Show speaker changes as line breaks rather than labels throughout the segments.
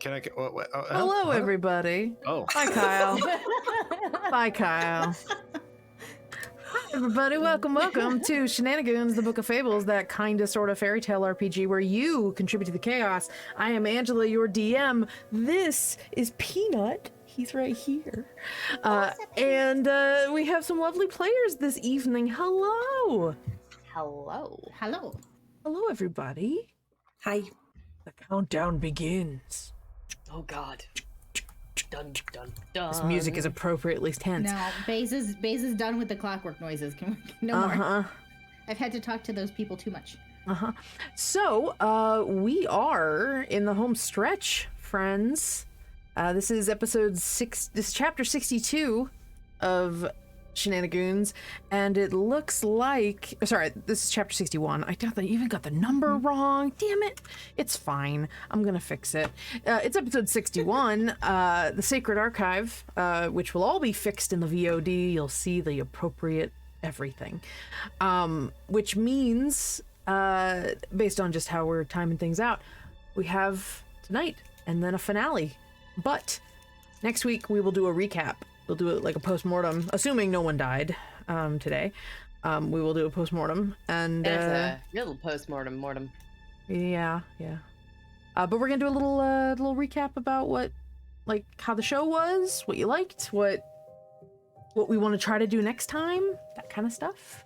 Can I?
Hello,
huh?
everybody.
Oh,
Bye, Kyle. Bye, Kyle. Hi, everybody. Welcome to Shenanigoons, the Book of Fables, that kind of sort of fairy tale RPG where you contribute to the chaos. I am Angela, your DM. This is Peanut. He's right here. And we have some lovely players this evening. Hello.
Hello.
Hello.
Hello, everybody.
Hi.
The countdown begins.
Oh God. Dun dun dun.
This music is appropriately tense.
Now, Baze is done with the clockwork noises. No more. I've had to talk to those people too much.
So, we are in the home stretch, friends. This is this is chapter 62 of Shenanigoons, and it looks like, sorry, this is chapter 61. I even got the number wrong. Damn it. It's fine. I'm gonna fix it. It's episode 61, the Sacred Archive, which will all be fixed in the VOD. You'll see the appropriate everything. Which means, based on just how we're timing things out, we have tonight and then a finale. But next week we will do a recap. We'll do it like a post-mortem, assuming no one died today. We will do a post-mortem. And
it's a little post-mortem.
Yeah. But we're gonna do a little recap about how the show was, what you liked, what we want to try to do next time, that kind of stuff.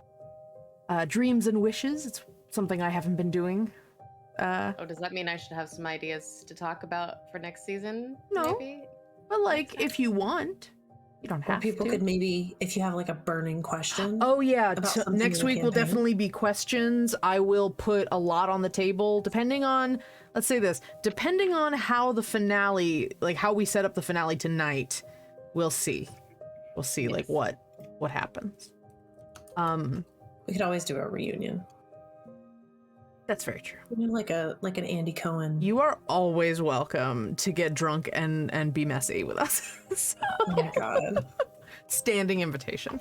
Dreams and wishes, it's something I haven't been doing.
Does that mean I should have some ideas to talk about for next season?
No.
Maybe?
But if you want. You don't have
people
to.
Could maybe, if you have like a burning question.
Oh yeah, next week will
campaign.
definitely be questions. I will put a lot on the table, depending on, let's say this, depending on how the finale, how we set up the finale tonight, we'll see. We'll see
Yes.
what happens.
We could always do a reunion.
That's very true.
Like an Andy Cohen.
You are always welcome to get drunk and be messy with us. So,
Oh my god.
standing invitation.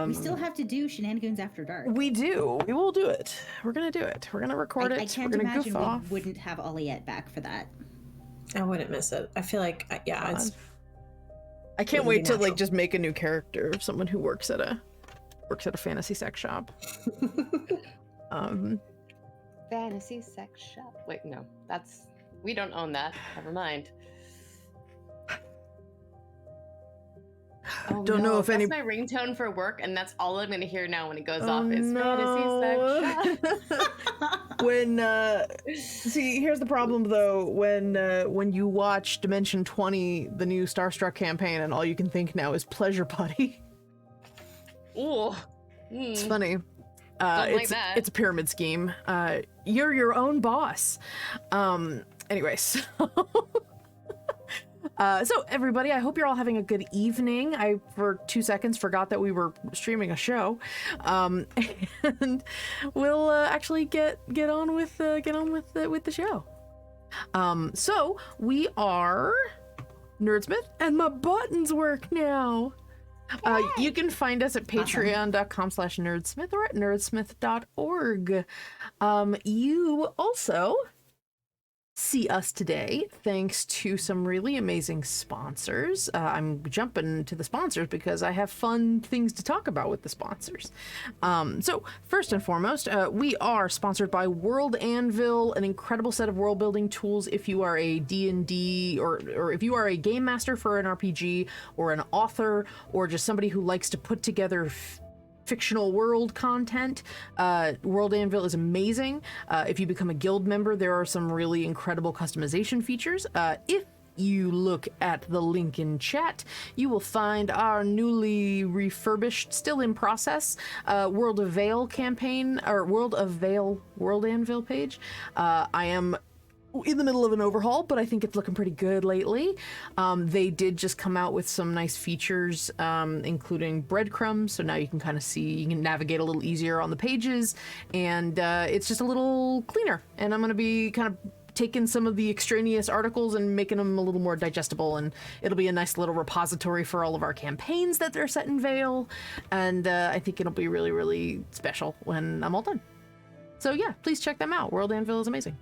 We still have to do Shenanigans After Dark.
We do. We will do it. We're gonna do it. We're gonna record it.
I can't
We're gonna
imagine
goof
we
off.
wouldn't have Oliette back for that.
I wouldn't miss it. I feel like it's
I can't
wouldn't
wait
be
to
natural.
just make a new character of someone who works at a fantasy sex shop.
Fantasy sex shop. Wait, no. We don't own that. Never mind. Oh,
Don't know if
that's
any-
my ringtone for work, and that's all I'm gonna hear now when it goes
Oh,
off is
no.
fantasy sex shop.
When see, here's the problem though, when you watch Dimension 20, the new Starstruck campaign, and all you can think now is pleasure buddy.
Ooh.
It's funny.
Don't like
It's
that.
it's a pyramid scheme. You're your own boss. Anyway, so so everybody, I hope you're all having a good evening. I for 2 seconds forgot that we were streaming a show, and we'll actually get on with the show. So we are Nerdsmith, and my buttons work now. You can find us at patreon.com/nerdsmith or at nerdsmith.org. You also see us today thanks to some really amazing sponsors. I'm jumping to the sponsors because I have fun things to talk about with the sponsors. So first and foremost, we are sponsored by World Anvil, an incredible set of world building tools if you are a D&D or if you are a game master for an RPG or an author or just somebody who likes to put together fictional world content. World Anvil is amazing. If you become a guild member, there are some really incredible customization features. If you look at the link in chat, you will find our newly refurbished, still in process, World of Vale campaign, or World of Vale World Anvil page. I am in the middle of an overhaul, but I think it's looking pretty good lately. They did just come out with some nice features, including breadcrumbs, so now you can kind of see, you can navigate a little easier on the pages, and it's just a little cleaner. And I'm going to be kind of taking some of the extraneous articles and making them a little more digestible, and it'll be a nice little repository for all of our campaigns that they're set in Vale, and I think it'll be really, really special when I'm all done. So yeah, please check them out. World Anvil is amazing.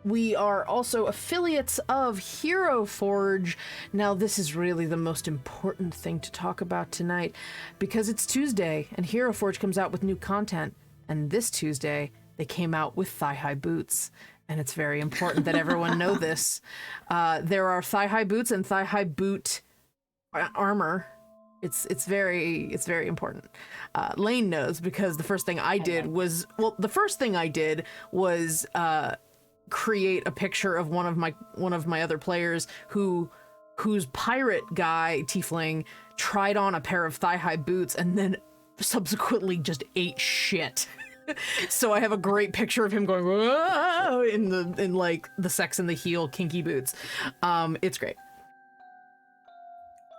We are also affiliates of Hero Forge. Now, this is really the most important thing to talk about tonight because it's Tuesday and Hero Forge comes out with new content. And this Tuesday, they came out with thigh-high boots. And it's very important that everyone know this. There are thigh-high boots and thigh-high boot armor. It's very important. Lane knows because the first thing I did was create a picture of one of my other players whose pirate guy tiefling tried on a pair of thigh-high boots and then subsequently just ate shit. So I have a great picture of him going whoa in like the Sex and the Heel kinky boots. It's great.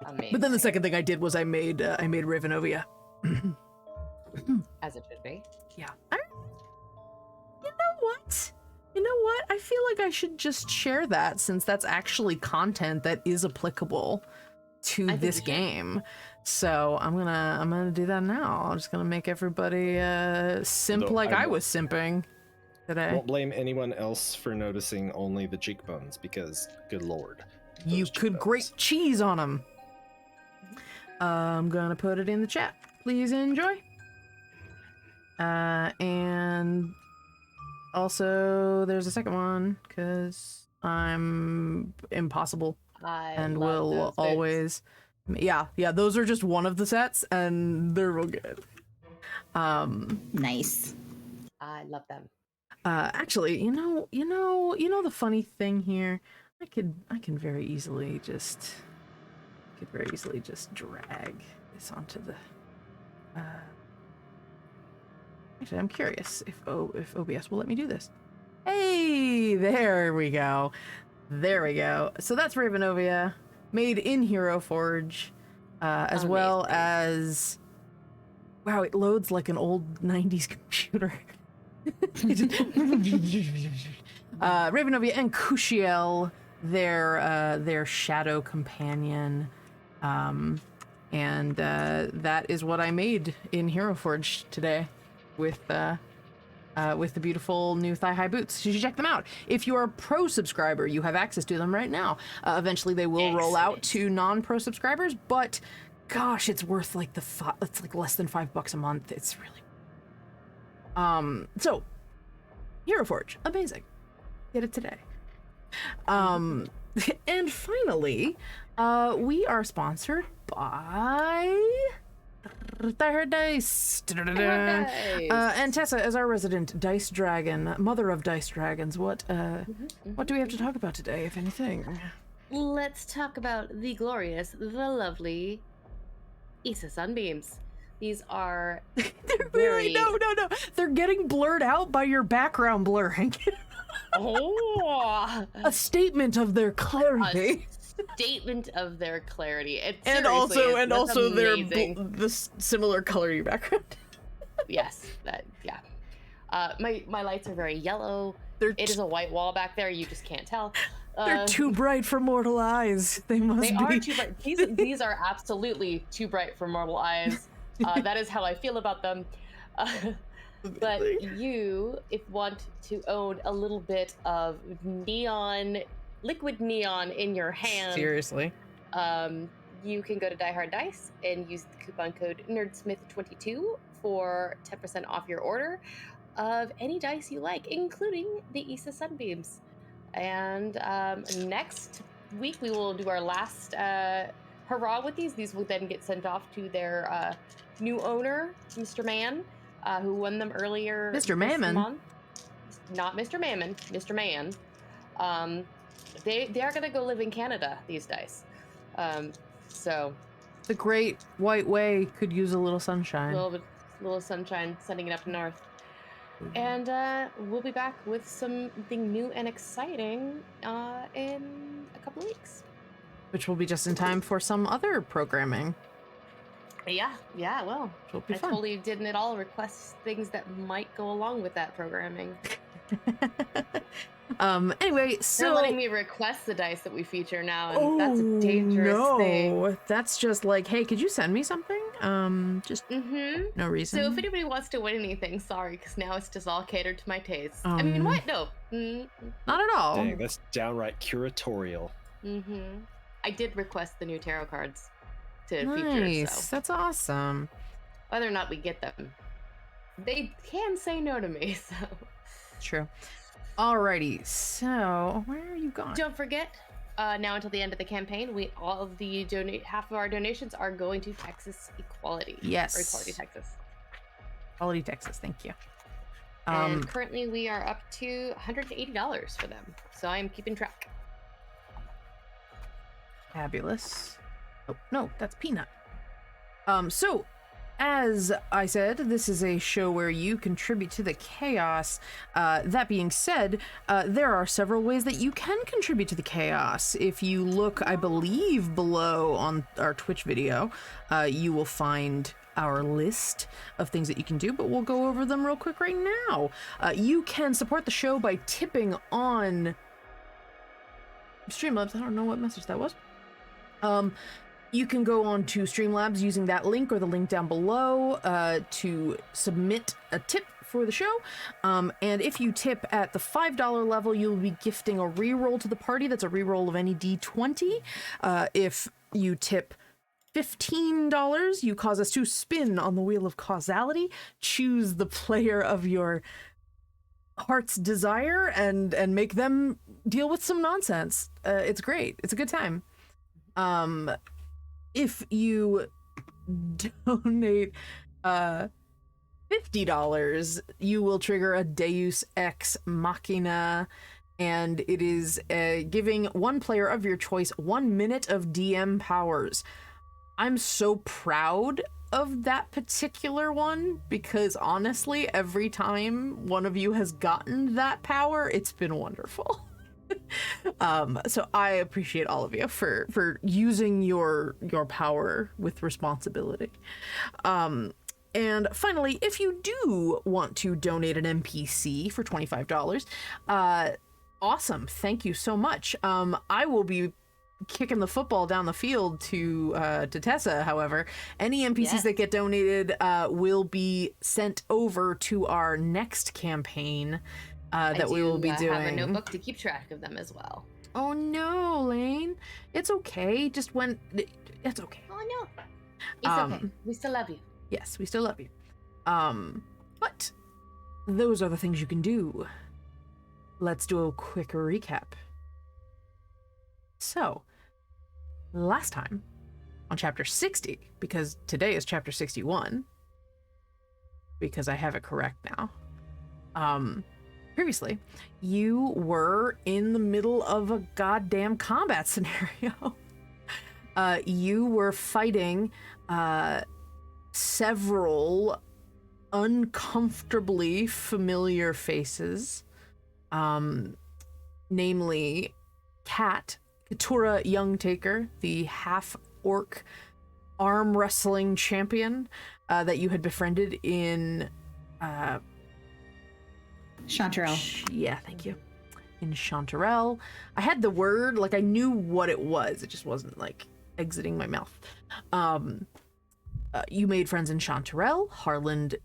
Amazing.
But then the second thing I did was I made Ravenovia.
As it should be.
Yeah. You know what? I feel like I should just share that since that's actually content that is applicable to this game. So I'm gonna do that now. I'm just gonna make everybody simp like I was simping today.
Won't blame anyone else for noticing only the cheekbones because, good lord,
you could grate cheese on them. I'm gonna put it in the chat. Please enjoy. And also there's a second one because I'm impossible and will always. Yeah, those are just one of the sets and they're real good.
Nice.
I love them.
Actually, you know the funny thing here, I can very easily just drag this onto the actually I'm curious if OBS will let me do this. Hey, there we go. So that's Ravenovia, made in Hero Forge, as well as, wow, it loads like an old 90s computer. Ravenovia and Kushiel, their shadow companion, and that is what I made in Hero Forge today with the beautiful new thigh-high boots. You should check them out. If you are a pro subscriber, you have access to them right now. Eventually they will roll out to non-pro subscribers, but gosh, it's worth like it's like less than $5 a month. It's really so Hero Forge, amazing. Get it today. And finally, we are sponsored by Diehard Dice. And Tessa, as our resident dice dragon, mother of dice dragons, what do we have to talk about today, if anything?
Let's talk about the glorious, the lovely Issa Sunbeams. These are
really no. They're getting blurred out by your background blurring.
Oh,
a statement of their clarity.
Statement of their clarity.
And also the similar color your background.
Yes, my lights are very yellow. It is a white wall back there. You just can't tell.
They're too bright for mortal eyes. They
are too bright. These are absolutely too bright for mortal eyes. That is how I feel about them. But you, if want to own a little bit of liquid neon in your hand,
seriously,
you can go to Diehard Dice and use the coupon code Nerdsmith22 for 10% off your order of any dice you like, including the Issa Sunbeams. And next week we will do our last hurrah with these. These will then get sent off to their new owner, Mr. Mann, who won them earlier.
Mr. Mammon?
Not Mr. Mammon, Mr. Mann. They are going to go live in Canada, these dice. So
the great white way could use a little sunshine.
Little sunshine sending it up north. And we'll be back with something new and exciting in a couple of weeks.
Which will be just in time for some other programming.
Yeah, well,
It'll be fun.
Totally didn't at all request things that might go along with that programming.
Anyway, so
they're letting me request the dice that we feature now, and that's a dangerous thing.
That's just like, hey, could you send me something? Just
Mm-hmm.
no reason.
So if anybody wants to win anything, sorry, because now it's just all catered to my taste. I mean, what? No.
Not at all.
Dang, that's downright curatorial.
Mm-hmm. I did request the new tarot cards to
Nice.
feature, so
That's awesome.
whether or not we get them, they can say no to me, so.
True. Alrighty, so where are you going?
Don't forget, now until the end of the campaign, half of our donations are going to Texas Equality.
Yes.
Or Equality Texas.
Quality Texas, thank you.
And currently we are up to $180 for them, so I'm keeping track.
Fabulous. Oh, no, that's Peanut. So, as I said, this is a show where you contribute to the chaos. That being said, there are several ways that you can contribute to the chaos. If you look, I believe, below on our Twitch video, you will find our list of things that you can do, but we'll go over them real quick right now. You can support the show by tipping on Streamlabs. I don't know what message that was. You can go on to Streamlabs using that link or the link down below to submit a tip for the show. And if you tip at the $5 level, you'll be gifting a reroll to the party. That's a reroll of any D20. If you tip $15, you cause us to spin on the wheel of causality, choose the player of your heart's desire, and make them deal with some nonsense. It's great. It's a good time. If you donate $50, you will trigger a Deus Ex Machina, and it is giving one player of your choice 1 minute of DM powers. I'm so proud of that particular one because honestly, every time one of you has gotten that power, it's been wonderful. So I appreciate all of you for using your power with responsibility. And finally, if you do want to donate an NPC for $25, awesome. Thank you so much. I will be kicking the football down the field to Tessa. However, any NPCs that get donated will be sent over to our next campaign that we will be doing.
I have a notebook to keep track of them as well.
Oh no, Lane. It's okay. It's okay.
Oh no. It's okay. We still love you.
Yes, we still love you. But those are the things you can do. Let's do a quick recap. So, last time on chapter 60, because today is chapter 61, because I have it correct now. Previously, you were in the middle of a goddamn combat scenario. You were fighting several uncomfortably familiar faces, namely Kat, Keturah Youngtaker, the half-orc arm wrestling champion that you had befriended in
Chanterelle.
Yeah, thank you. In Chanterelle. I had the word, like I knew what it was. It just wasn't like exiting my mouth. You made friends in Chanterelle. Harland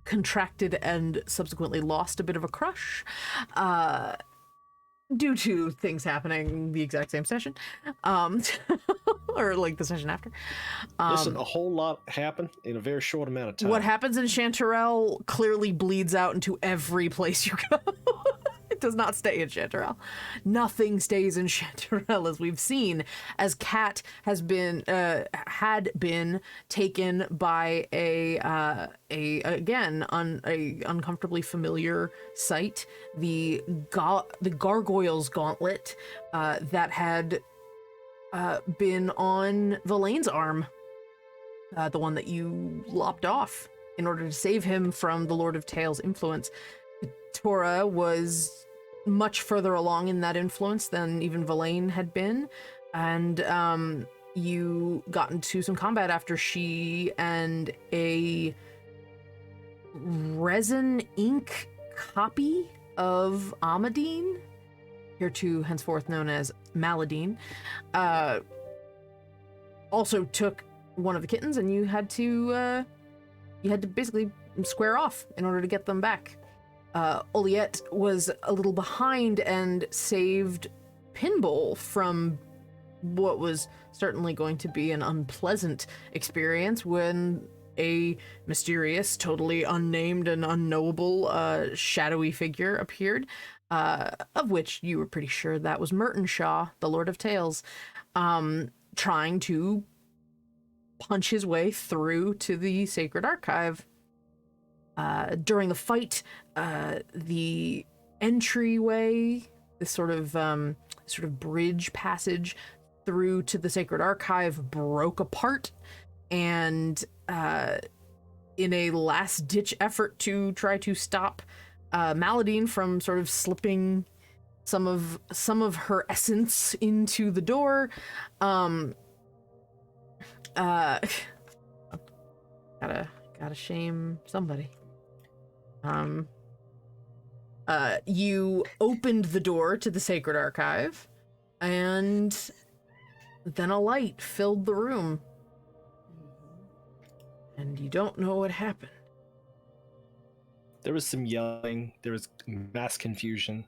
contracted and subsequently lost a bit of a crush due to things happening the exact same session. Or like the session after.
Listen, a whole lot happened in a very short amount of time.
What happens in Chanterelle clearly bleeds out into every place you go. It does not stay in Chanterelle. Nothing stays in Chanterelle, as we've seen, as Kat has been had been taken by a uncomfortably familiar sight, the Gargoyle's Gauntlet that had been on Valain's arm, the one that you lopped off in order to save him from the Lord of Tales' influence. Tora was much further along in that influence than even Valain had been, and you got into some combat after she and a resin ink copy of Amadine, hereto henceforth known as Maladine, also took one of the kittens, and you had to basically square off in order to get them back. Oliette was a little behind and saved Pinball from what was certainly going to be an unpleasant experience when a mysterious, totally unnamed and unknowable shadowy figure appeared, of which you were pretty sure that was Mertenshaw, the Lord of Tales, trying to punch his way through to the Sacred Archive. During the fight, the entryway, this sort of bridge passage through to the Sacred Archive broke apart, and in a last-ditch effort to try to stop Maladine from sort of slipping some of her essence into the door, gotta shame somebody. You opened the door to the Sacred Archive, and then a light filled the room. And you don't know what happened.
There was some yelling. There was mass confusion.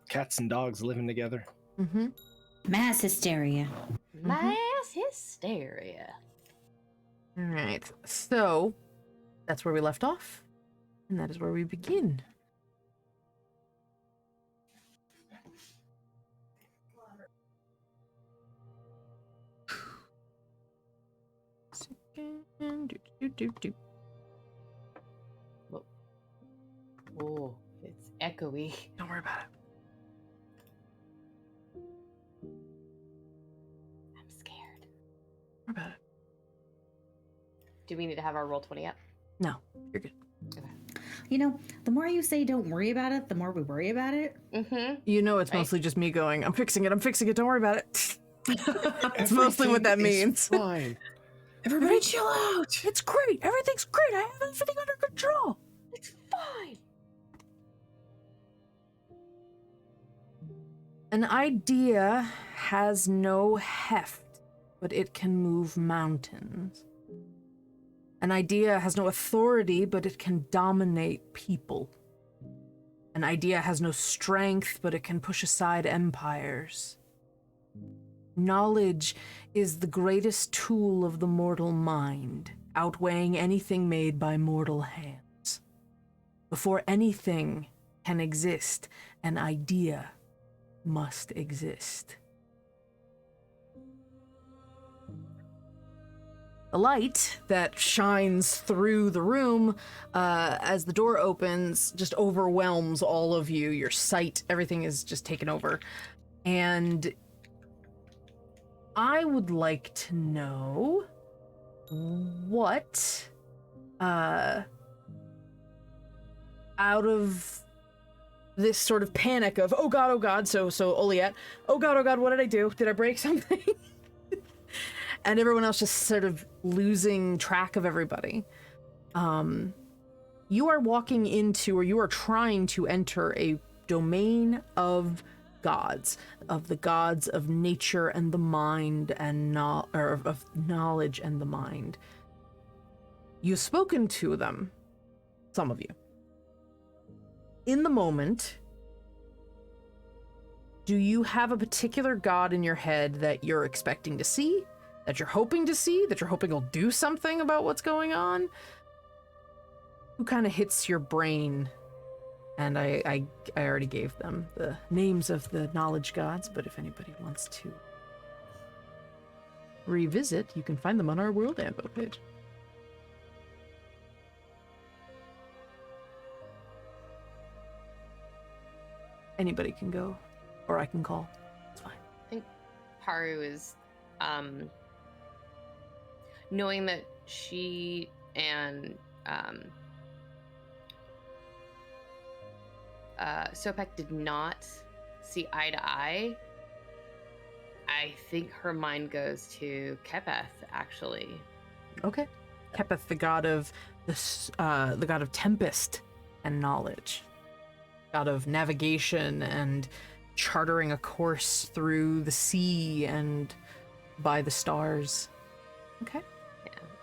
Cats and dogs living together.
Mm-hmm.
Mass hysteria.
Mass hysteria.
All right. So that's where we left off, and that is where we begin.
Oh, it's echoey.
Don't worry about it.
I'm scared.
Don't worry about it.
Do we need to have our roll 20 up?
No, you're good.
Okay.
You know, the more you say don't worry about it, the more we worry about it.
Mm-hmm.
You know, it's
Right.
mostly just me going, I'm fixing it, don't worry about it. It's mostly what that means.
Fine.
Everybody chill out.
It's great. Everything's great. I have everything under control.
It's fine.
An idea has no heft, but it can move mountains. An idea has no authority, but it can dominate people. An idea has no strength, but it can push aside empires. Knowledge is the greatest tool of the mortal mind, outweighing anything made by mortal hands. Before anything can exist, an idea must exist. The light that shines through the room as the door opens just overwhelms all of you. Your sight, everything is just taken over. And I would like to know what, out of this sort of panic of, oh god, so Oliette, oh god, what did I do? Did I break something? And everyone else just sort of losing track of everybody. You are walking into, or you are trying to enter a domain of gods, of the gods of nature and the mind, and of knowledge and the mind. You've spoken to them, some of you. In the moment, do you have a particular god in your head that you're expecting to see, that you're hoping to see, that you're hoping will do something about what's going on? Who kind of hits your brain? And I already gave them the names of the knowledge gods, but if anybody wants to revisit, you can find them on our World Anvil page. Anybody can go, or I can call. It's fine.
I think Haru is knowing that she and Sopek did not see eye to eye. I think her mind goes to Kepeth, actually.
Okay. Kepeth, the god of the god of tempest and knowledge, god of navigation and chartering a course through the sea and by the stars. Okay.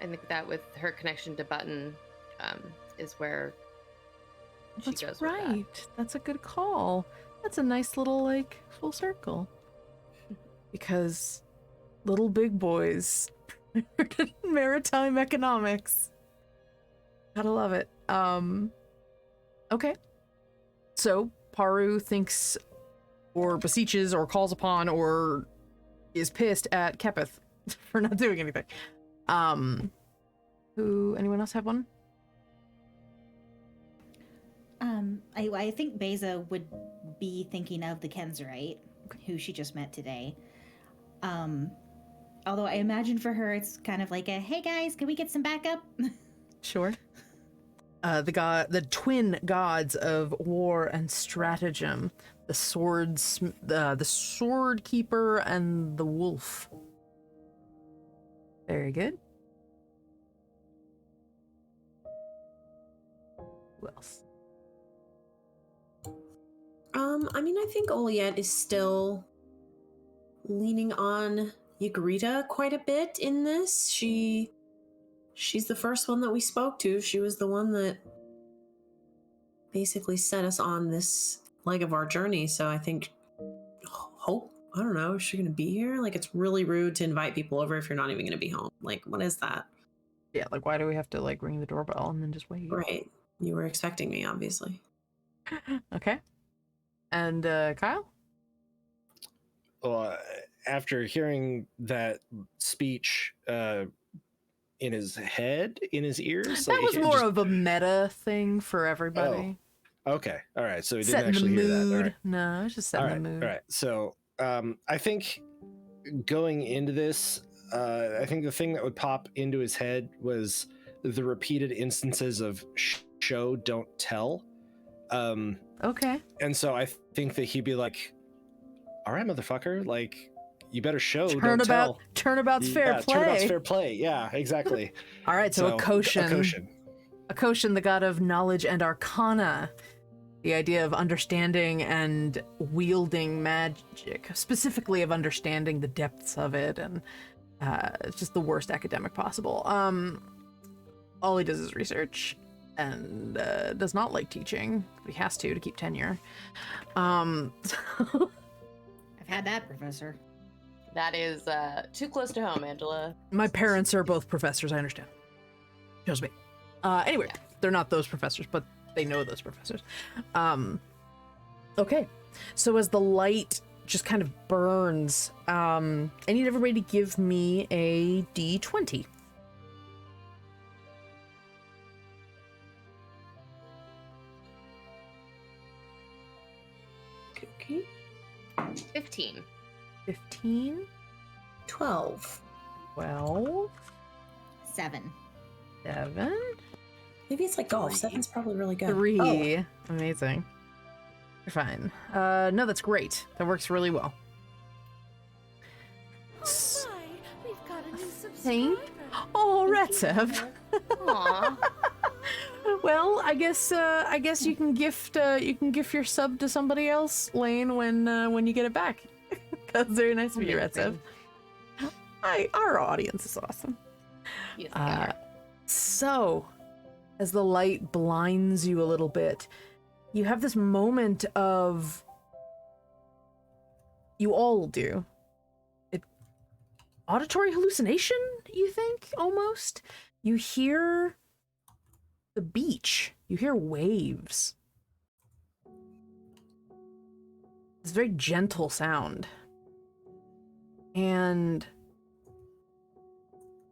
I think that with her connection to Button is where she
That's
goes with that.
right. That's a good call. That's a nice little, like, full circle. Because little big boys, maritime economics. Gotta love it. Okay. So, Paru thinks, or beseeches, or calls upon, or is pissed at Kepith for not doing anything. Anyone else have one?
I think Beza would be thinking of the Kenzerite, who she just met today. Although I imagine for her it's kind of like a, hey guys, can we get some backup?
Sure. The twin gods of war and stratagem, the sword keeper and the wolf. Very good. Who else?
I mean, I think Oliette is still leaning on Ygritta quite a bit in this. She's the first one that we spoke to. She was the one that basically set us on this leg of our journey. So I think, I don't know, is she going to be here? Like, it's really rude to invite people over if you're not even going to be home. Like, what is that?
Yeah, like, why do we have to, like, ring the doorbell and then just wait?
Right. You were expecting me, obviously.
Okay. And, Kyle?
Well, after hearing that speech in his head, in his ears,
That was more of a meta thing for everybody.
Oh, okay, all right. So he didn't
Setting
actually
the
hear
mood.
that. All right.
No, it's just setting the mood.
All right. So I think going into this, I think the thing that would pop into his head was the repeated instances of show, don't tell.
Okay.
And so I think that he'd be like, all right, motherfucker, like, you better show, don't tell.
Turnabout's fair play.
Turnabout's fair play. Yeah, exactly.
All right, so
Akoshin.
Akoshin, the god of knowledge and arcana. The idea of understanding and wielding magic, specifically of understanding the depths of it, and it's just the worst academic possible. All he does is research, and does not like teaching, but he has to keep tenure.
I've had that, Professor.
That is too close to home, Angela.
My parents are both professors, I understand. Just me. Anyway,
Yeah.
They're not those professors, but they know those professors. Okay, so as the light just kind of burns, I need everybody to give me a D20.
Okay.
15.
15,
12.
12,
7.
7,
Maybe it's like golf. 7's probably really good.
3.
Oh.
Amazing. You're fine. No, that's great. That works really well.
We've got a new
Thank-
subscriber.
Oh, Retsev.
Aw.
Well, I guess you can gift your sub to somebody else, Lane, when you get it back. That's very nice of you, Retsev. Our audience is awesome.
Yes, they are.
So, as the light blinds you a little bit, you have this moment of, you all do, auditory hallucination, you think, almost? You hear the beach. You hear waves. It's a very gentle sound. And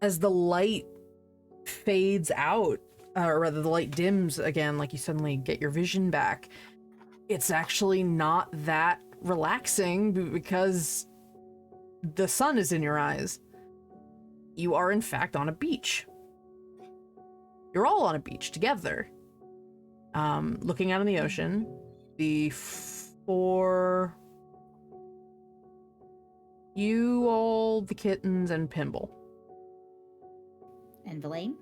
as the light fades out, or rather the light dims again, like you suddenly get your vision back, it's actually not that relaxing because the sun is in your eyes. You are in fact on a beach. You're all on a beach together, looking out on the ocean. The four, you all, the kittens, and Pimble.
And Villain?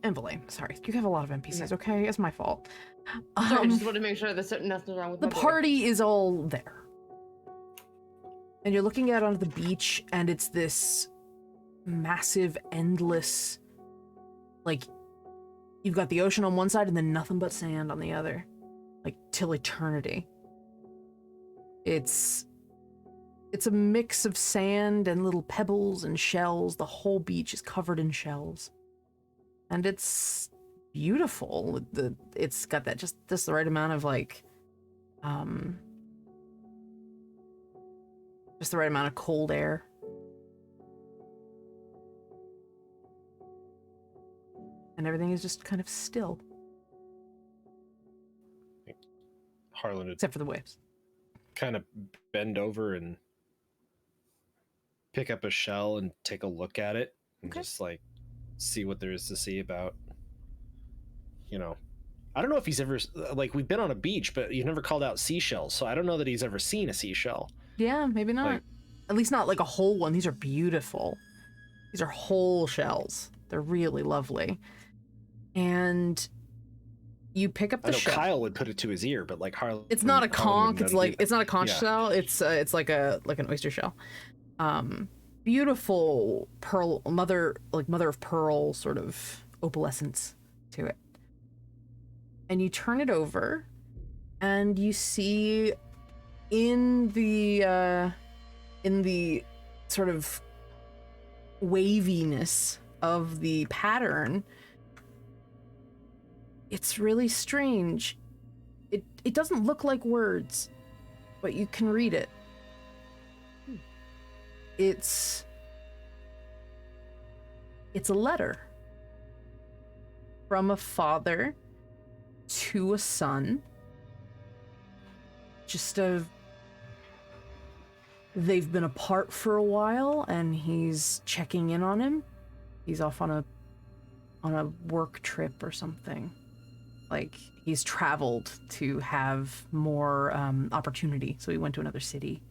And Villain, sorry. You have a lot of NPCs, okay? It's my fault.
Sorry, I just want to make sure there's nothing wrong with
The
my board.
party is all there. And you're looking out onto the beach, and it's this massive, endless like you've got the ocean on one side and then nothing but sand on the other, like till eternity. It's a mix of sand and little pebbles and shells. The whole beach is covered in shells, and it's beautiful. It's got that just the right amount of like just the right amount of cold air. And everything is just kind of still.
Harlan would
Except for the waves.
kind of bend over and pick up a shell and take a look at it and
Okay.
just like see what there is to see about, I don't know if he's ever, like, we've been on a beach, but you've never called out seashells, so I don't know that he's ever seen a seashell.
Yeah, maybe not.
Like-
At least not like a whole one. These are beautiful. These are whole shells. They're really lovely. And you pick up
I
the
know
shell.
Kyle would put it to his ear, but like Harlan,
It's not a conch. It's like it's not a conch
Yeah.
shell. It's like an oyster shell. Beautiful pearl, mother of pearl sort of opalescence to it. And you turn it over, and you see in the sort of waviness of the pattern, it's really strange. It doesn't look like words, but you can read it. It's a letter from a father to a son. They've been apart for a while, and he's checking in on him. He's off on a work trip or something. Like, he's traveled to have more opportunity, so he went to another city.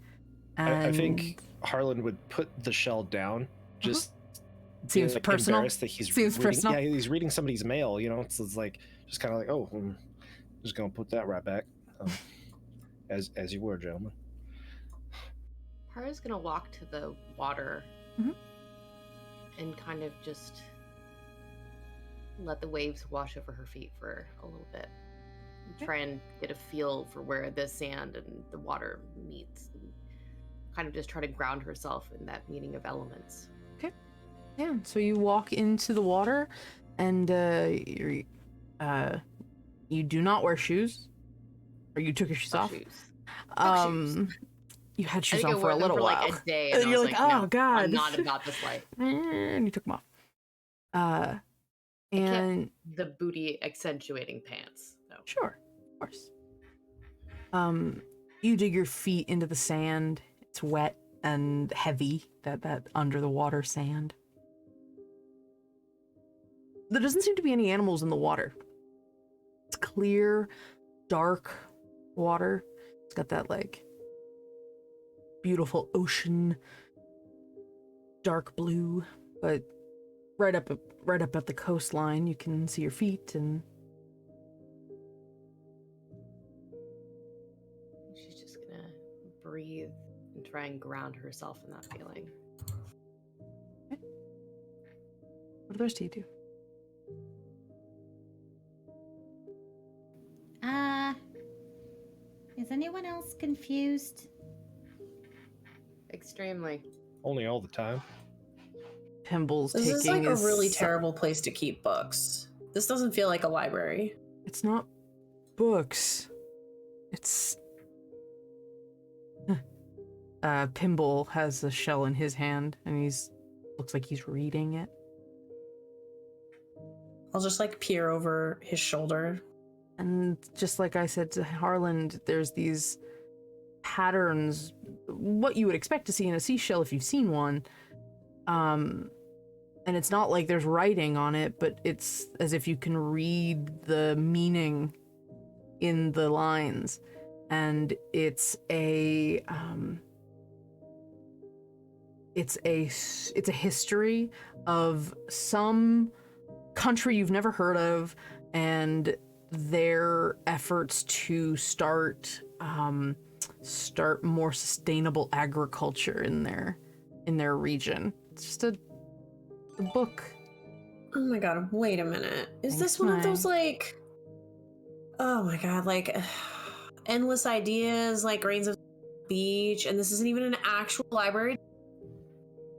And
I think Harlan would put the shell down, just
seems
like,
personal.
embarrassed that he's
Seems
reading,
personal.
Yeah, he's reading somebody's mail. It's like just kind of like, oh, I'm just gonna put that right back, as you were, gentlemen.
Hara's gonna walk to the water
Mhm.
and kind of just let the waves wash over her feet for a little bit. And try and get a feel for where the sand and the water meets. And kind of just try to ground herself in that meaning of elements.
Yeah, so you walk into the water, and you do not wear shoes, or you took your shoes
No
off.
shoes.
You had
I
shoes
think I
on for
wore
a
them
little
for
while.
like a day,
And
and I
you're
was
like,
like,
oh,
no,
God.
I'm not about this life.
And you took them off. And
The booty accentuating pants. No.
sure, of course. You dig your feet into the sand. It's wet and heavy, that under the water sand. There doesn't seem to be any animals in the water. It's clear, dark water. It's got that like beautiful ocean, dark blue, but right up at the coastline, you can see your feet, and
She's just gonna breathe and try and ground herself in that feeling.
what do the rest of you do?
Is anyone else confused?
Extremely.
Only all the time.
Pimble's
This
taking
is like a
his
really terrible place to keep books. This doesn't feel like a library.
It's not books. It's Pimble has a shell in his hand, and looks like he's reading it.
I'll just like peer over his shoulder.
And just like I said to Harland, there's these patterns, what you would expect to see in a seashell if you've seen one. And it's not like there's writing on it, but it's as if you can read the meaning in the lines. And it's a history of some country you've never heard of, and their efforts to start more sustainable agriculture in their region. It's just a book.
Oh my god, wait a minute. Is
Thanks,
this one of those,
Mike.
like... Oh my god, like... endless ideas, like grains of beach, and this isn't even an actual library?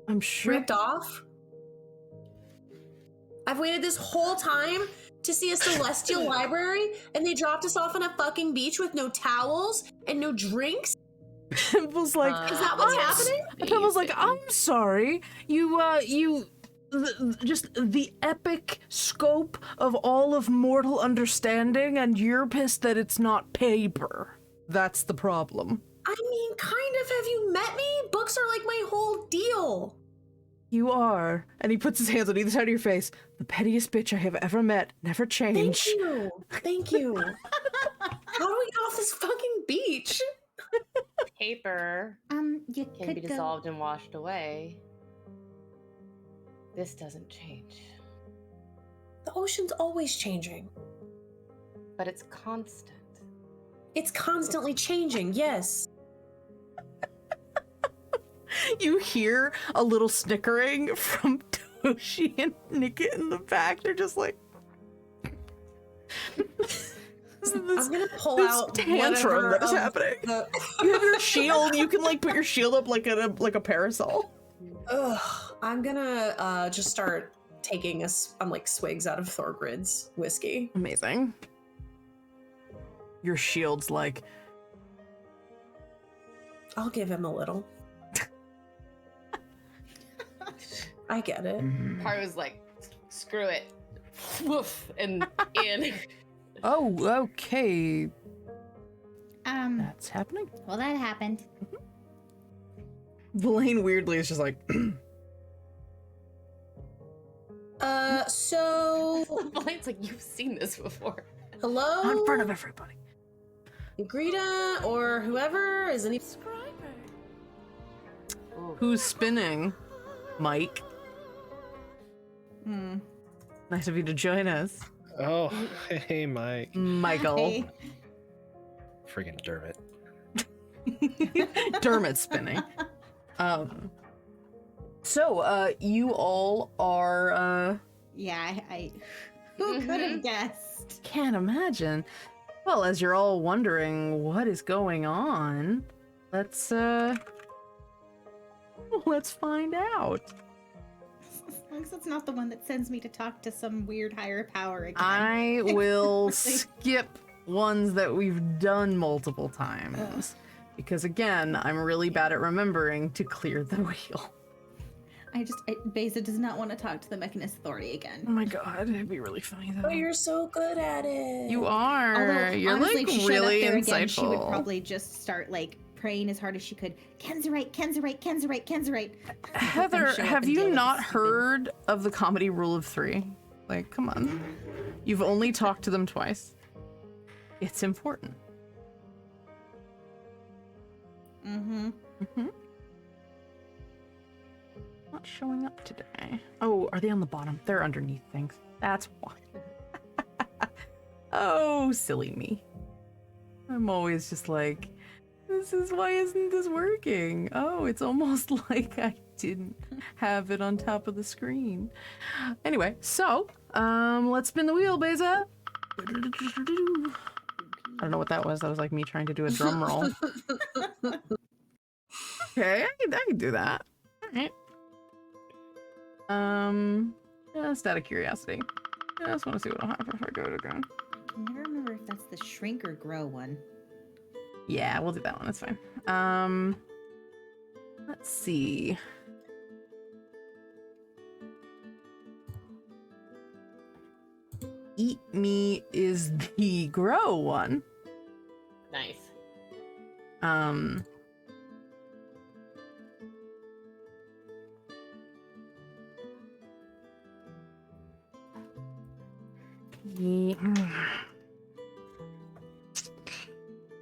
I'm sure.
Ripped off? I've waited this whole time to see a celestial library, and they dropped us off on a fucking beach with no towels and no drinks?
Pimple's like,
Is that what's happening?
Pimple's like, I'm sorry. Just the epic scope of all of mortal understanding, and you're pissed that it's not paper. That's the problem.
I mean, kind of. Have you met me? Books are like my whole deal.
You are. And he puts his hands on either side of your face. The pettiest bitch I have ever met. Never change.
Thank you. Thank you. How do we get off this fucking beach?
Paper
You
can
could
be
go.
dissolved and washed away. This doesn't change,
The ocean's always changing.
but it's constant.
It's constantly changing, yes.
You hear a little snickering from Toshi and Nickit in the back. They're just like...
I'm gonna pull
this
out
tantrum
whatever
that is
of
happening.
the-
You have your shield. You can like put your shield up like a parasol.
Ugh, I'm gonna just start taking swigs out of Thorgrid's whiskey.
Amazing. Your shield's like,
I'll give him a little. I get it.
Part was like, screw it. Woof, and in.
oh, okay,
Um,
that's happening.
well, that happened.
Blaine weirdly is just like,
So
Blaine's like, you've seen this before.
hello,
not in front of everybody.
Greta or whoever is any.
Who's spinning? Mike.
Hmm.
Nice of you to join us.
Oh, hey, Mike.
Michael.
Hey.
Friggin' Dermot.
Dermot's spinning. So, you all are,
Yeah, I who could have guessed?
can't imagine. Well, as you're all wondering what is going on, let's find out.
As long as it's not the one that sends me to talk to some weird higher power again.
I will skip ones that we've done multiple times. Because again, I'm really bad at remembering to clear the wheel.
Beza does not want to talk to the Mechanist Authority again.
Oh my god, it'd be really funny though.
But you're so good at it.
You are.
Although,
You're
honestly,
like
if she showed
really
up there
insightful.
again, she would probably just start like praying as hard as she could. Kenzerite, Kenzerite, Kenzerite, Kenzerite.
Heather,
show up
have
and deal
you
with
not
this stupid-
heard of the comedy rule of 3? Like, come on. You've only talked to them twice. It's important.
Mm-hmm.
Mm-hmm. Not showing up today. Oh, are they on the bottom? They're underneath things. That's why. Oh, silly me. I'm always just like, why isn't this working? Oh, it's almost like I didn't have it on top of the screen. Anyway, so, let's spin the wheel, Beza. I don't know what that was. That was like me trying to do a drum roll. Okay, I can do that. All right. Just out of curiosity. I just want to see what'll happen if I go to again.
I can never remember if that's the shrink or grow one.
Yeah, we'll do that one. That's fine. Let's see. Eat me is the grow one.
Nice.
Yeah.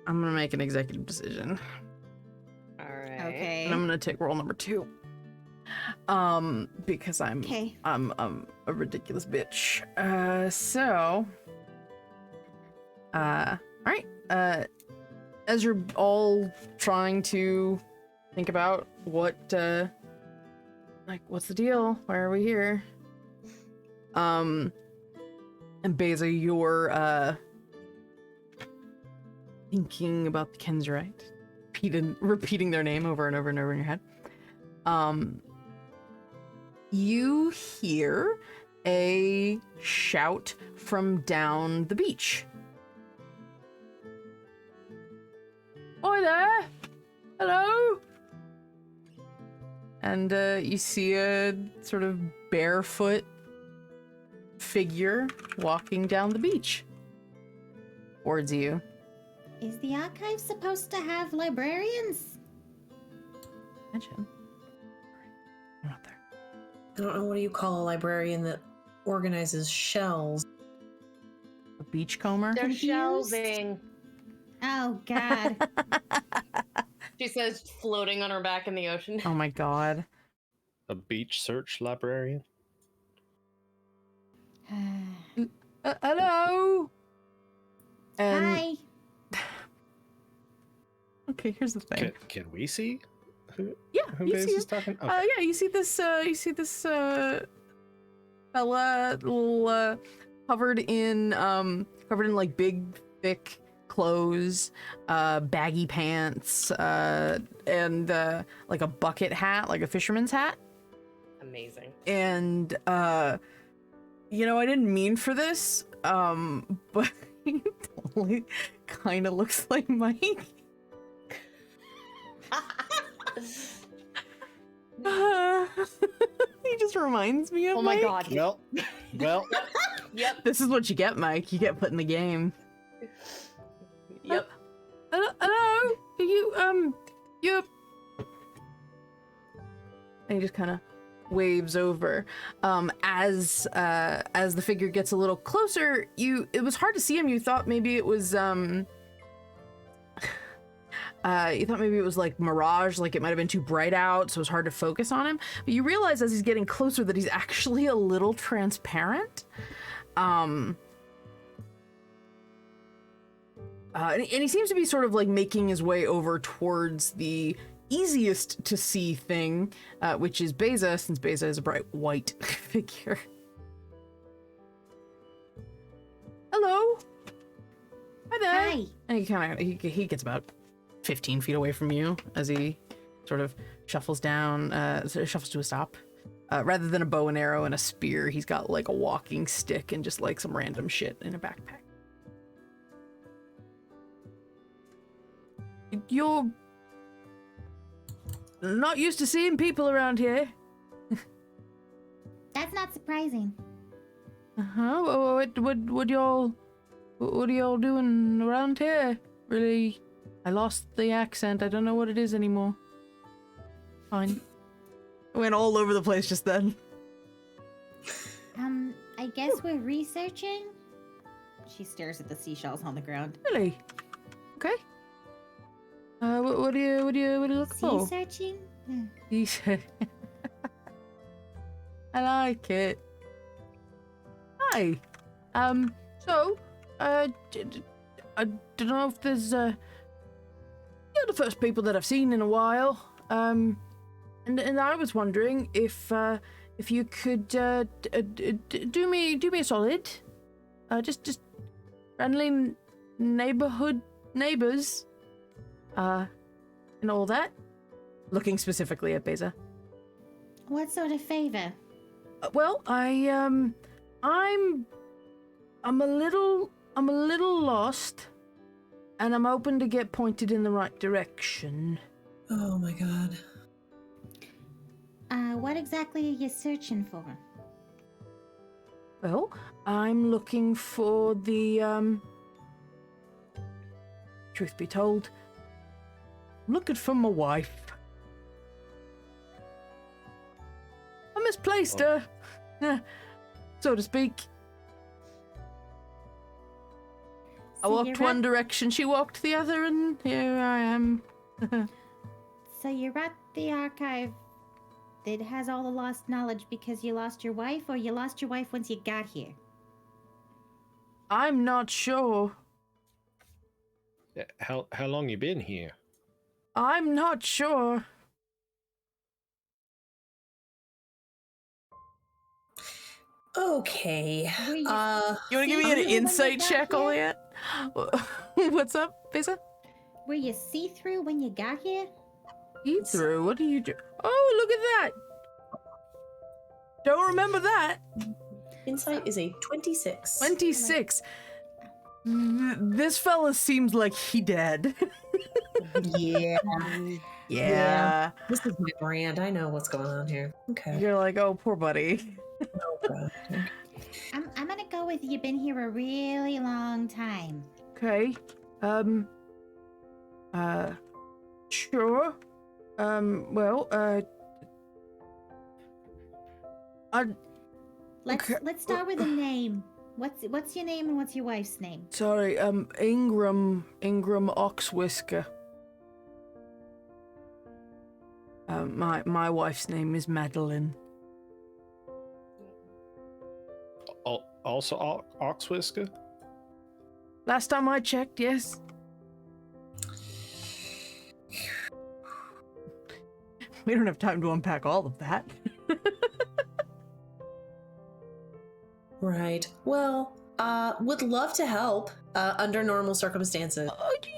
I'm gonna make an executive decision.
All right.
Okay.
And I'm gonna take roll number 2. Because I'm
Okay.
I'm a ridiculous bitch. Alright. As you're all trying to think about what what's the deal? Why are we here? And Beza, you're thinking about the Kenzerite, repeating their name over and over and over in your head. You hear a shout from down the beach. Oi there! Hello! And you see a sort of barefoot figure walking down the beach towards you.
Is the archive supposed to have librarians?
Imagine. I'm not there.
I don't know, what do you call a librarian that organizes shells?
A beachcomber?
They're
Confused?
shelving.
Oh, God.
She says, floating on her back in the ocean.
Oh my god.
A beach search librarian.
Hello? And,
Hi.
okay, here's the thing.
Can we see who
Yeah,
who
you
Baze
see
is
it.
talking? Okay.
Yeah, you see this fella, little, covered in like big, thick clothes, baggy pants, and like a bucket hat, like a fisherman's hat.
Amazing.
And you know, I didn't mean for this, but he totally kind of looks like Mike. He just reminds me of
Oh my
Mike.
god.
Well,
Yep.
This is what you get, Mike. You get put in the game.
Yep.
Hello? You... And he just kind of waves over. As the figure gets a little closer, it was hard to see him. You thought maybe it was, like mirage, like it might have been too bright out, so it was hard to focus on him. But you realize as he's getting closer that he's actually a little transparent. And he seems to be sort of like making his way over towards the easiest to see thing, which is Beza, since Beza is a bright white figure. Hello. Hi there.
Hi.
And he gets about 15 feet away from you as he sort of shuffles down, shuffles to a stop. Rather than a bow and arrow and a spear, he's got like a walking stick and just like some random shit in a backpack. You're not used to seeing people around here.
That's not surprising.
Uh-huh. What are y'all doing around here? Really, I lost the accent. I don't know what it is anymore. Fine. Went all over the place just then.
I guess we're researching. She stares at the seashells on the ground.
Really? Okay. What do you look for?
Sea searching?
I like it. Hi. So, I don't know if there's, you're the first people that I've seen in a while. And I was wondering if you could, do me a solid. Just friendly neighborhood neighbors. And all that. Looking specifically at Beza.
What sort of favor?
Well, I'm a little lost, and I'm hoping to get pointed in the right direction.
Oh my god.
What exactly are you searching for?
Well, I'm looking for the, truth be told, I'm looking for my wife. I misplaced her, so to speak. I
So
walked
you're
one
at-
direction, she walked the other, and here I am.
So you're at the archive that has all the lost knowledge because you lost your wife, or you lost your wife once you got here?
I'm not sure.
How long you been here?
I'm not sure.
Okay.
Were you
You want to give me an
see-through when you
insight
got
check,
here?
Oliet? What's up, Besa?
Were you see-through when you got here?
Eat through. What do you do? Oh, look at that. Don't remember that.
Insight is a 26.
26. This fella seems like he dead.
Yeah.
Yeah.
This is my brand. I know what's going on here. Okay.
You're like, oh, poor buddy.
Oh, God.
I'm gonna go with you've been here a really long time.
Okay. Sure. Well,
Let's
Okay.
let's start with a name. What's your name and what's your wife's name?
sorry, Ingram Oxwhisker. My wife's name is Madeline.
Also Oxwhisker?
Last time I checked, yes. We don't have time to unpack all of that.
Right. Well, would love to help under normal circumstances,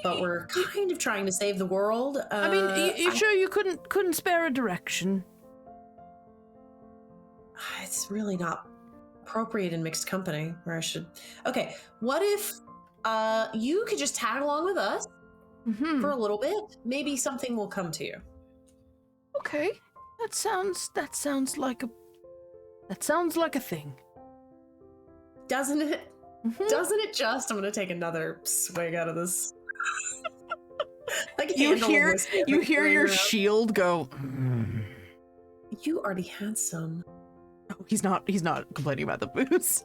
but we're kind of trying to save the world.
I mean, you sure you couldn't spare a direction?
It's really not appropriate in mixed company where I should. Okay, what if you could just tag along with us for a little bit? Maybe something will come to you.
Okay, that sounds like a thing.
Doesn't it? Doesn't it just? I'm gonna take another swig out of this. Like
You
handle of
hear
whiskey as
you
I
hear
carry
your
around.
shield go.
You already had some.
Oh, he's not complaining about the booze.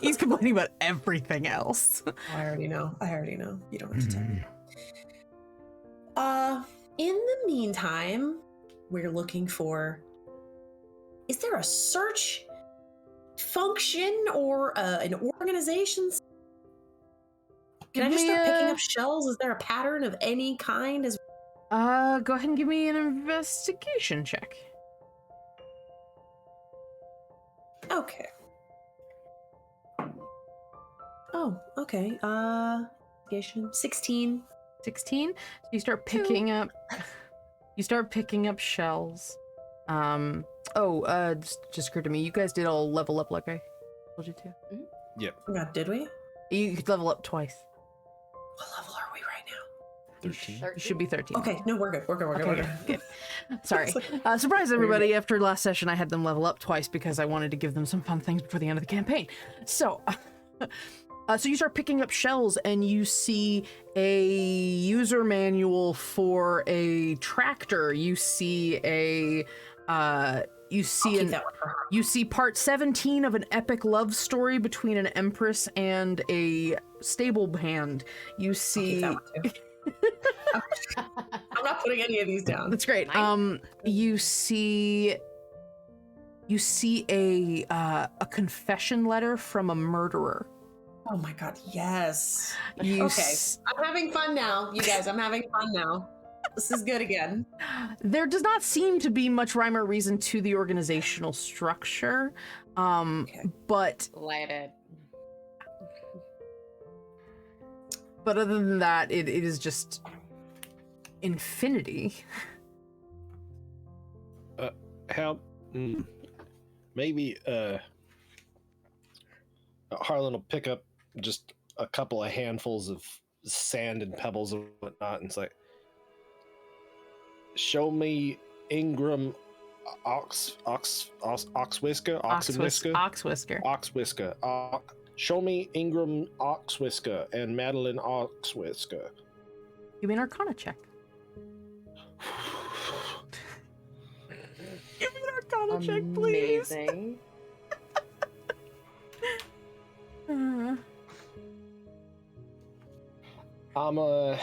He's complaining about everything else.
I already know. You don't have to tell me. In the meantime, we're looking for. Is there a search function or an organization? Can I just start picking up shells? Is there a pattern of any kind?
Go ahead and give me an investigation check.
Okay. Oh, okay. Investigation 16.
16. So you start picking up. You start picking up shells. Just occurred to me. You guys did all level up like I told you to.
Oh God, did we?
You could level up twice.
What level are we right now?
13.
You should be 13.
Okay, no, we're good. We're good.
Good. Sorry. Surprise, everybody. After last session, I had them level up twice because I wanted to give them some fun things before the end of the campaign. So, so you start picking up shells and you see a user manual for a tractor. You see a, you see part 17 of an epic love story between an empress and a stable hand. You see...
I'll keep that one too. I'm not putting any of these down.
That's great. You see a confession letter from a murderer.
Oh my God, yes.
You
Okay, I'm having fun now, you guys. I'm having fun now. This is good again.
There does not seem to be much rhyme or reason to the organizational structure, but
Lighted.
other than that, it is just infinity.
How? Maybe Harlan will pick up just a couple of handfuls of sand and pebbles and whatnot, and it's like, show me Ingram Oxwhisker. Show me Ingram Oxwhisker and Madeline Oxwhisker.
Give me an Arcana check. Give me an Arcana check, please.
Amazing.
I'm a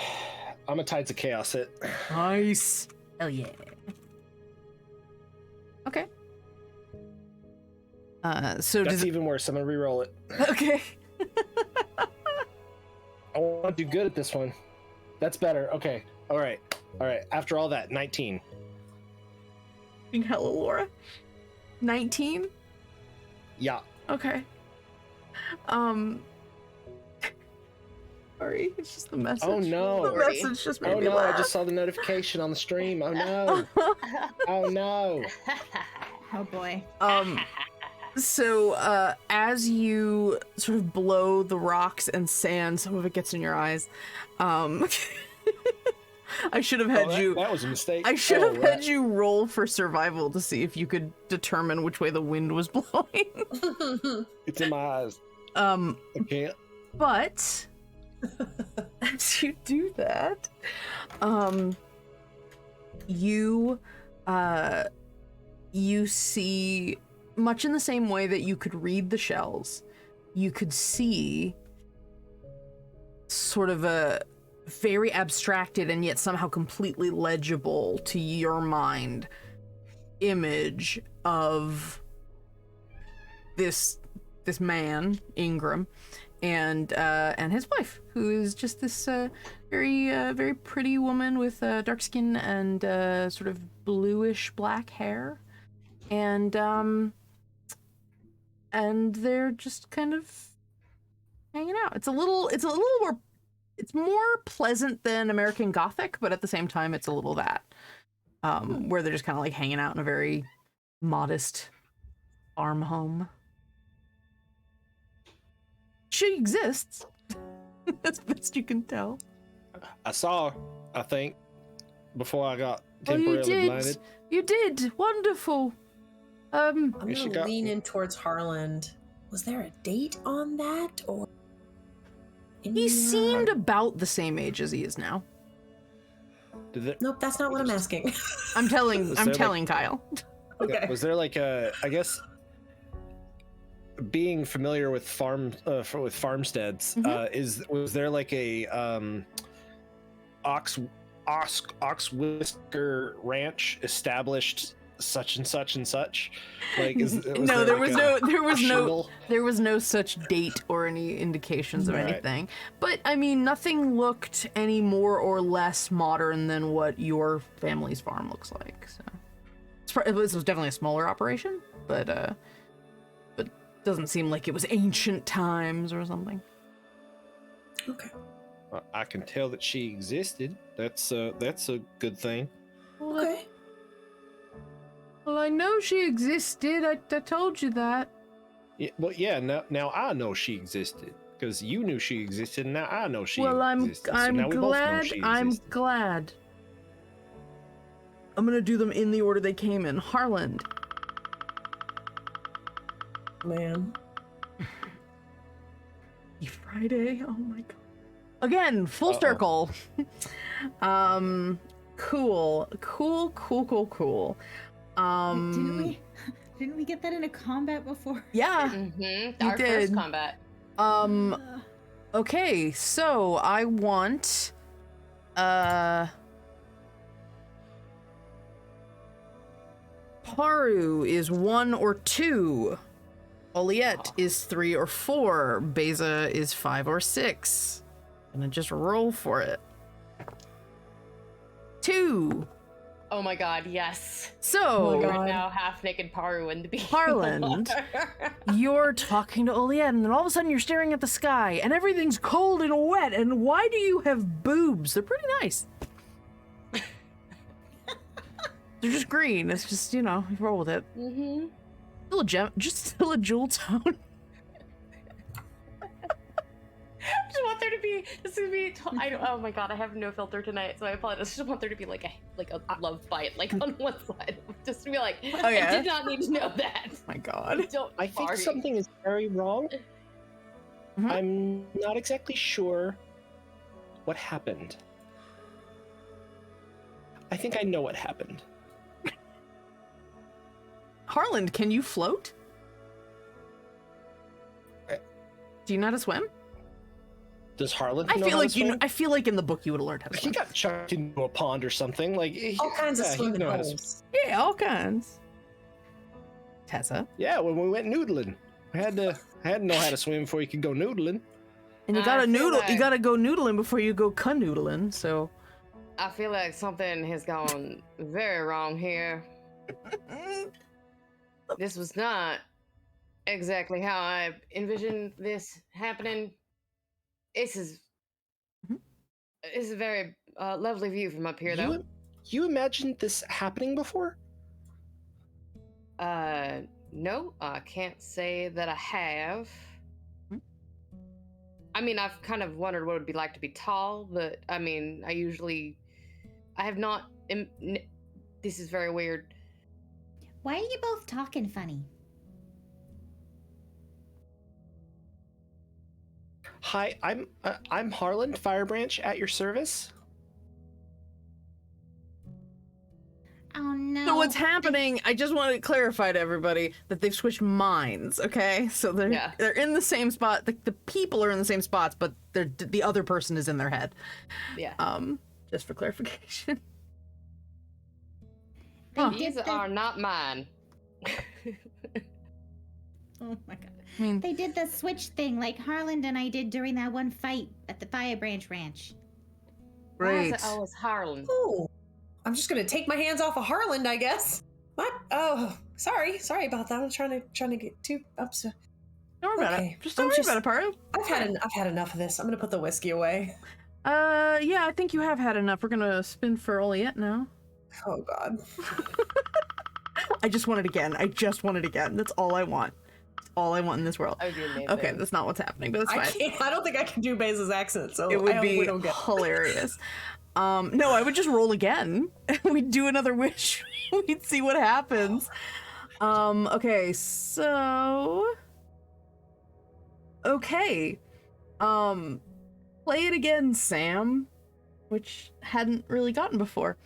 Tides of Chaos hit.
Nice. Hell yeah. Okay. So
That's
does
even worse. I'm gonna re-roll it.
okay.
I want to do good at this one. That's better. Okay. All right. After all that, 19.
Hella Laura. 19.
Yeah.
Okay. Sorry, it's just the message.
Oh no.
The message just made
Oh
me
no, I
laugh.
just saw the notification on the stream. Oh no. Oh no.
Oh boy.
So, as you sort of blow the rocks and sand, some of it gets in your eyes. I should have had you.
That was a mistake.
I should have had you roll for survival to see if you could determine which way the wind was blowing.
It's in my eyes.
I
can't.
But as you do that, you see, much in the same way that you could read the shells, you could see sort of a very abstracted and yet somehow completely legible to your mind image of this man, Ingram, and his wife, who is just this very pretty woman with dark skin and sort of bluish black hair, and they're just kind of hanging out. It's a little more. It's more pleasant than American Gothic, but at the same time, it's a little that where they're just kind of like hanging out in a very modest farm home. She exists, as best you can tell.
I saw her, I think, before I got temporarily blinded.
You did. Wonderful.
I'm
Yeah, she
gonna
got-
lean in towards Harland. Was there a date on that, or?
He seemed about the same age as he is now.
Nope, that's not what I'm asking.
I'm telling
Was there, like-
Kyle.
Okay.
Was there like a? I guess being familiar with with farmsteads, was there like a ox whisker ranch established such and such and such? Like,
No, there was no such date or any indications of
Right.
anything. But I mean, nothing looked any more or less modern than what your family's farm looks like. So this was definitely a smaller operation, but doesn't seem like it was ancient times or something.
Okay.
I can tell that she existed. That's a good thing.
Okay.
Well, I know she existed. I told you that.
Yeah, well, yeah. Now I know she existed because you knew she existed, and now I know she
Well,
existed. So now we both know she
I'm
existed.
glad. I'm gonna do them in the order they came in. Harland.
Man.
Friday. Oh my god. Again, full circle. Cool.
Didn't we get that in a combat before?
Yeah.
Mm-hmm. Our
did.
first combat.
Okay, so I want Paru is 1 or 2. Oliette is 3 or 4. Beza is 5 or 6. Gonna just roll for it. 2.
Oh my god, yes.
So
We're now half naked Paru in the beach.
Harland, you're talking to Oliette, and then all of a sudden you're staring at the sky, and everything's cold and wet. And why do you have boobs? They're pretty nice. They're just green. It's just, you roll with it.
Mm-hmm.
Still a gem, just still a jewel tone.
I just want there to be. This is gonna be. Oh my god, I have no filter tonight, so I apologize. I just want there to be like a love bite, like on one side, just to be like,
Oh, yeah?
I did not need to know that.
Oh my god.
Don't.
I think
party.
something is very wrong.
Mhm.
I'm not exactly sure what happened. I think I know what happened.
Harland, can you float? Do you know how to swim?
Does Harlan?
I
know
feel
how
like
to
you know.
swim?
I feel like in the book you would have learned how to
He
swim.
got chucked into a pond or something. Like
All kinds of
yeah, he
swimming
know how to
holes.
Yeah, all kinds. Tessa.
Yeah, when we went noodling, I had to know how to swim before you could go noodling.
And you
I
gotta
feel
noodle. You
like-
gotta go noodling before you go canoodling. So.
I feel like something has gone very wrong here. This was not exactly how I envisioned this happening. This is
Mhm.
this is a very lovely view from up here, though.
You imagined this happening before?
No, I can't say that I have.
Hmm?
I mean, I've kind of wondered what it would be like to be tall, but I mean, I have not. This is very weird.
Why are you both talking funny?
Hi, I'm Harlan Firebranch at your service.
Oh no.
So what's happening? I just wanted to clarify to everybody that they've switched minds. Okay, so they're in the same spot. The people are in the same spots, but the other person is in their head.
Yeah.
Just for clarification.
These are not mine.
Oh my god.
I mean,
They did the switch thing like Harland and I did during that one fight at the Firebranch Ranch.
Why is
great.
it always Harlan?
Oh, I'm just gonna take my hands off of Harland, I guess. What? Oh, sorry about that. I was trying to get too upset.
Don't worry about it. Just don't worry about it, Paru.
I've had enough of this. I'm gonna put the whiskey away.
Yeah, I think you have had enough. We're gonna spin for Oliette now.
Oh God.
I just want it again. That's all I want. That's all I want in this world.
Oh, dear me.
Okay, that's not what's happening, but it's fine.
I don't think I can do Baze's accent, so
It would be
we don't get
hilarious. No, I would just roll again. We'd do another wish. We'd see what happens. Okay, so... Okay. Play it again, Sam. Which hadn't really gotten before.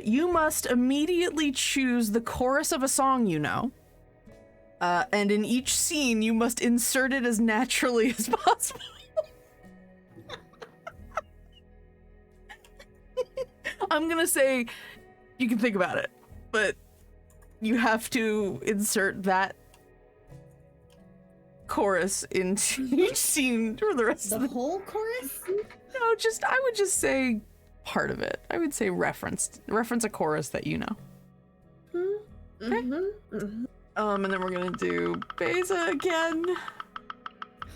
You must immediately choose the chorus of a song you know. And in each scene, you must insert it as naturally as possible. I'm gonna say you can think about it, but you have to insert that chorus into each scene for the rest of
The
the...
whole chorus?
No, I would just say part of it. I would say reference a chorus that you know.
Mm-hmm. Mm-hmm.
And then we're gonna do Beza again.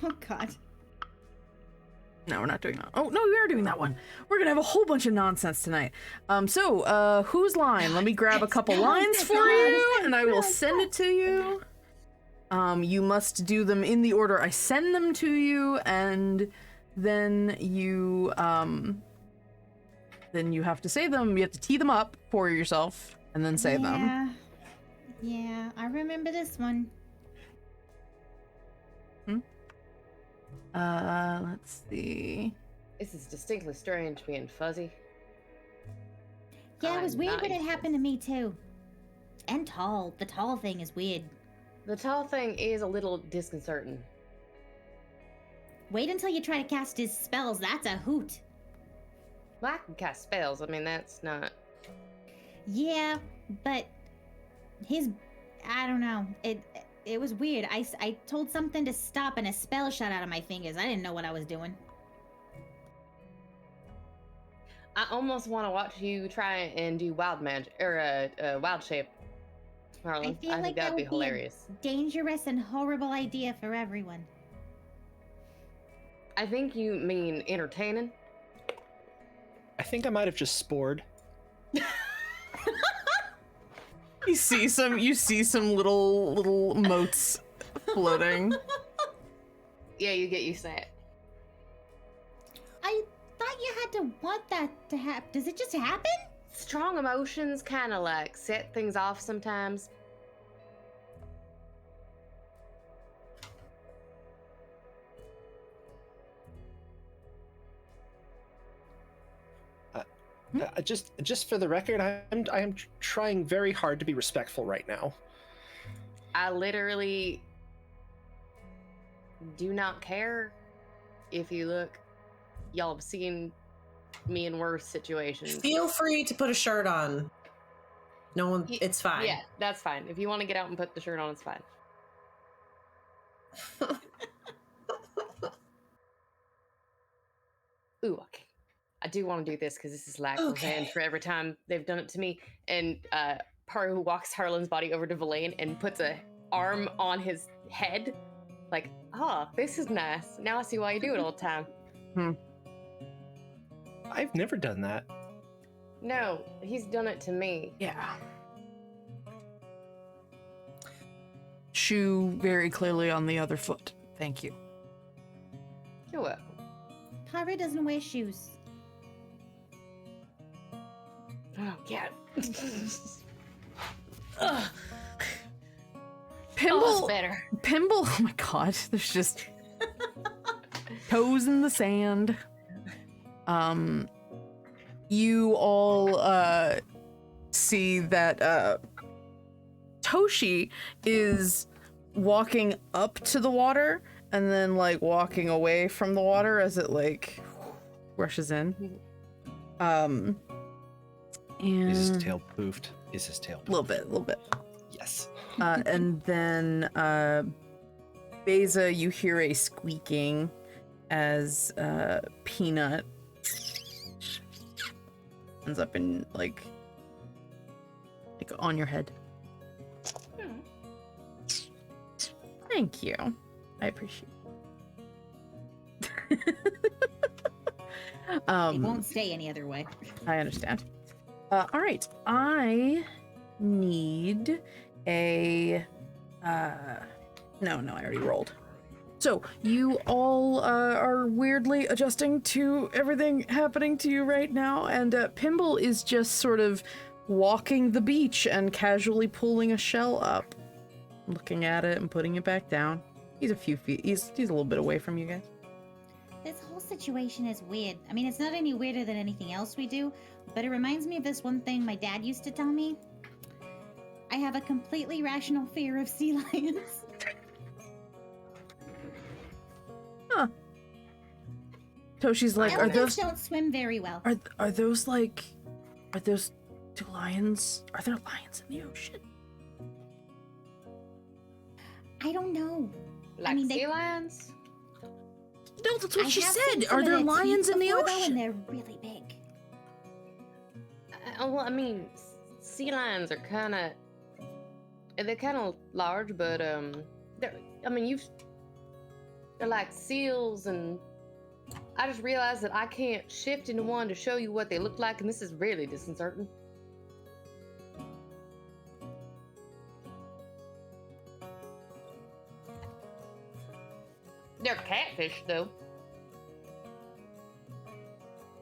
Oh god.
No, we're not doing that. Oh, no, we are doing that one. We're gonna have a whole bunch of nonsense tonight. So, whose line? Let me grab a couple lines for you, and I will send it to you. You must do them in the order I send them to you, and then you have to say them. You have to tee them up for yourself, and then say them.
Yeah, I remember this one.
Let's see.
This is distinctly strange being fuzzy.
Yeah, it was
I'm
weird
not
when it
used to
happened to me too. And tall. The tall thing is weird.
The tall thing is a little disconcerting.
Wait until you try to cast his spells. That's a hoot.
Well, I can cast spells. I mean, that's not...
Yeah, but I don't know. It was weird. I told something to stop and a spell shot out of my fingers. I didn't know what I was doing.
I almost want to watch you try and do wild magic, or wild shape, Harlan.
I feel
think
like
that
that
would be
would be
hilarious.
Dangerous and horrible idea for everyone.
I think you mean entertaining.
I think I might have just spored.
You see some little motes floating.
Yeah, you get used to that.
I thought you had to want that to happen. Does it just happen?
Strong emotions kind of like set things off sometimes.
Just for the record, I am trying very hard to be respectful right now.
I literally do not care if you look. Y'all have seen me in worse situations.
Feel free to put a shirt on. No one, it's fine.
Yeah, that's fine. If you want to get out and put the shirt on, it's fine. Ooh, okay. I do want to do this because this is like revenge for every time they've done it to me. And Paru walks Harlan's body over to Villain and puts a arm on his head. Like, this is nice. Now I see why you do it all the time.
I've never done that.
No, he's done it to me.
Yeah. Shoe very clearly on the other foot. Thank you.
You're welcome.
Kara doesn't wear shoes.
Oh, yeah.
Pimble,
better.
Pimble, oh my god, there's just toes in the sand. You all see that Toshi is walking up to the water and then like walking away from the water as it like rushes in. And
Is his tail poofed? Is his tail poofed?
a little bit.
Yes.
And then Beza, you hear a squeaking as Peanut ends up in like on your head. Thank you. I appreciate it.
It won't stay any other way.
I understand. All right. I need a no, I already rolled. So you all are weirdly adjusting to everything happening to you right now, and Pimble is just sort of walking the beach and casually pulling a shell up, looking at it and putting it back down. He's a few feet. He's a little bit away from you guys.
This whole situation is weird. I mean, it's not any weirder than anything else we do, but it reminds me of this one thing my dad used to tell me. I have a completely rational fear of sea lions.
Huh. Toshi's like,
Elephants don't swim very well.
are those two lions? Are there lions in the ocean?
I don't know.
Like sea lions?
No, that's what
I
she
have
said.
seen some
Are
of
there
their
lions
teeth
in the
before, though,
ocean?
and they're really big.
Well, I mean, sea lions are they're kind of large, but they're like seals, and I just realized that I can't shift into one to show you what they look like, and this is really disconcerting. They're catfish, though.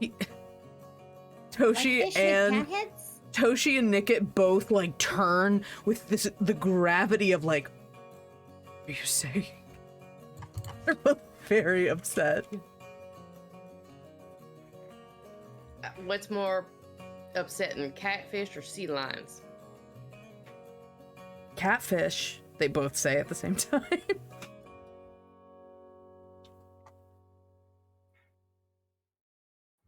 Toshi
Like fish with
and
cat heads?
Toshi and Nickit both like turn with the gravity of like, what are you saying? They're both very upset.
What's more upsetting, catfish or sea lions?
Catfish, they both say at the same time.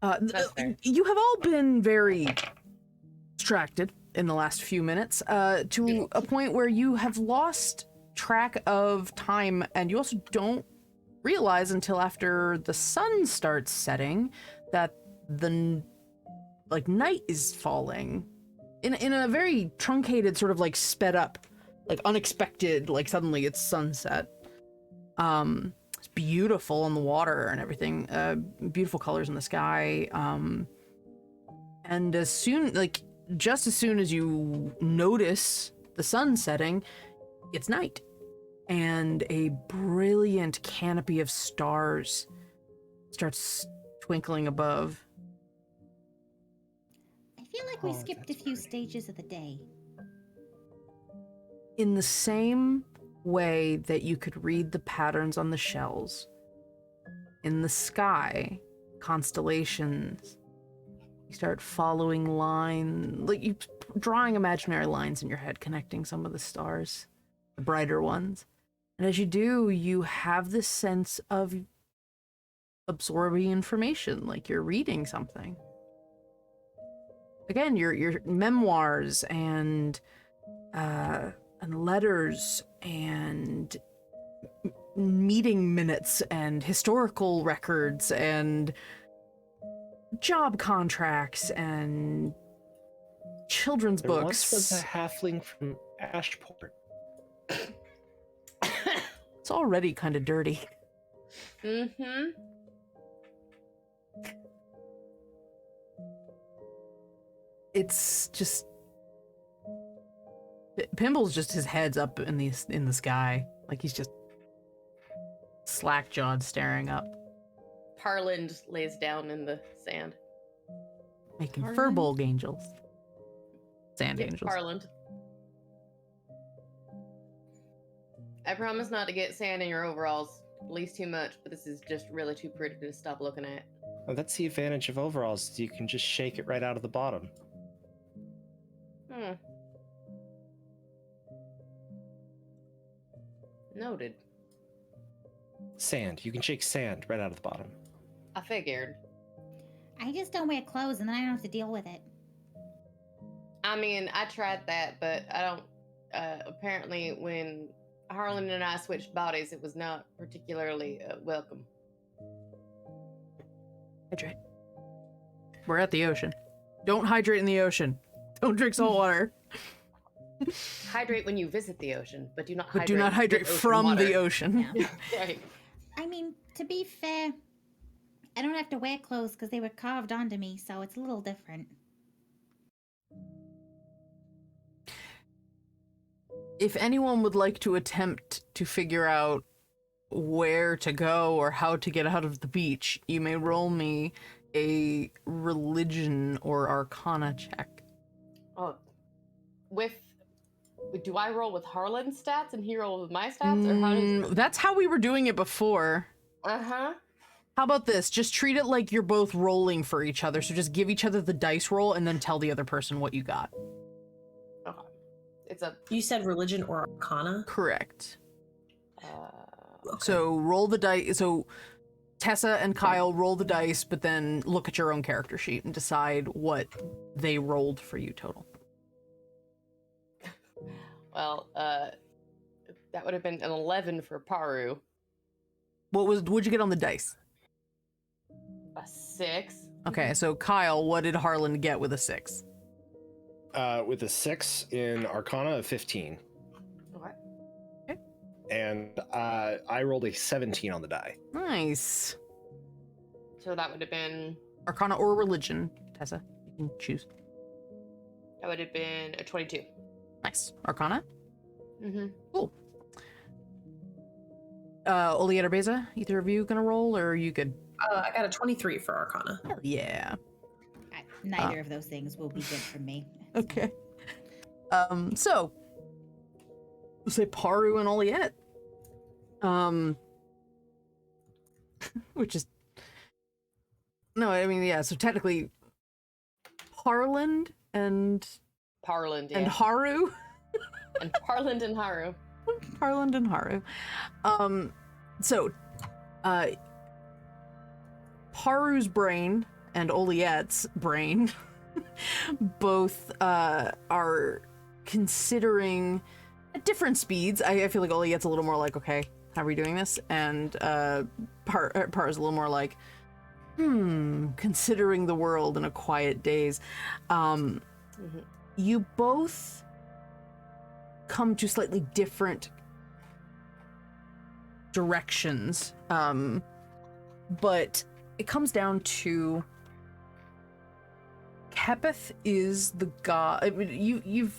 That's fair.
You have all been very distracted in the last few minutes to a point where you have lost track of time, and you also don't realize until after the sun starts setting that the night is falling in a very truncated sort of like sped up, like unexpected, like suddenly it's sunset. It's beautiful in the water and everything, beautiful colors in the sky. And just as soon as you notice the sun setting, it's night. And a brilliant canopy of stars starts twinkling above.
I feel like we
Oh,
skipped a
that's
few
pretty.
stages of the day.
In the same way that you could read the patterns on the shells, in the sky, constellations, you start following you drawing imaginary lines in your head, connecting some of the stars, the brighter ones. And as you do, you have this sense of absorbing information, like you're reading something. Again, your memoirs and letters and meeting minutes and historical records and job contracts and children's
There
books.
once was a halfling from Ashport.
It's already kind of dirty.
Mm-hmm.
It's just Pimble's just his head's up in the sky, like he's just slack-jawed staring up,
Parland lays down in the sand.
making
Harlan?
furball angels, sand
Yep,
angels.
Parland. I promise not to get sand in your overalls, at least too much, but this is just really too pretty to stop looking at.
Well, that's the advantage of overalls. You can just shake it right out of the bottom.
Noted.
Sand. You can shake sand right out of the bottom.
I figured.
I just don't wear clothes and then I don't have to deal with it.
I mean, I tried that, but I don't. Apparently, when Harlan and I switched bodies, it was not particularly welcome.
Hydrate. We're at the ocean. Don't hydrate in the ocean. Don't drink salt water.
Hydrate when you visit the ocean, but do not
But
hydrate.
do not hydrate
with ocean
from
water.
the ocean.
Yeah.
Right.
I mean, to be fair, I don't have to wear clothes because they were carved onto me, so it's a little different.
If anyone would like to attempt to figure out where to go or how to get out of the beach, you may roll me a religion or arcana check.
Oh, do I roll with Harlan's stats and he roll with my stats, or how does?
That's how we were doing it before.
How
How about this? Just treat it like you're both rolling for each other. So just give each other the dice roll and then tell the other person what you got.
Okay. It's a.
You said religion or arcana?
Correct.
Okay.
So roll the dice. So Tessa and Kyle roll the dice, but then look at your own character sheet and decide what they rolled for you total.
Well, that would have been an 11 for Paru.
What'd you get on the dice?
A 6.
Okay, so Kyle, what did Harlan get with a 6?
With a 6 in Arcana, a 15.
Okay.
And I rolled a 17 on the die.
Nice.
So that would have been.
Arcana or religion, Tessa. You can choose.
That would have been a 22.
Nice. Arcana?
Mm-hmm.
Cool. Oliet or Beza, either of you gonna roll, or are you good?
I got a 23 for arcana.
Hell yeah.
Neither of those things will be good for me.
Okay. So we'll say Paru and Oliet. Which is no, I mean, yeah, so technically Harland and
Parland, yeah.
and Haru.
And Parland and Haru.
Harland and Haru. So Haru's brain and Oliet's brain both are considering at different speeds. I feel like Oliet's a little more like, okay, how are we doing this? And Paru's a little more like, considering the world in a quiet daze. You both come to slightly different directions, but it comes down to Kepeth is the god. I mean,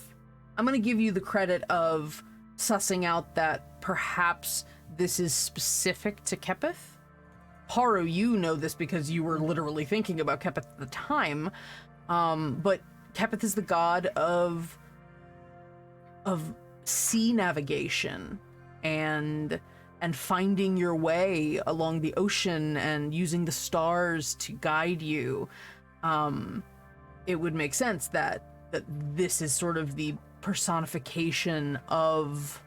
I'm gonna give you the credit of sussing out that perhaps this is specific to Kepeth. Haru, you know this because you were literally thinking about Kepeth at the time, but Kepeth is the god of sea navigation and finding your way along the ocean and using the stars to guide you. It would make sense that this is sort of the personification of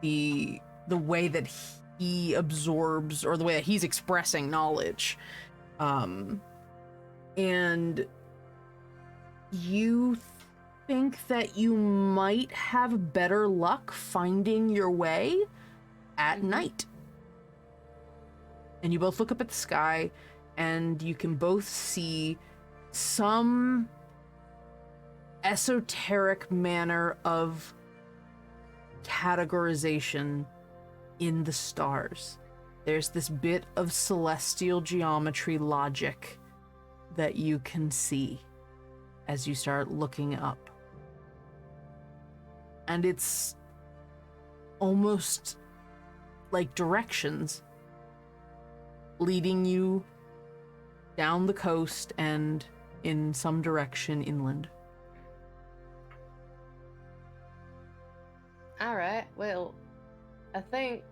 the way that he absorbs, or the way that he's expressing knowledge. And you think that you might have better luck finding your way at night. And you both look up at the sky, and you can both see some esoteric manner of categorization in the stars. There's this bit of celestial geometry logic that you can see as you start looking up. And it's almost like directions leading you down the coast and in some direction inland.
All right. Well, I think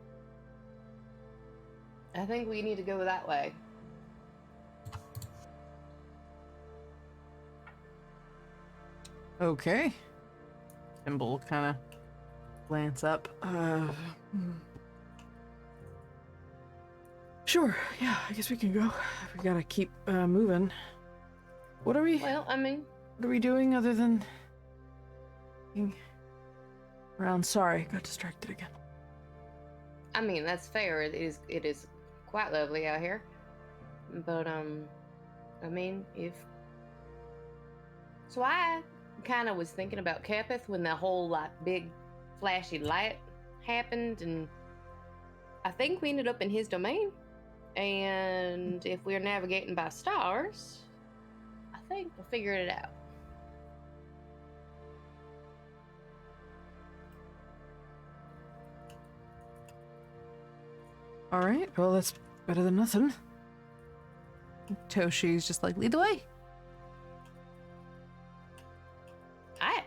we need to go that way.
Okay. Thimble kind of glance up. Sure. Yeah, I guess we can go. We gotta keep moving. What are we?
Well, I mean,
What are we doing other than being around? Sorry, got distracted again.
that's fair. It is quite lovely out here. But if so, I kind of was thinking about Kepeth when the whole like big flashy light happened, and I think we ended up in his domain. And if we're navigating by stars, I think we'll figure it out.
All right. Well, that's better than nothing. Toshi's just like, lead the way.
Alright.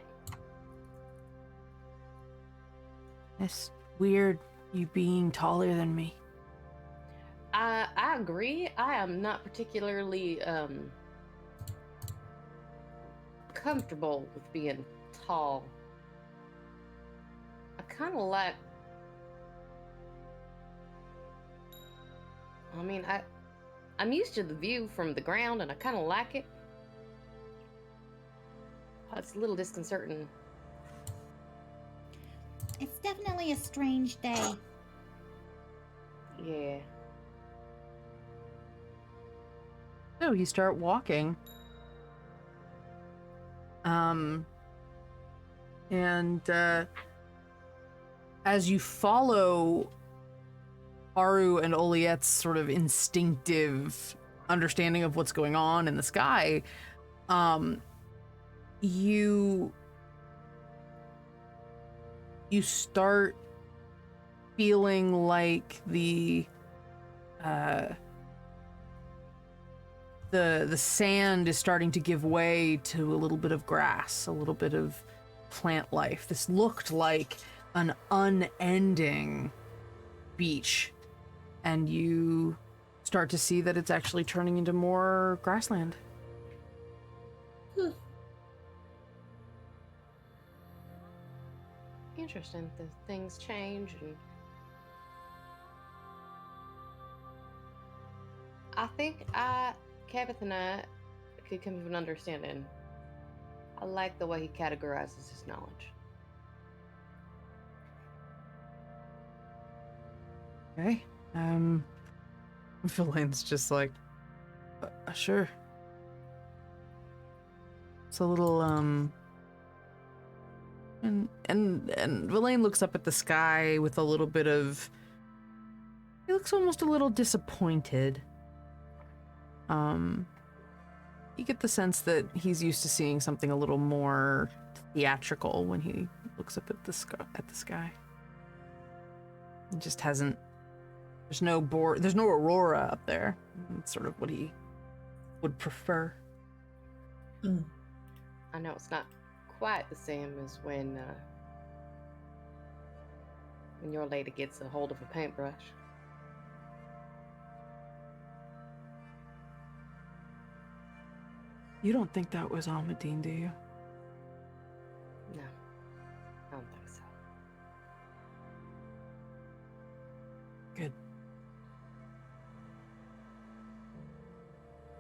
It's weird you being taller than me.
I agree. I am not particularly comfortable with being tall. I kind of like. I'm used to the view from the ground, and I kind of like it. It's a little disconcerting.
It's definitely a strange day.
Yeah.
So you start walking. As you follow Haru and Oliette's sort of instinctive understanding of what's going on in the sky, you start feeling like the sand is starting to give way to a little bit of grass, a little bit of plant life. This looked like an unending beach, and you start to see that it's actually turning into more grassland.
Interesting. The things change, and I think Kevith and I could come to an understanding. I like the way he categorizes his knowledge.
Okay. Villain's just like, sure. It's a little, and Villain looks up at the sky with a little bit of, he looks almost a little disappointed. You get the sense that he's used to seeing something a little more theatrical when he looks up at the sky. He just hasn't. There's no aurora up there. It's sort of what he would prefer.
I know it's not quite the same as when your lady gets a hold of a paintbrush.
You don't think that was Almadine, do you?
No, I don't think so.
Good.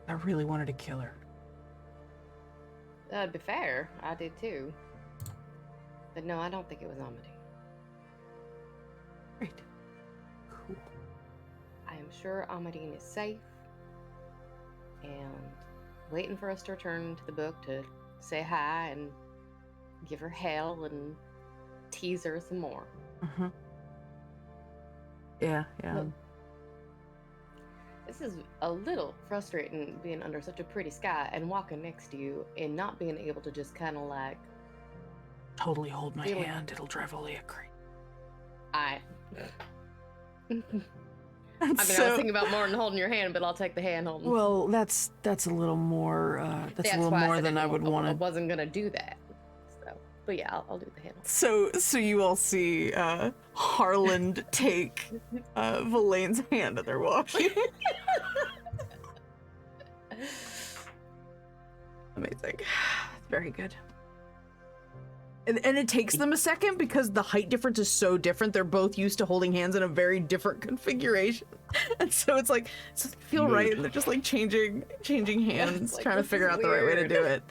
I really wanted to kill her.
That'd be fair. I did too. But no, I don't think it was Amity.
Great. Cool.
I am sure Amadine is safe and waiting for us to return to the book to say hi and give her hell and tease her some more.
Uh-huh. Yeah.
Look, this is a little frustrating being under such a pretty sky and walking next to you and not being able to just kind of like.
Totally hold my
Feel-
hand. It'll drive Olia crazy.
I mean, I was thinking about more than holding your hand, but I'll take the hand holding.
Well, that's a little more. That's a little
why
more
said
than I would want
I
to.
wasn't gonna do that. So, but yeah, I'll do the hand holding.
So you all see Harland take Verlaine's hand and they're walking. Amazing. Very good. And it takes them a second because the height difference is so different. They're both used to holding hands in a very different configuration. And so it's like, it doesn't feel right. And they're just like changing hands,
like,
trying to
this
figure
is
out the right way to
weird.
do it.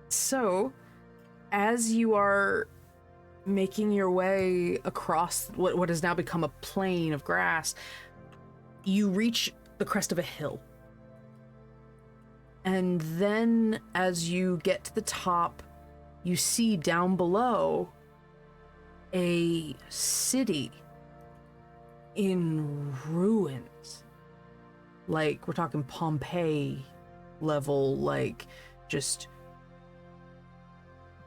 So as you are making your way across what has now become a plain of grass, you reach the crest of a hill. And then as you get to the top, you see down below a city in ruins. Like, we're talking Pompeii level, like just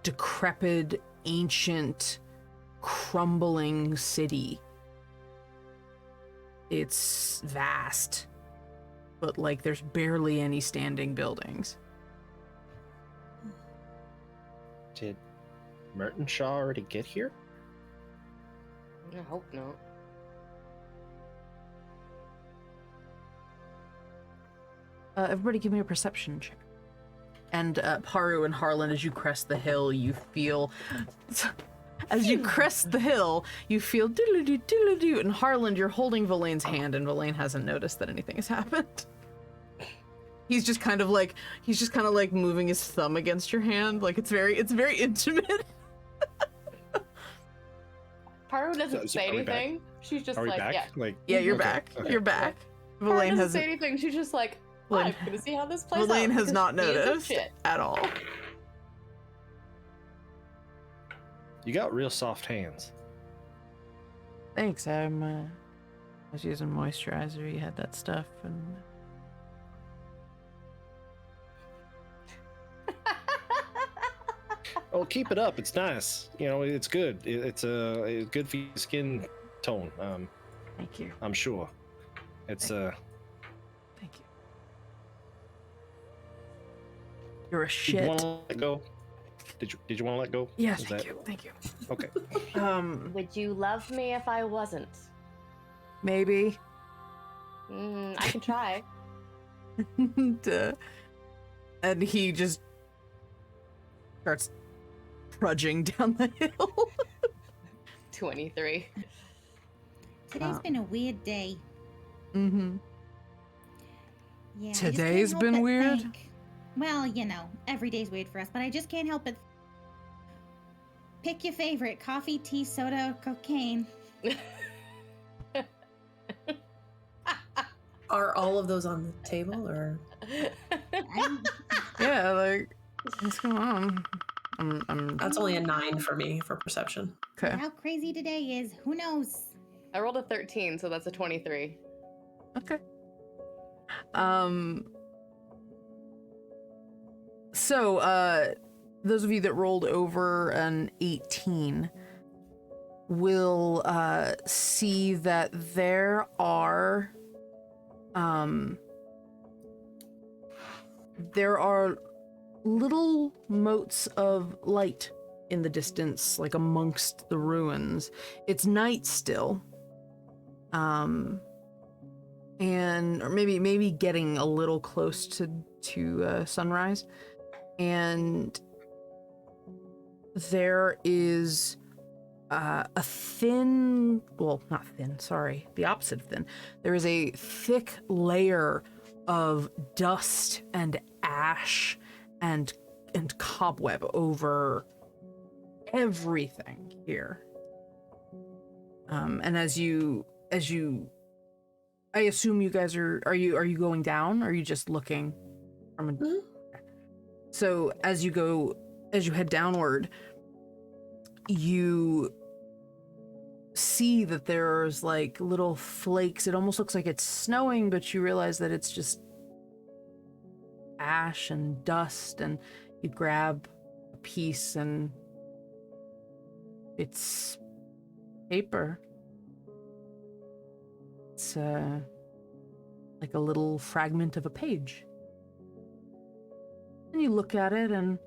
decrepit, ancient, crumbling city. It's vast. But, like, there's barely any standing buildings.
Did Merton Shaw already get here?
I hope not.
Everybody give me a perception check. And Paru and Harlan, as you crest the hill, you feel... As you crest the hill, you feel doodle-doo, doodle-doo, and Harlan, you're holding Verlaine's hand, and Verlaine hasn't noticed that anything has happened. He's just kind of like moving his thumb against your hand, like it's very intimate.
Paru doesn't
So
say
are we back?
anything. She's just
Are we
like,
back?
yeah.
Like,
Yeah, you're
okay,
back.
okay.
You're back.
Paru
Verlaine
doesn't say
hasn't.
anything. She's just like,
Verlaine-
I'm gonna see how this plays out.
Verlaine has
because
not
she is a
noticed
shit.
at all.
You got real soft hands.
Thanks. I was using moisturizer. You had that stuff, and
Oh, keep it up. It's nice. You know, it's good. It's good for your skin tone.
thank you.
I'm sure. It's
Thank you. You're a
Did you
shit.
want to let go? Did you want to let go?
Yes,
Is
thank
that-
you. Thank you.
Okay.
Would you love me if I wasn't?
Maybe.
I can try.
And he just starts trudging down the hill.
23.
Today's been a weird day.
Mm-hmm.
Yeah. I just
Today's
can't help
been
but
weird?
think- Well, you know, every day's weird for us, but I just can't help but pick your favorite: coffee, tea, soda, or cocaine.
Are all of those on the table, or
I'm-
Yeah, like, what's going on? I'm
that's only a 9 for me for perception?
okay.
How crazy today is, who knows?
I rolled a 13, so that's a 23.
Okay. So, those of you that rolled over an 18 will see that there are little motes of light in the distance, like amongst the ruins. It's night still. And or maybe getting a little close to sunrise, and there is a thin, well, not thin, sorry, the opposite of thin. There is a thick layer of dust and ash and cobweb over everything here. And as you I assume you guys are you going down, or are you just looking from a...
Mhm.
So as you head downward, you see that there's like little flakes. It almost looks like it's snowing, but you realize that it's just ash and dust, and you grab a piece and it's paper. It's like a little fragment of a page. And you look at it, and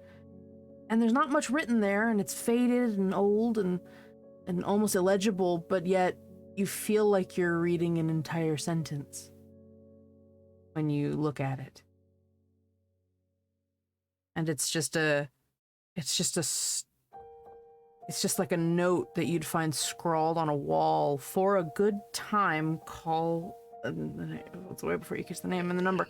there's not much written there, and it's faded and old and almost illegible, but yet you feel like you're reading an entire sentence when you look at it. And it's just like a note that you'd find scrawled on a wall. For a good time, call what's the way before you kiss the name and the number.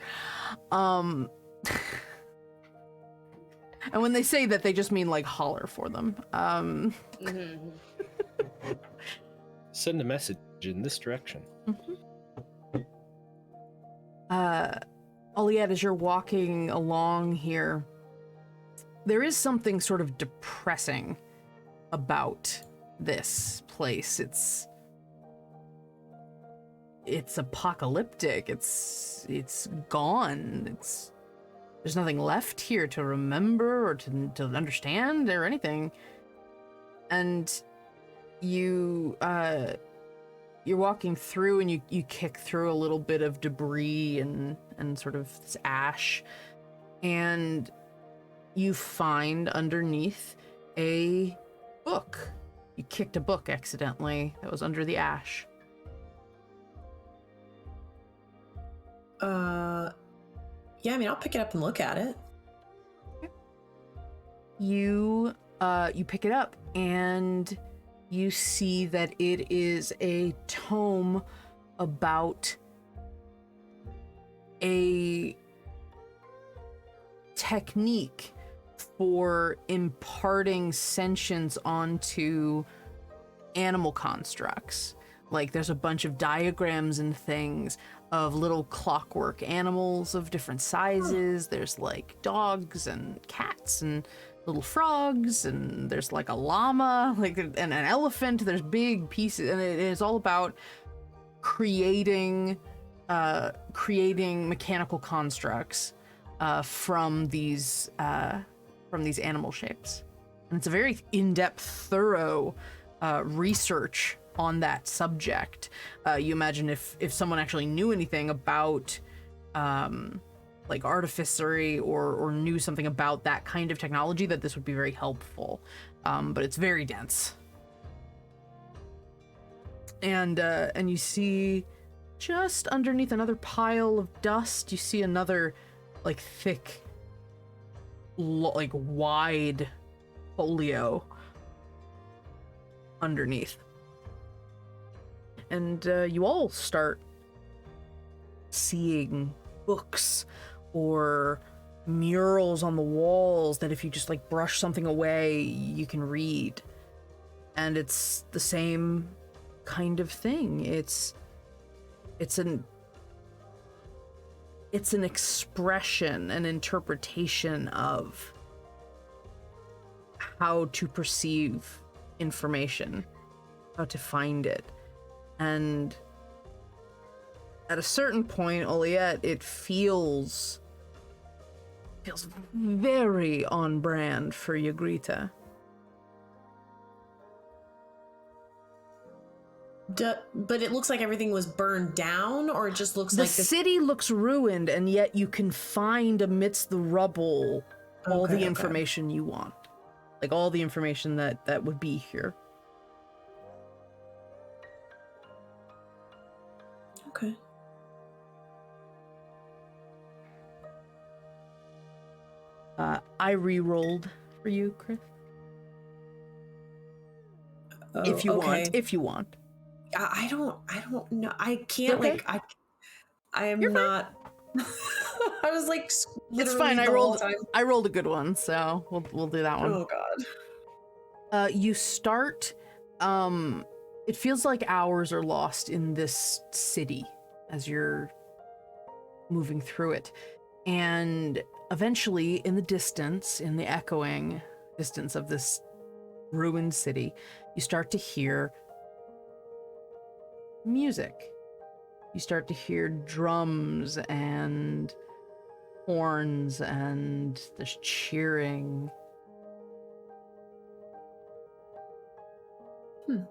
And when they say that, they just mean like holler for them.
Send a message in this direction.
Oliette, as you're walking along here, there is something sort of depressing about this place. It's apocalyptic. It's gone. There's nothing left here to remember or to understand or anything. And you're walking through, and you kick through a little bit of debris and sort of this ash, and you find underneath a book. You kicked a book accidentally that was under the ash.
Yeah, I mean, I'll pick it up and look at it.
You pick it up, and you see that it is a tome about a technique for imparting sentience onto animal constructs. Like, there's a bunch of diagrams and things of little clockwork animals of different sizes. There's like dogs and cats and little frogs, and there's like a llama, like an elephant. There's big pieces, and it is all about creating mechanical constructs from these animal shapes. And it's a very in-depth, thorough research on that subject. You imagine if someone actually knew anything about like artificery or knew something about that kind of technology, that this would be very helpful. But it's very dense. And you see just underneath another pile of dust, you see another like thick, like wide folio underneath. And you all start seeing books or murals on the walls that if you just like brush something away, you can read. And it's the same kind of thing. It's an expression, an interpretation of how to perceive information, how to find it. And at a certain point, Oliette, it feels very on brand for Ygritte.
But it looks like everything was burned down, or it just looks like
the city looks ruined, and yet you can find amidst the rubble all the information you want. Like all the information that would be here.
Okay.
I re-rolled for you, Chris.
Oh,
if you want.
I don't know. I can't
okay.
I am
You're
not. I was like,
it's fine. I rolled a good one, so we'll do that one.
Oh God.
You start. It feels like hours are lost in this city as you're moving through it, and eventually, in the distance, in the echoing distance of this ruined city, you start to hear music. You start to hear drums and horns, and there's cheering. You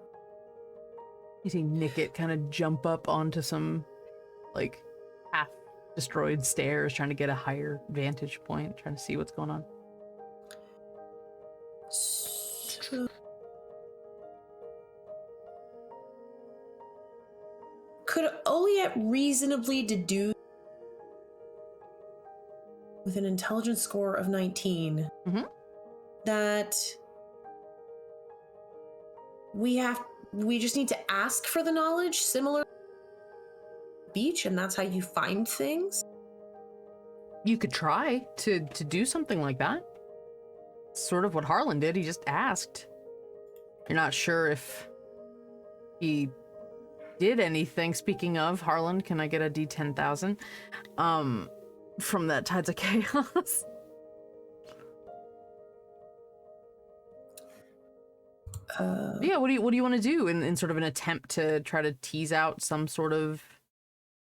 see Nickit kind of jump up onto some, like, half-destroyed stairs, trying to get a higher vantage point, trying to see what's going on.
Could Oliet reasonably deduce with an intelligence score of 19 that we just need to ask for the knowledge similar to the beach, and that's how you find things?
You could try to do something like that. Sort of what Harlan did. He just asked. You're not sure if he did anything. Speaking of, Harlan, can I get a D10,000 from that Tides of Chaos? Yeah, what do you want to do in sort of an attempt to try to tease out some sort of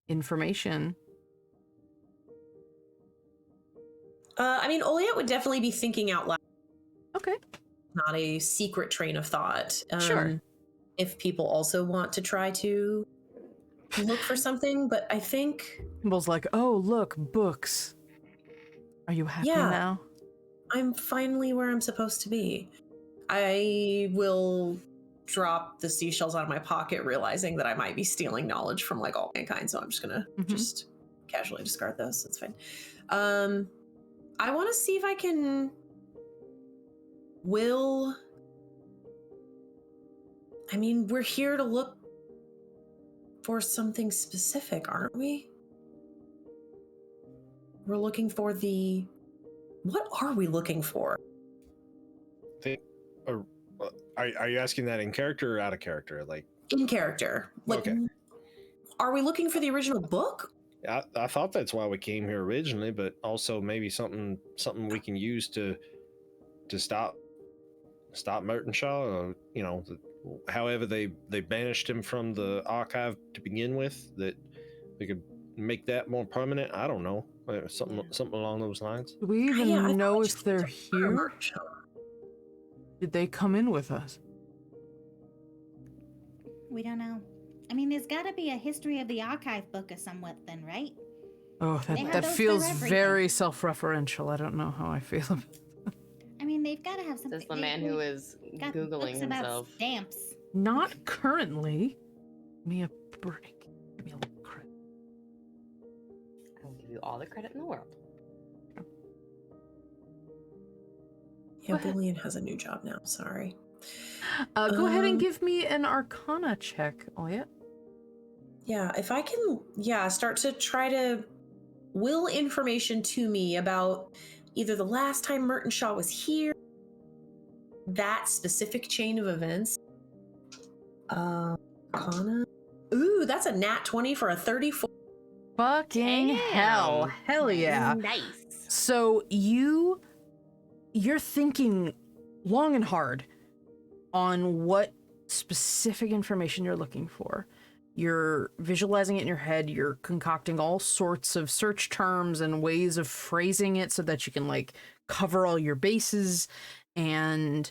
information?
I mean, Oliet would definitely be thinking out loud.
Okay.
Not a secret train of thought.
Sure.
If people also want to try to look for something, but I think...
Kimball's like, oh, look, books. Are you happy now?
I'm finally where I'm supposed to be. I will drop the seashells out of my pocket, realizing that I might be stealing knowledge from, like, all mankind, so I'm just gonna just casually discard those. That's fine. I want to see if I can I mean, we're here to look for something specific, aren't we? We're looking for what are we looking for?
Are you asking that in character or out of character? Like,
in character. Like,
okay.
Are we looking for the original book?
I thought that's why we came here originally, but also maybe something we can use to stop Mertenshaw, or, you know, however they banished him from the archive to begin with, that we could make that more permanent. I don't know, something along those lines.
Do we even know if they're here? Did they come in with us?
We don't know. I mean, there's got to be a history of the archive book or somewhat then, right?
Oh, that feels very self-referential. I don't know how I feel about it.
I mean, they've got to have something.
This is the man who is Googling himself.
Stamps.
Not currently. Give me a break. Give me a little credit.
I will give you all the credit in the world.
Yeah, Bullion has a new job now. Sorry.
Go ahead and give me an Arcana check, Oliet.
Yeah, if I can, start to try to will information to me about either the last time Mertenshaw was here, that specific chain of events. Arcana. Ooh, that's a nat 20 for a 34.
Fucking hell. Hell yeah.
Nice.
So you're thinking long and hard on what specific information you're looking for. You're visualizing it in your head. You're concocting all sorts of search terms and ways of phrasing it so that you can, like, cover all your bases. And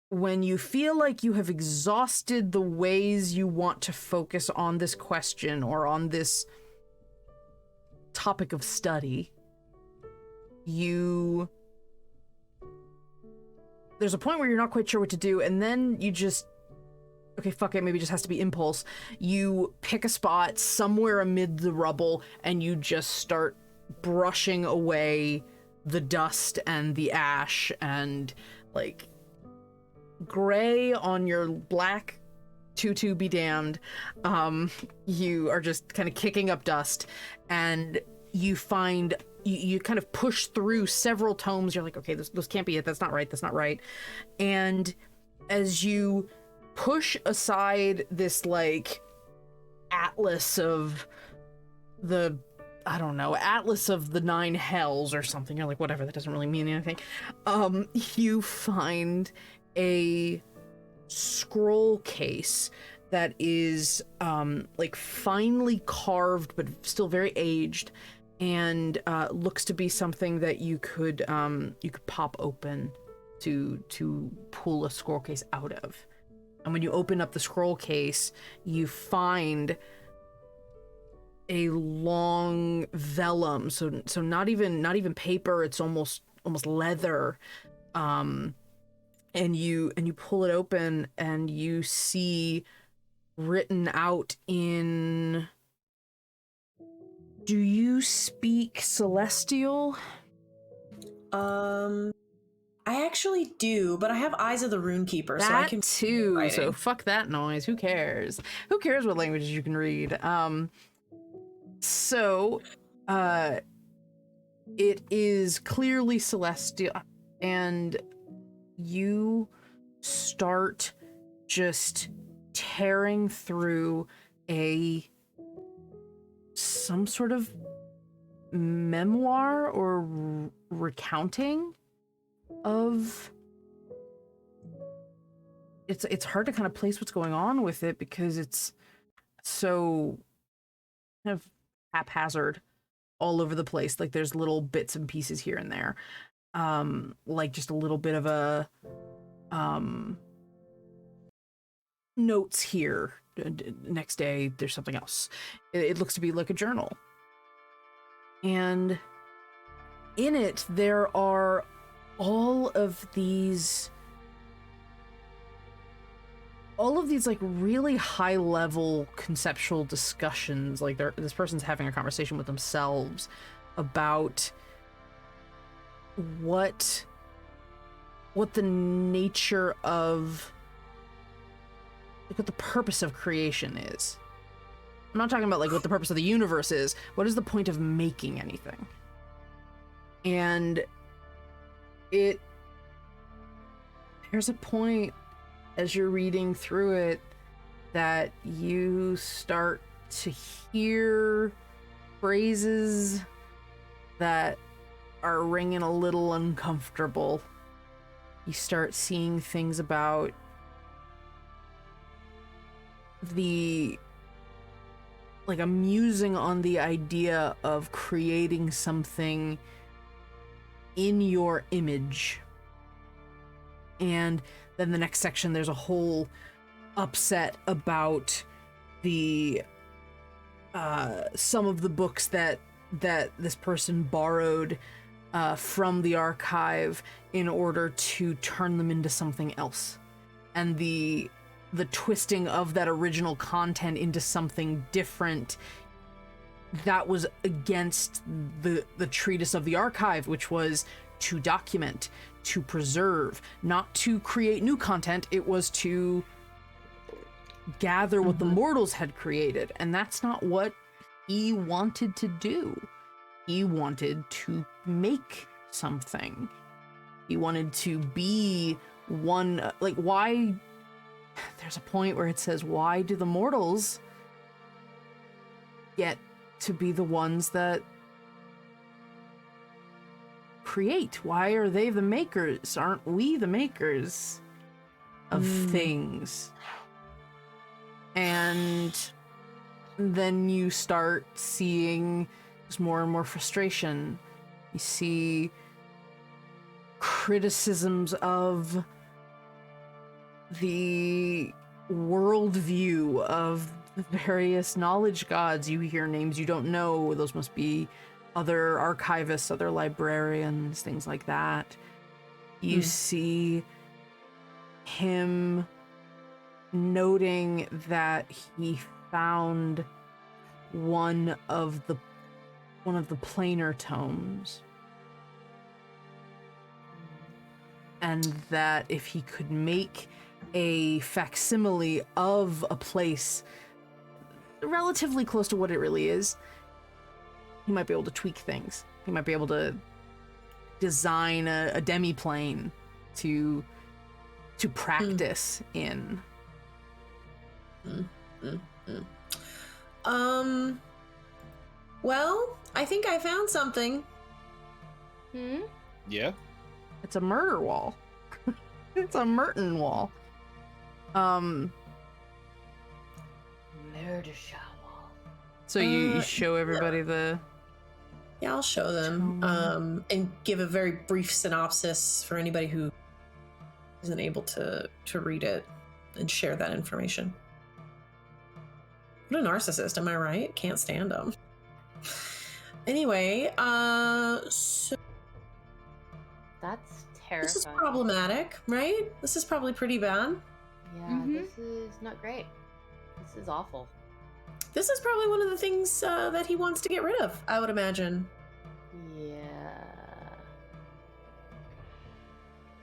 when you feel like you have exhausted the ways you want to focus on this question or on this topic of study, there's a point where you're not quite sure what to do, and then you just, okay, fuck it, maybe it just has to be impulse. You pick a spot somewhere amid the rubble, and you just start brushing away the dust and the ash and, like, gray on your black tutu be damned. You are just kind of kicking up dust, and you find... You kind of push through several tomes. You're like, okay, this can't be it. That's not right. That's not right. And as you push aside this, like, atlas of the, I don't know, atlas of the 9 hells or something. You're like, whatever, that doesn't really mean anything. You find a scroll case that is like finely carved but still very aged, and looks to be something that you could pop open to pull a scroll case out of. And when you open up the scroll case, you find a long vellum, so not even paper, it's almost leather. And you pull it open and you see written out in... Do you speak Celestial?
I actually do, but I have Eyes of the Runekeeper, so I can
too.
writing.
So fuck that noise. Who cares? Who cares what languages you can read? So, it is clearly Celestial, and you start just tearing through some sort of memoir or recounting of... It's hard to kind of place what's going on with it because it's so kind of haphazard all over the place. Like there's little bits and pieces here and there. Like just a little bit of a notes here. Next day there's something else. It looks to be like a journal. And in it there are all of these like really high level conceptual discussions. Like this person's having a conversation with themselves about what the nature of, like, what the purpose of creation is. I'm not talking about like what the purpose of the universe is. What is the point of making anything? And there's a point as you're reading through it that you start to hear phrases that are ringing a little uncomfortable. You start seeing things about like I'm musing on the idea of creating something in your image. And then the next section, there's a whole upset about the some of the books that this person borrowed from the archive in order to turn them into something else, and the twisting of that original content into something different that was against the treatise of the archive, which was to document, to preserve, not to create new content. It was to gather what the mortals had created, and that's not what he wanted to do. He wanted to make something. He wanted to be one, like, why... There's a point where it says, why do the mortals get to be the ones that create? Why are they the makers? Aren't we the makers of things? And then you start seeing just more and more frustration. You see criticisms of the worldview of the various knowledge gods. You hear names you don't know. Those must be other archivists, other librarians, things like that. You see him noting that he found one of the planar tomes, and that if he could make a facsimile of a place relatively close to what it really is, he might be able to tweak things. He might be able to design a demi-plane to practice in.
Well, I think I found something.
Yeah?
It's a murder wall. It's a Merton wall.
Where to show off?
So you show everybody the.
Yeah, I'll show them and give a very brief synopsis for anybody who isn't able to read it and share that information. What a narcissist, am I right? Can't stand them. Anyway, so
That's terrifying.
this is problematic, right? This is probably pretty bad.
Yeah, this is not great. This is awful.
This is probably one of the things that he wants to get rid of, I would imagine.
Yeah.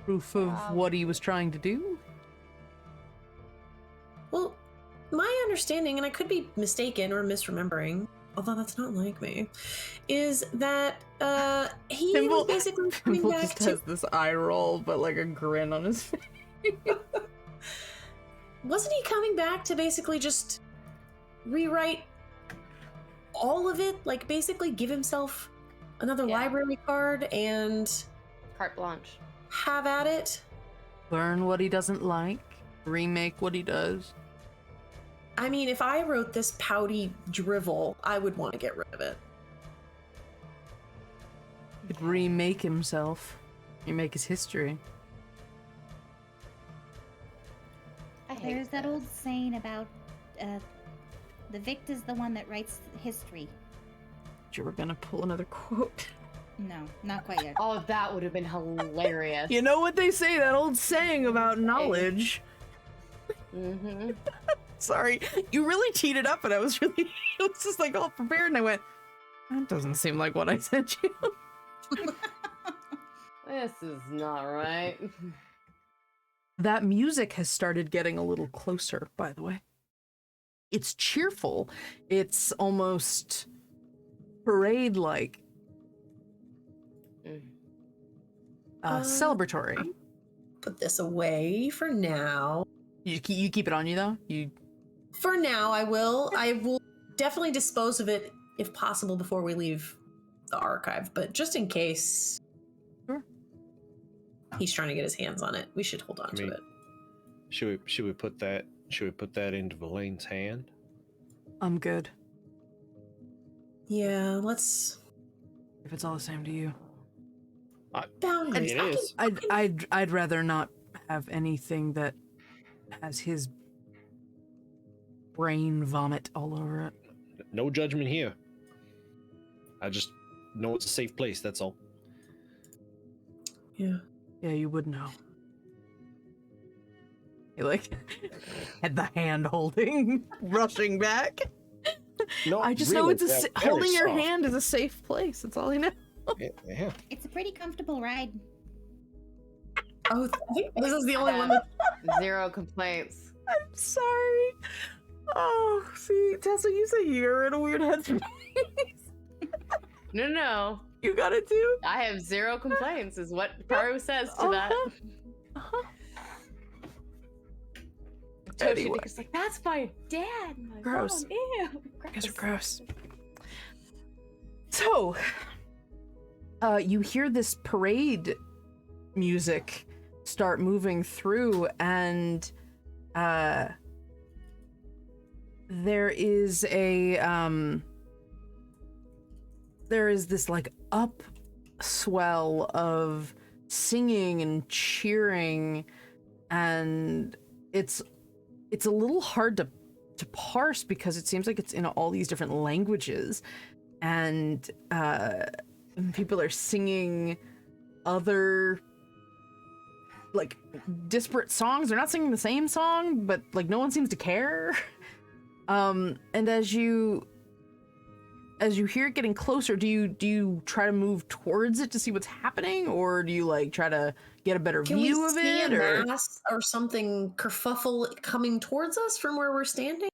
Proof of what he was trying to do?
Well, my understanding, and I could be mistaken or misremembering, although that's not like me, is that he was basically coming
Pimple
back
just
to...
has this eye roll, but like a grin on his face.
Wasn't he coming back to basically just rewrite all of it? Like, basically give himself another library card and...
Carte blanche.
Have at it?
Learn what he doesn't like, remake what he does.
I mean, if I wrote this pouty drivel, I would want to get rid of it.
He could remake himself. Remake his history.
There's that old saying about the victor's the one that writes history.
You were gonna pull another quote.
No, not quite yet.
Oh, that would have been hilarious.
You know what they say, that old saying about knowledge.
Mm-hmm.
Sorry, you really teed it up and I was just like all prepared and I went, that doesn't seem like what I sent you.
This is not right.
That music has started getting a little closer, by the way. It's cheerful. It's almost parade-like. Celebratory.
Put this away for now.
You keep it on you, though?
For now, I will. I will definitely dispose of it, if possible, before we leave the archive. But just in case...
Sure.
He's trying to get his hands on it. We should hold on to it.
Should we put that into Valaine's hand?
I'm good.
Yeah, let's.
If it's all the same to you.
Boundaries.
It is.
I'd rather not have anything that has his brain vomit all over it.
No judgment here. I just know it's a safe place, that's all.
Yeah.
Yeah, you would know. You like had the hand holding, rushing back.
No,
I just
really,
know it's
they're very
holding your
soft.
hand is a safe place. That's all I know.
Yeah.
It's a pretty comfortable ride.
Oh, I think this is the only one that.
Zero complaints.
I'm sorry. Oh, see, Tessa, you say you're in a weird headspace.
No.
You got it too?
I have zero complaints, is what Karu says to that.
Anyway.
It's like, that's my dad. My
Gross.
Mom. Ew.
You guys are gross. So, you hear this parade music start moving through, and there is this like upswell of singing and cheering, and it's a little hard to parse because it seems like it's in all these different languages, and people are singing other like disparate songs. They're not singing the same song, but like no one seems to care. And as you hear it getting closer, do you try to move towards it to see what's happening, or do you like try to get a better view of it,
a mass or something kerfuffle coming towards us from where we're standing?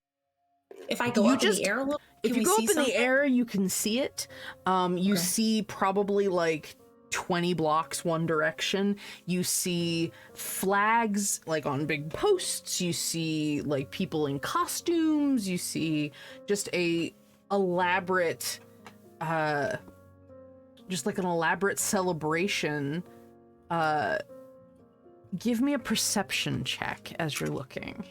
If I go up in the air a little,
if you go up in the air, you can see it. You see probably like 20 blocks one direction. You see flags like on big posts. You see like people in costumes. You see just a elaborate, just like an elaborate celebration. Give me a perception check as you're looking.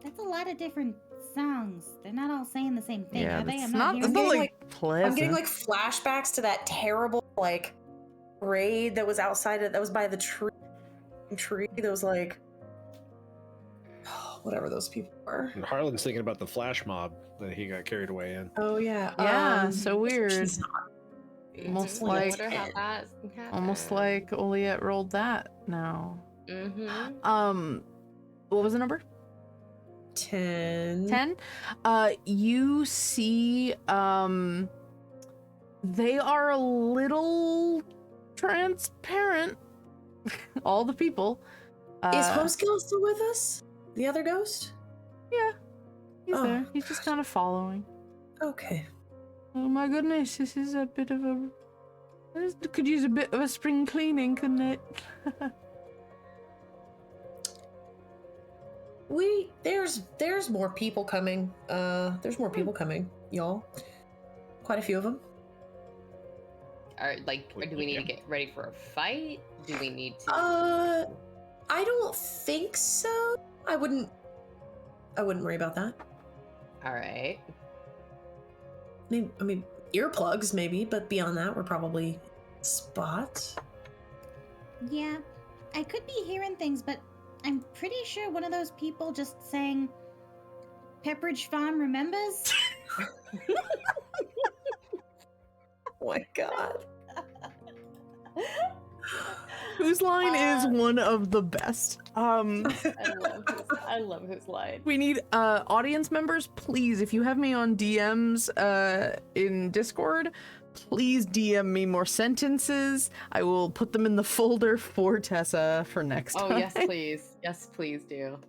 That's a lot of different songs. They're not all saying the same thing,
Yeah,
are they?
it's
I'm
not,
hearing
it's not
getting,
like pleasant.
I'm getting like flashbacks to that terrible like parade that was outside of, that was by the tree that was like whatever those people were.
And Harlan's thinking about the flash mob that he got carried away in.
Oh yeah.
Yeah, so weird.
She's not.
Almost
I
like-
wonder how that happened.
Almost like Oliette rolled that now. What was the number?
10.
10. You see, they are a little transparent. All the people.
Is Hoskill still with us? The other ghost?
Yeah, he's
Oh.
there. He's just kind of following.
Okay.
Oh my goodness, this is a bit of a... This could use a bit of a spring cleaning, couldn't it?
There's more people coming. There's more people coming, y'all. Quite a few of them.
Do we need to get ready for a fight? Do we need to?
I don't think so. I wouldn't worry about that.
All right.
I mean, earplugs maybe, but beyond that, we're probably spot.
Yeah, I could be hearing things, but I'm pretty sure one of those people just sang Pepperidge Farm remembers.
Oh my god.
Whose line is one of the best.
I love his line.
We need audience members, please. If you have me on DMs in Discord, please DM me more sentences. I will put them in the folder for Tessa for next time.
Oh yes, please. Yes, please do.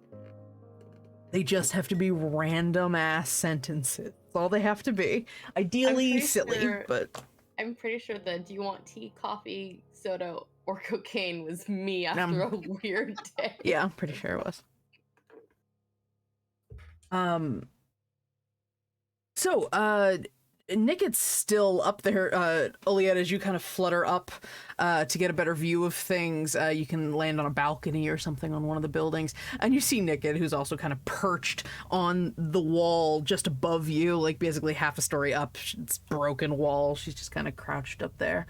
They just have to be random ass sentences. That's all they have to be. Ideally
pretty
silly,
sure-
but
I'm pretty sure the "Do you want tea, coffee, soda, or cocaine" was me after a weird day.
yeah, I'm pretty sure it was. So, Nick is still up there. Oliette, as you kind of flutter up to get a better view of things, you can land on a balcony or something on one of the buildings, and you see Nickit, who's also kind of perched on the wall just above you, like basically half a story up. It's broken wall. She's just kind of crouched up there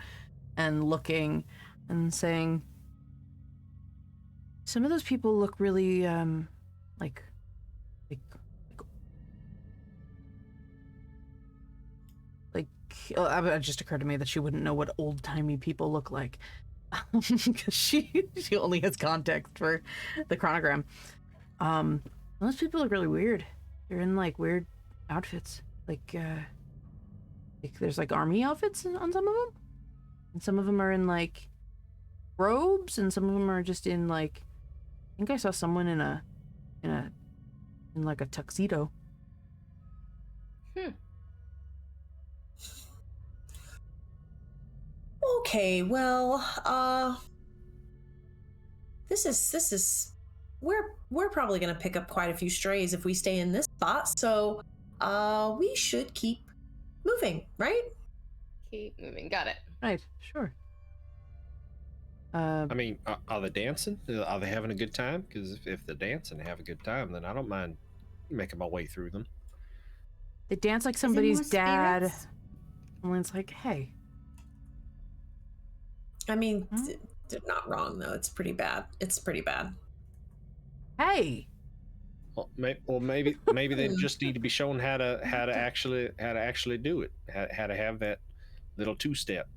and looking and saying, "Some of those people look really, like it just occurred to me that she wouldn't know what old-timey people look like because she only has context for the chronogram. Those people look really weird. They're in like weird outfits, like there's like army outfits on some of them, and some of them are in like robes, and some of them are just in like, I think I saw someone in like a tuxedo."
Okay, well, this is we're probably gonna pick up quite a few strays if we stay in this spot, so we should keep moving, right?
Keep moving. Got it.
Right, sure.
I mean, are they dancing? Are they having a good time? Because if they're dancing and have a good time, then I don't mind making my way through them.
They dance like
Is it
somebody's
more
dad.
spirits?
And it's like, hey.
I mean, they're not wrong though. It's pretty bad. It's pretty bad.
Hey.
Well, maybe they just need to be shown how to actually do it. How to have that little two-step.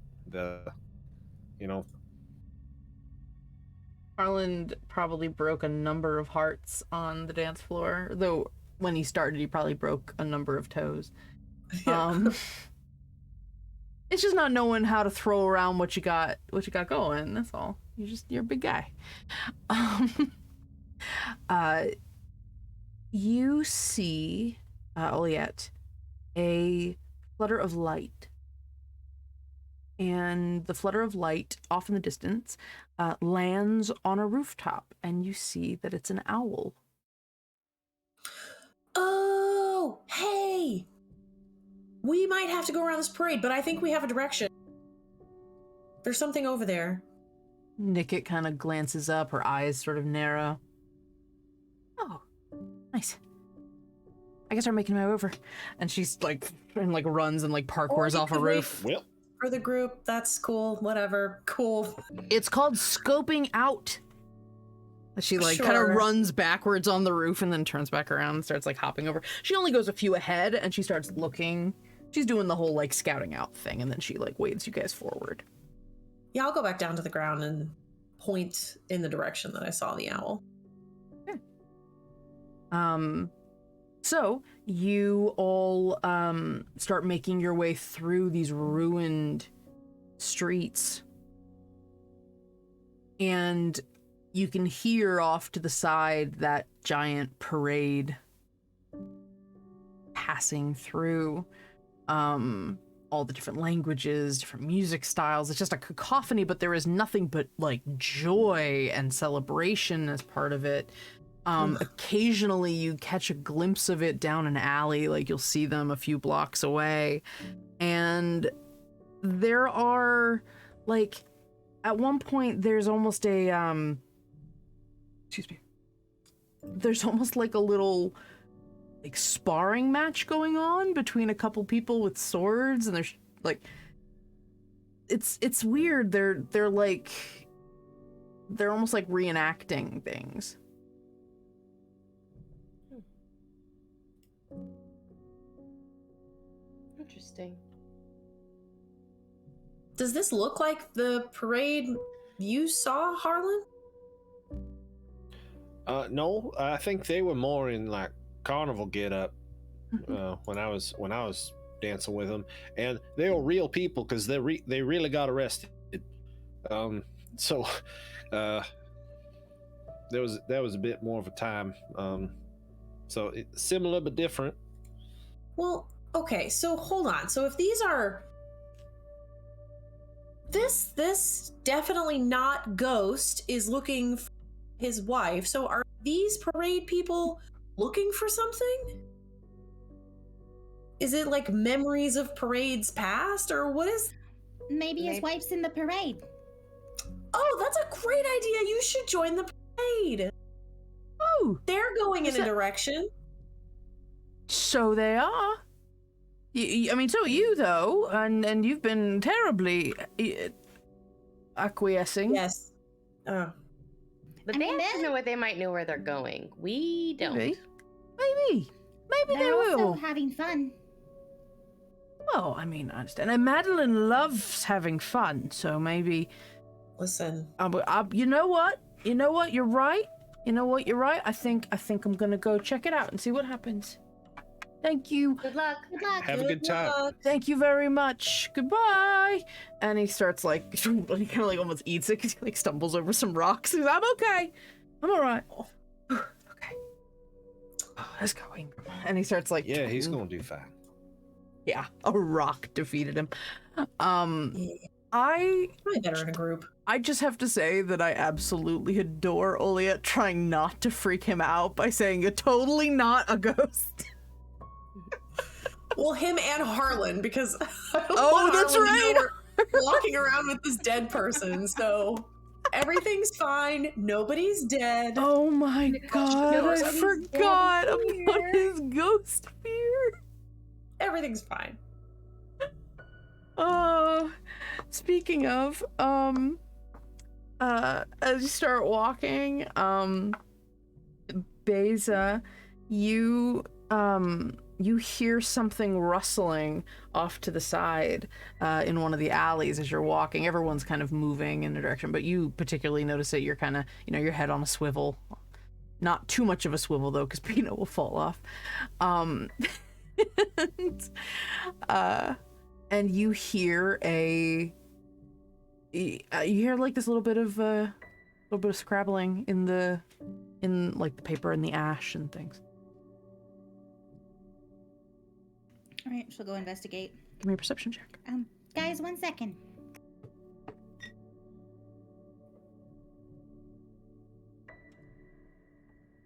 Harland probably broke a number of hearts on the dance floor, though when he started, he probably broke a number of toes.
Yeah.
It's just not knowing how to throw around what you got going. That's all. You're a big guy. You see, Oliette, a flutter of light. And the flutter of light off in the distance lands on a rooftop, and you see that it's an owl.
Oh, hey! We might have to go around this parade, but I think we have a direction. There's something over there.
Nickit kind of glances up, her eyes sort of narrow. Oh, nice. I guess I'm making my way over. And she's like, and like runs and like parkours
you
off a
could
roof.
Well,
For the group, that's cool. Whatever. Cool.
It's called scoping out. She like kind of
Sure.
runs backwards on the roof and then turns back around and starts like hopping over. She only goes a few ahead and she starts looking. She's doing the whole like scouting out thing and then she like wades you guys forward.
Yeah, I'll go back down to the ground and point in the direction that I saw the owl.
So you all start making your way through these ruined streets. And you can hear off to the side that giant parade passing through all the different languages, different music styles. It's just a cacophony, but there is nothing but like joy and celebration as part of it. Occasionally you catch a glimpse of it down an alley, like you'll see them a few blocks away. And there are like, at one point there's almost a, there's almost like a little like sparring match going on between a couple people with swords, and there's like, it's weird. They're almost like reenacting things.
Interesting.
Does this look like the parade you saw, Harlan?
No, I think they were more in like carnival get up when I was dancing with them, and they were real people because they really got arrested. So there was a bit more of a time. So similar but different.
Well, okay, so hold on. So if these are this definitely not Ghost is looking for his wife. So are these parade people looking for something? Is it like memories of parades past, or what is?
Maybe his wife's in the parade.
Oh, that's a great idea. You should join the parade.
Oh,
They're going in
Is
a
that-
direction.
so they are. I mean, so are you though, and you've been terribly acquiescing.
Yes. Oh.
But
I
they
mean,
have to
they're-
know where they might know where they're going. We don't.
Maybe they
They're also
will.
having fun.
Well, I mean, I understand. And Madeline loves having fun, so maybe.
Listen.
You know what? You're right. I think I'm gonna go check it out and see what happens. Thank you.
Good luck.
Good luck.
Have a good time.
luck.
Thank you very much. Goodbye. And he starts like, he kind of like almost eats it because he like stumbles over some rocks. He's like, I'm okay. I'm all right. Okay. Oh, let's go, Ingram. And he starts like,
Yeah, he's gonna do fine.
yeah, a rock defeated him.
Yeah,
I
probably better in a group.
just have to say that I absolutely adore Oliet trying not to freak him out by saying you're totally not a ghost.
Well, him and Harlan, because I don't
Oh,
want
that's
Harlan to know
right.
we're walking around with this dead person. So everything's fine. Nobody's dead.
Oh my god, I
nobody's
forgot
dead
about
here.
his ghost fear.
Everything's fine.
Speaking of, as you start walking, Beza, you hear something rustling off to the side, in one of the alleys as you're walking. Everyone's kind of moving in a direction, but you particularly notice it. You're kind of, your head on a swivel. Not too much of a swivel though, because Peanut will fall off. And you hear you hear like this little bit of scrabbling in like the paper and the ash and things.
All right, she'll go investigate.
Give me a perception check.
Guys, 1 second.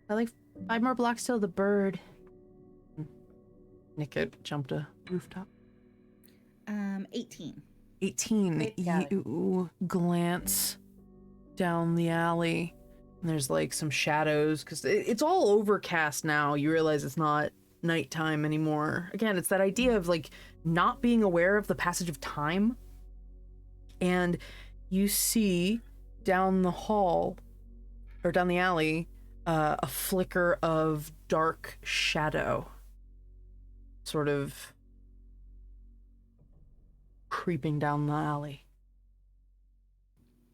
I like 5 more blocks till the bird. Nick jumped a rooftop.
18.
18.
Great job.
You glance down the alley, and there's like some shadows because it's all overcast now. You realize it's not nighttime anymore. Again, it's that idea of like not being aware of the passage of time. And you see down the hall or down the alley a flicker of dark shadow sort of creeping down the alley.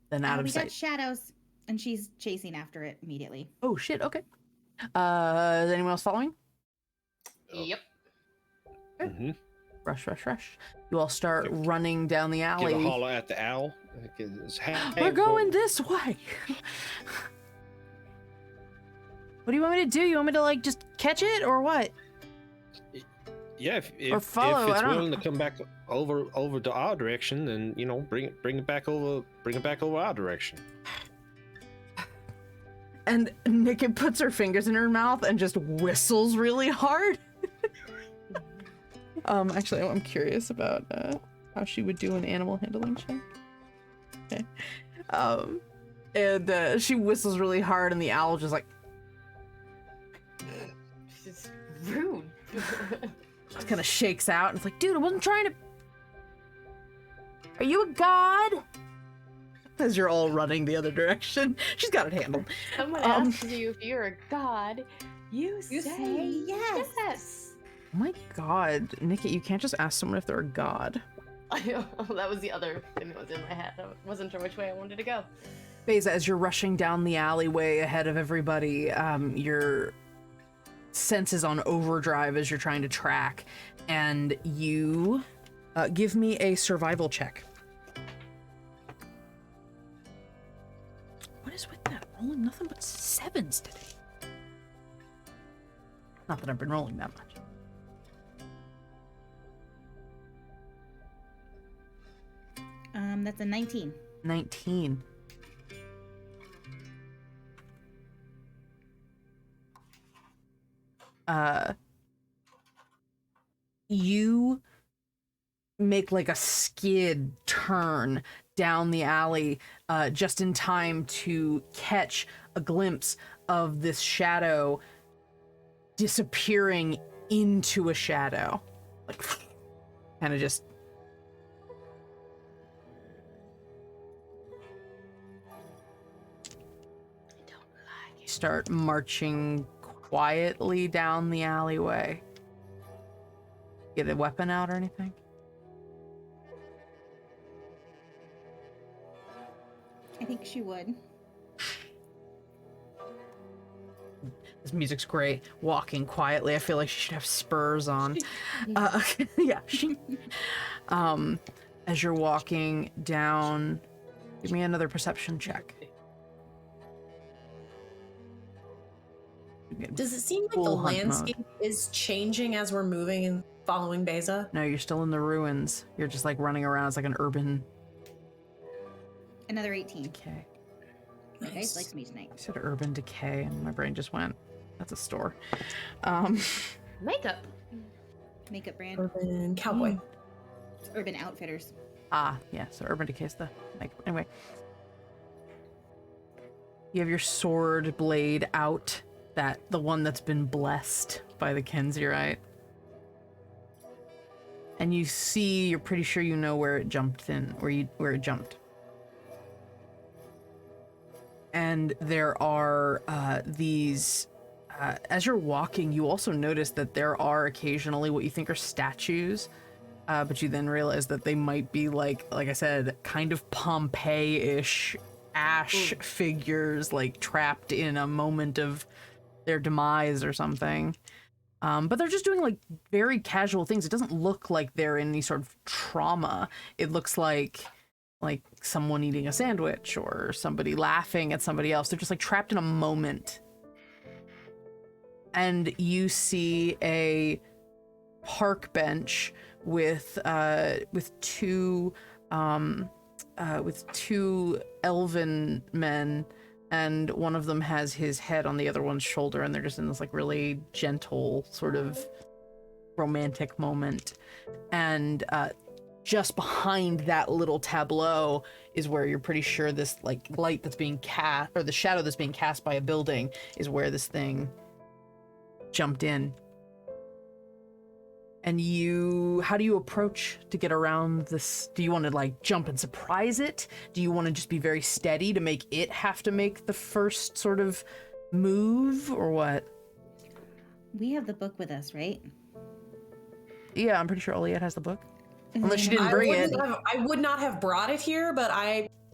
Then out of
We
sight.
got shadows, and she's chasing after it immediately.
Oh shit, okay. Is anyone else following?
Yep.
Mm-hmm.
Rush. You all start running down the alley.
Give a holler at the owl.
We're going this way. What do you want me to do? You want me to like just catch it or what?
Yeah,
Or follow,
if
I
it's
don't
willing to come back over to our direction, then bring it back over our direction.
And Nikki puts her fingers in her mouth and just whistles really hard. Actually, I'm curious about how she would do an animal handling check. Okay. And she whistles really hard, and the owl just like
This is rude.
just kind of shakes out, and it's like, dude, I wasn't trying to. Are you a god? As you're all running the other direction, she's got it handled.
Someone asks you if you're a god, you say
yes.
yes.
Oh my god, Nikki, you can't just ask someone if they're a god.
That was the other thing that was in my head. I wasn't sure which way I wanted to go.
Beza, as you're rushing down the alleyway ahead of everybody, your senses on overdrive as you're trying to track, and you give me a survival check. What is with that? Rolling nothing but 7s today. Not that I've been rolling that much.
That's a 19.
19. You make like a skid turn down the alley just in time to catch a glimpse of this shadow disappearing into a shadow. Like, kind of just... start marching quietly down the alleyway. Get a weapon out or anything?
I think she would.
This music's great. Walking quietly. I feel like she should have spurs on. Yeah. As you're walking down, give me another perception check.
Does it seem like the
Full hunt mode.
landscape is changing as we're moving and following Beza?
No, you're still in the ruins. You're just like running around. It's like an urban
Another 18.
decay.
My dice likes me tonight.
I said urban decay, and my brain just went, that's a store.
Makeup.
Makeup brand.
Urban cowboy.
Urban Outfitters.
Yeah, so urban decay is the, like, anyway. You have your sword blade out, the one that's been blessed by the Kenzie, right? And you see, you're pretty sure you know where it jumped in, where it jumped. And there are these, as you're walking, you also notice that there are occasionally what you think are statues, but you then realize that they might be like I said, kind of Pompeii-ish ash figures, like trapped in a moment of their demise or something. But they're just doing like very casual things. It doesn't look like they're in any sort of trauma. It looks like someone eating a sandwich or somebody laughing at somebody else. They're just like trapped in a moment. And you see a park bench with two elven men, and one of them has his head on the other one's shoulder, and they're just in this like really gentle sort of romantic moment. And just behind that little tableau is where you're pretty sure this like light that's being cast, or the shadow that's being cast by a building, is where this thing jumped in. And how do you approach to get around this? Do you want to like jump and surprise it? Do you want to just be very steady to make it have to make the first sort of move, or what?
We have the book with us, right?
Yeah, I'm pretty sure Oliette has the book. Unless she didn't bring it.
I would not have brought it here, but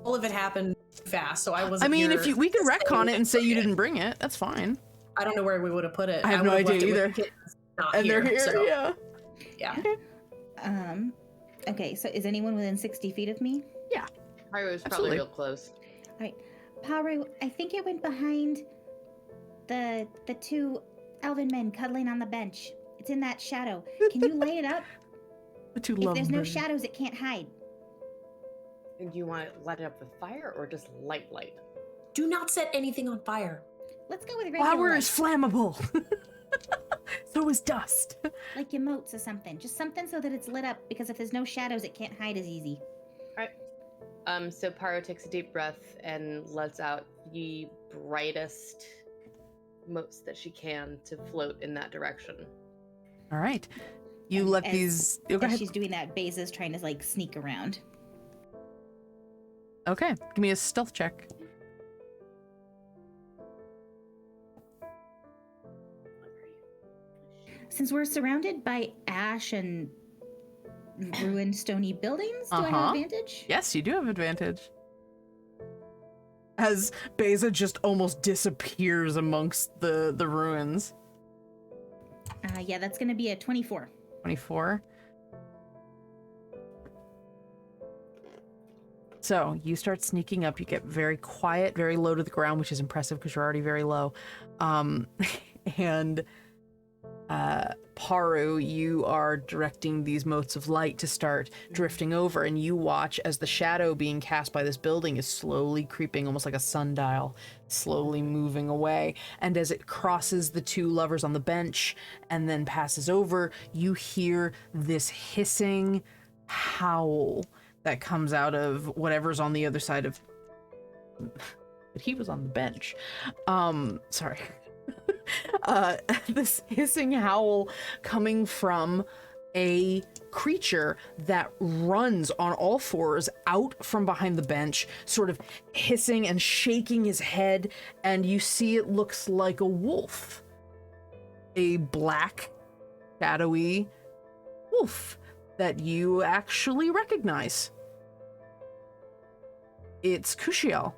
all of it happened fast, so I wasn't.
I mean,
here
we can retcon it and say you
it.
didn't bring it. That's fine.
I don't know where we would have put it.
I have no idea either.
And
they're here,
so,
yeah.
Yeah.
Okay.
Okay, so is anyone within 60 feet of me?
Yeah.
Pyro's
Absolutely.
probably real close.
All right. Paru, I think it went behind the two elven men cuddling on the bench. It's in that shadow. Can you light it up?
The two
If
love
there's no
birds.
shadows, it can't hide.
Do you want to light it up with fire or just light?
Do not set anything on fire.
Let's go with regular
Flour
light,
is flammable. So is dust.
like emotes or something. Just something so that it's lit up, because if there's no shadows, it can't hide as easy.
So Pyro takes a deep breath and lets out the brightest motes that she can to float in that direction.
All right. You
And
let
as-
these. Oh, go
As
ahead.
she's doing that, Beza's trying to like sneak around.
Okay. Give me a stealth check.
Since we're surrounded by ash and ruined stony buildings, do I
Uh-huh.
have advantage?
Yes, you do have advantage. As Beza just almost disappears amongst the ruins.
Yeah, that's gonna be a 24.
24. So you start sneaking up. You get very quiet, very low to the ground, which is impressive because you're already very low. And Paru, you are directing these motes of light to start drifting over, and you watch as the shadow being cast by this building is slowly creeping, almost like a sundial, slowly moving away. And as it crosses the two lovers on the bench and then passes over, you hear this hissing howl that comes out of whatever's on the other side of. But he was on the bench. Sorry. This hissing howl coming from a creature that runs on all fours out from behind the bench, sort of hissing and shaking his head, and you see it looks like a wolf. A black, shadowy wolf that you actually recognize. It's Kushiel,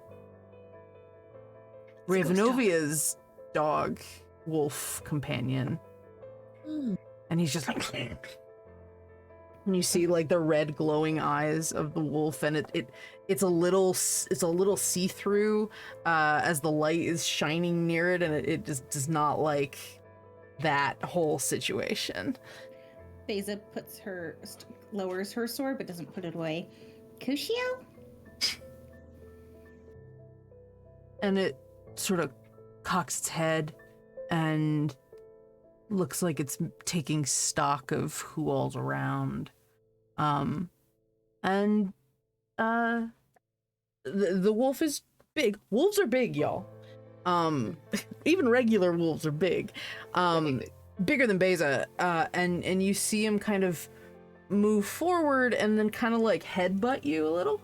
Ravenovia's dog, wolf companion. And he's just like, and you see like the red glowing eyes of the wolf, and it's a little see-through as the light is shining near it, and it just does not like that whole situation.
Beza lowers her sword but doesn't put it away. Kushio?
And it sort of cocks its head and looks like it's taking stock of who all's around. The wolf is big. Wolves are big, y'all. Even regular wolves are big. Bigger than Beza. And you see him kind of move forward and then kind of like headbutt you a little.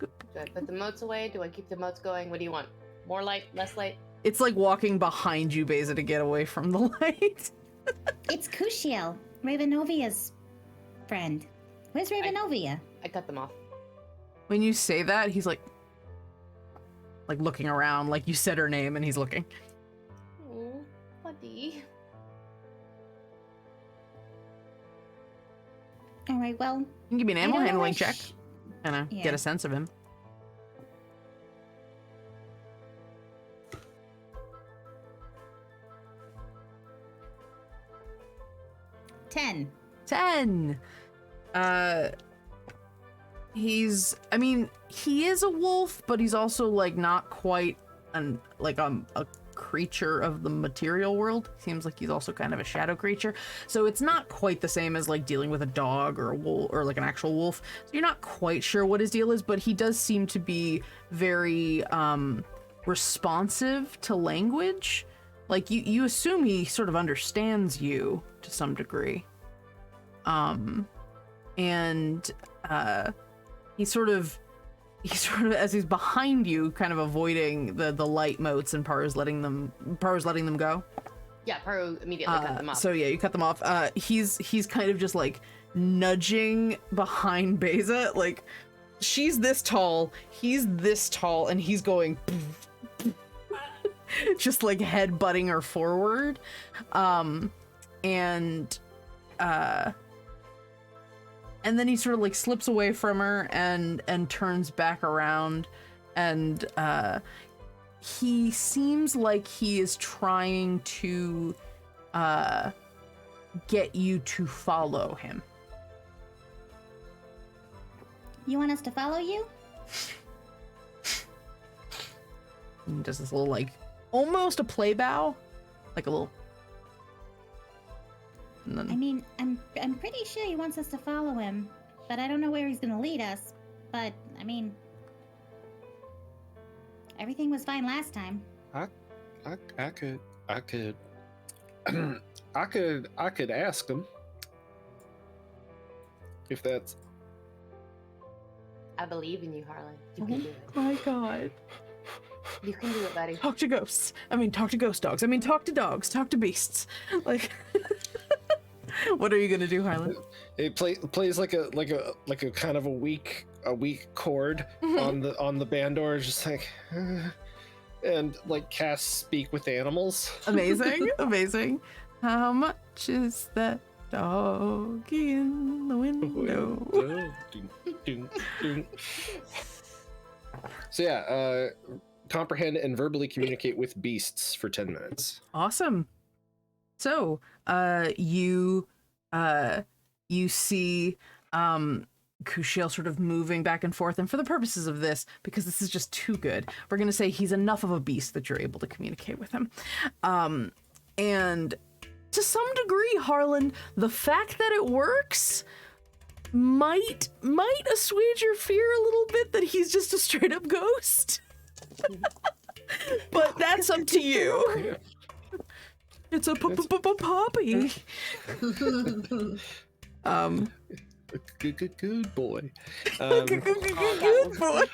Do I put the motes away? Do I keep the motes going? What do you want? More light? Less light?
It's like walking behind you, Beza, to get away from the light.
It's Kushiel, Ravenovia's friend. Where's Ravenovia?
I cut them off.
When you say that, he's like looking around, like you said her name, and he's looking.
Oh, buddy.
All right, well.
You can give me an
I
animal
don't know
handling
if
check,
sh-
and
Yeah.
get a sense of him.
Ten.
10. He is a wolf, but he's also like not quite a creature of the material world. Seems like he's also kind of a shadow creature. So it's not quite the same as like dealing with a dog or a wolf or like an actual wolf. So you're not quite sure what his deal is, but he does seem to be very responsive to language. like you assume he sort of understands you to some degree. And he sort of as he's behind you, kind of avoiding the light motes, and Paru's letting them go.
Yeah, Paru immediately cut them off.
So yeah, you cut them off. He's kind of just like nudging behind Beza, like she's this tall, he's this tall, and he's going just like head butting her forward. And then he sort of like slips away from her and turns back around, and he seems like he is trying to get you to follow him.
You want us to follow you?
And does this little like almost a play bow, like a little. And then,
I mean, I'm pretty sure he wants us to follow him, but I don't know where he's gonna lead us. But I mean, everything was fine last time.
I could I could ask him if that's.
I believe in you, Harlan. You can do it.
my God.
You can do it, buddy.
Talk to ghosts. I mean, talk to ghost dogs. I mean, talk to dogs. Talk to beasts. Like, what are you gonna do, Harlan?
It plays like a kind of a weak chord on the bandor, just like, and like casts speak with animals.
Amazing, amazing. How much is that doggy in the window?
Ding, ding. So yeah, comprehend and verbally communicate with beasts for 10 minutes.
Awesome. So, you see, Kushiel sort of moving back and forth, and for the purposes of this, because this is just too good, we're gonna say he's enough of a beast that you're able to communicate with him. And to some degree, Harlan, the fact that it works might assuage your fear a little bit that he's just a straight up ghost. But that's up to you. It's a poppy.
Good boy.
Good boy.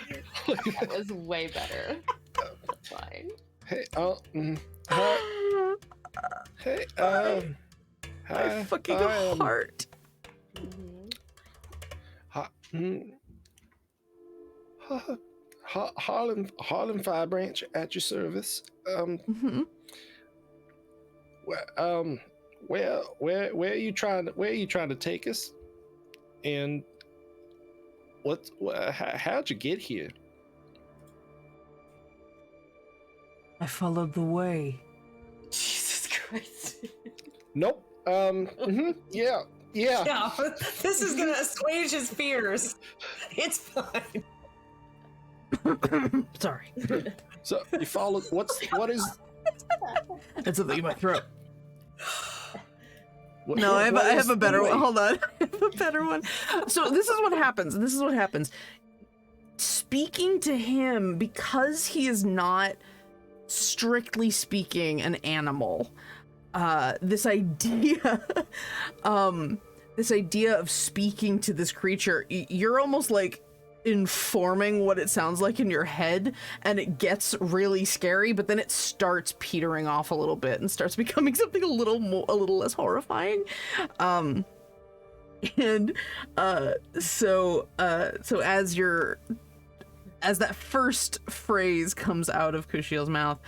That was way better. That's fine.
Hey, hey,
My fucking heart.
Harlan Fire Branch at your service. Where are you trying to take us? And how'd you get here?
I followed the way.
Jesus Christ.
Nope. Yeah.
Yeah, this is gonna assuage his fears. It's fine.
Sorry.
So you followed. What is?
That's something in my throat.
What,
No, I have a better one.
one.
Hold on. I have a better one. So this is what happens. Speaking to him, because he is not, strictly speaking, an animal, this idea of speaking to this creature, you're almost like informing what it sounds like in your head, and it gets really scary, but then it starts petering off a little bit and starts becoming something a little less horrifying. So as that first phrase comes out of Kushiel's mouth,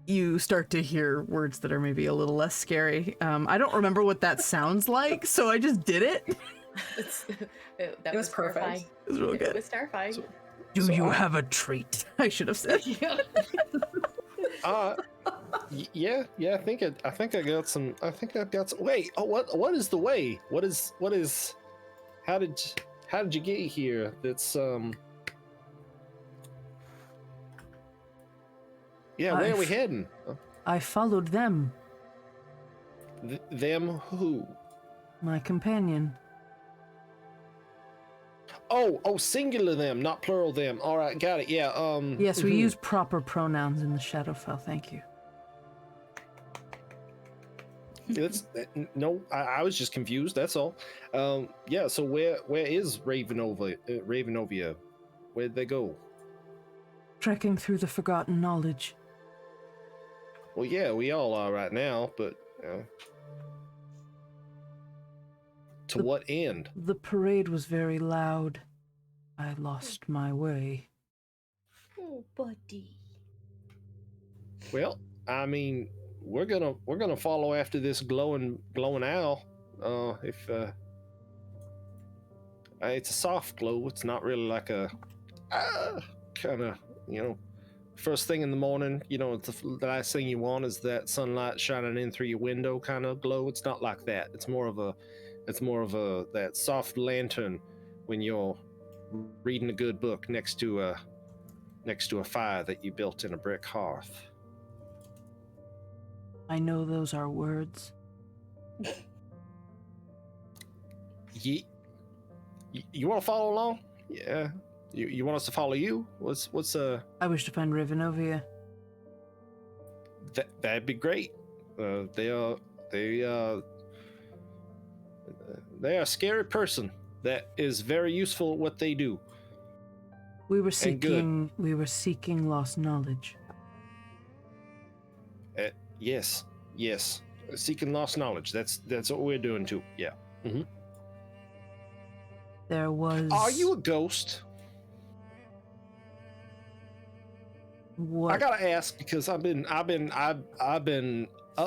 you start to hear words that are maybe a little less scary. I don't remember what that sounds like, so I just did it.
That
was perfect.
terrifying.
It was really
It
good.
was terrifying.
Do you have a treat? I should have said.
Yeah.
Yeah. I think I got some. Wait. Oh, what is the way? What is? How did you get here? That's Yeah, where are we heading?
I followed them,
Them who?
my companion.
Oh, singular them, not plural them. All right, got it. Yeah.
Yes, we use proper pronouns in the Shadowfell. Thank you.
No, I was just confused. That's all. Yeah. So where is Ravenovia? Where'd they go?
Trekking through the forgotten knowledge.
Well, yeah, we all are right now, but to what end?
The parade was very loud. I lost my way.
Oh, buddy.
Well, I mean, we're gonna follow after this glowing owl. If it's a soft glow, it's not really like a kind of, first thing in the morning. It's the last thing you want is that sunlight shining in through your window kind of glow. It's not like that. It's more of a that soft lantern when you're reading a good book next to a fire that you built in a brick hearth.
I know those are words.
You want to follow along? Yeah. You want us to follow you? What's
I wish to find Ravenovia.
That'd be great. They are a scary person that is very useful at what they do.
We were seeking lost knowledge.
Yes. Seeking lost knowledge. That's what we're doing too. Yeah. Mm-hmm.
There was.
Are you a ghost?
What?
I gotta ask because I've been up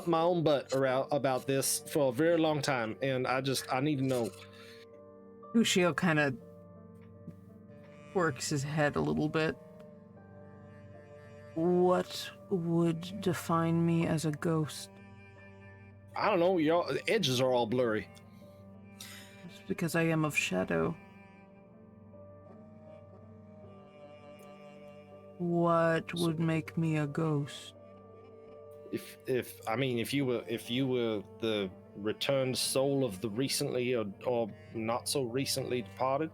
my own butt about this for a very long time, and I need to know.
Ushio kind of works his head a little bit. What would define me as a ghost?
I don't know. The edges are all blurry.
It's because I am of shadow. What would make me a ghost?
If you were the returned soul of the recently or not so recently departed,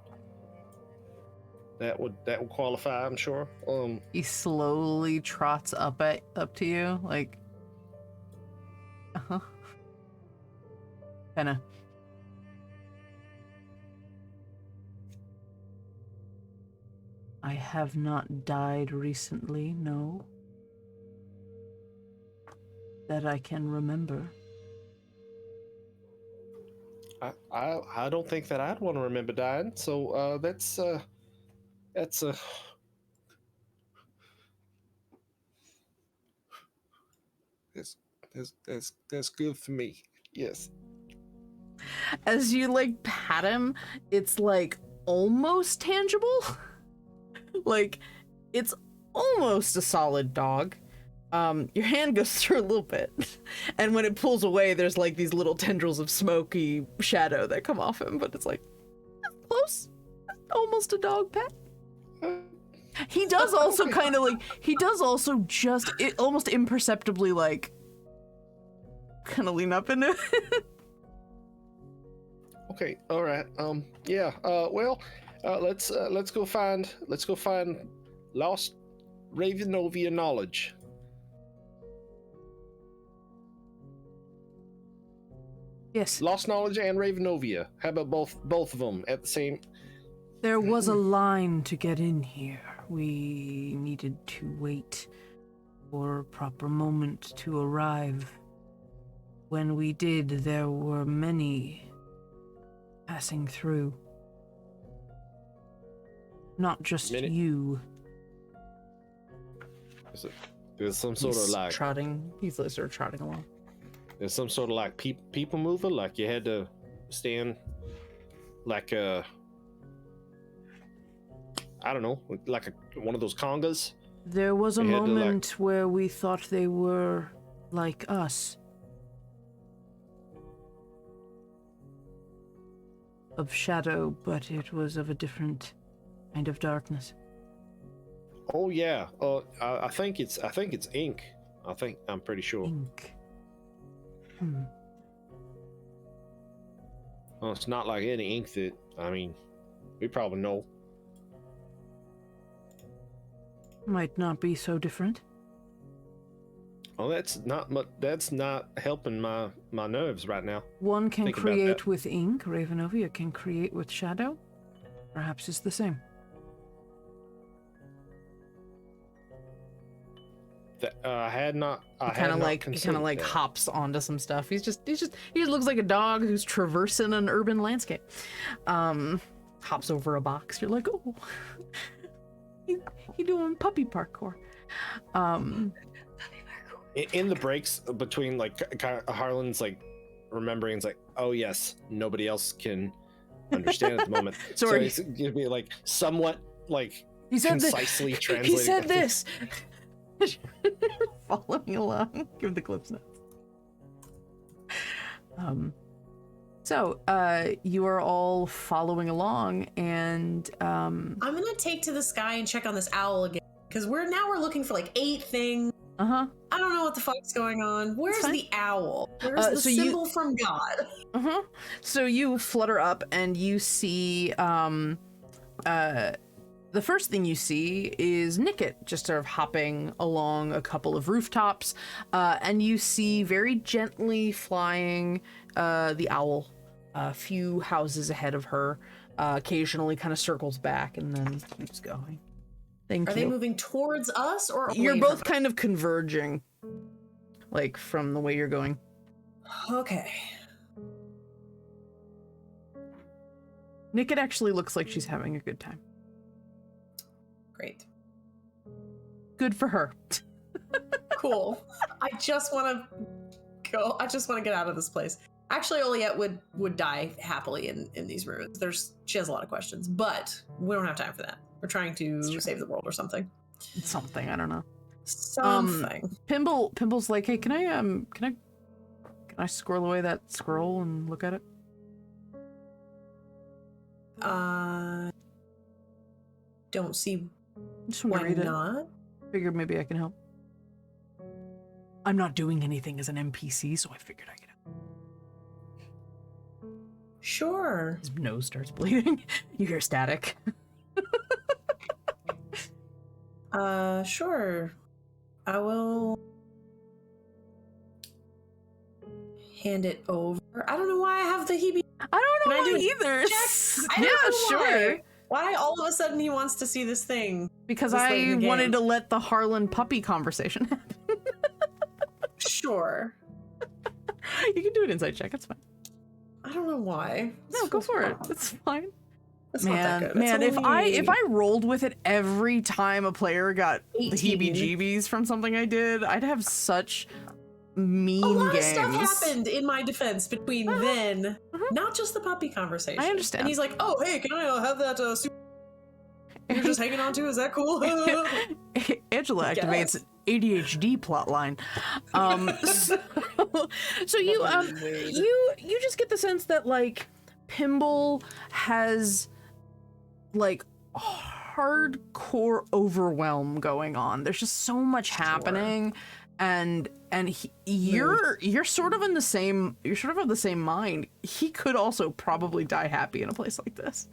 that would qualify, I'm sure.
He slowly trots up to you, like, kind of. I have not died recently, no. That I can remember.
I don't think that I'd want to remember dying, so that's good for me. Yes.
As you like pat him, it's like almost tangible. Like it's almost a solid dog. Your hand goes through a little bit, and when it pulls away, there's like these little tendrils of smoky shadow that come off him, but it's like close, almost a dog pet. He does also kind of like, almost imperceptibly like kind of lean up into it.
Okay, all right. Yeah. Well, let's go find lost Ravenovia knowledge.
Yes.
Lost knowledge and Ravenovia. How about both of them at the same?
There was a line to get in here. We needed to wait for a proper moment to arrive. When we did, there were many passing through. Not just you.
There's some sort of like
trotting. He's sort of trotting along.
There's some sort of like people mover, like you had to stand like I don't know, like one of those congas.
There was a moment where we thought they were like us. Of shadow, but it was of a different kind of darkness.
Oh yeah. I think it's ink. I'm pretty sure.
Ink.
Well, it's not like any ink that, we probably know.
Might not be so different.
Well, that's not helping my nerves right now.
One can
Think about
create
that.
with ink, Ravenovia can create with shadow. Perhaps it's the same.
I had not.
He kind of like hops onto some stuff. He just looks like a dog who's traversing an urban landscape. Hops over a box. You're like, oh, he doing puppy parkour.
In the breaks between like Harlan's like remembering, it's like, oh yes, nobody else can understand at the moment.
Sorry.
So it's gonna be like somewhat like
He said
concisely
He
translated.
said this. Following along. Give the clips notes. So you are all following along, and
I'm gonna take to the sky and check on this owl again, because we're looking for like 8 things.
uh-huh.
I don't know what the fuck's going on. Where's
fine.
the owl? Where's the
so you-
symbol from God?
Uh-huh. So you flutter up and you see the first thing you see is Nickit just sort of hopping along a couple of rooftops, and you see very gently flying the owl a few houses ahead of her, occasionally kind of circles back and then keeps going. Thank
Are
you.
they moving towards us or away
You're
from
both
us?
kind of converging, like from the way you're going.
Okay.
Nickit actually looks like she's having a good time.
Great.
Good for her.
Cool. I just want to go. I just want to get out of this place. Actually, Oliette would die happily in these ruins. She has a lot of questions, but we don't have time for that. We're trying to save the world or something.
Something, I don't know.
Something.
Pimble's like, hey, can I squirrel away that scroll and look at it?
Don't see
Just want
why
to read it.
not.
Figured maybe I can help. I'm not doing anything as an NPC, so I figured I could help.
Sure.
His nose starts bleeding. You hear static.
Sure. I will hand it over. I don't know why I have the heebie.
I don't know
Can I do
why
a
either.
check? I
Yeah,
don't know
sure.
Why all of a sudden he wants to see this thing?
Because
This late in
I
the
wanted
game.
to let the Harlan puppy conversation happen.
Sure.
You can do an insight check. It's fine.
I don't know why.
No, go for it. It's fine.
It's not that good.
Man,
It's
if I rolled with it every time a player got the
18.
heebie-jeebies from something I did, I'd have such mean
a lot
games.
of stuff happened in my defense between then, not just the puppy conversation.
I understand.
And he's like, "Oh, hey, can I have that super you're just hanging on to? Is that cool?"
Angela activates
Yes.
ADHD plotline. So you just get the sense that like Pimble has like hardcore overwhelm going on. There's just so much happening, and you're sort of in the same of the same mind. He could also probably die happy in a place like this.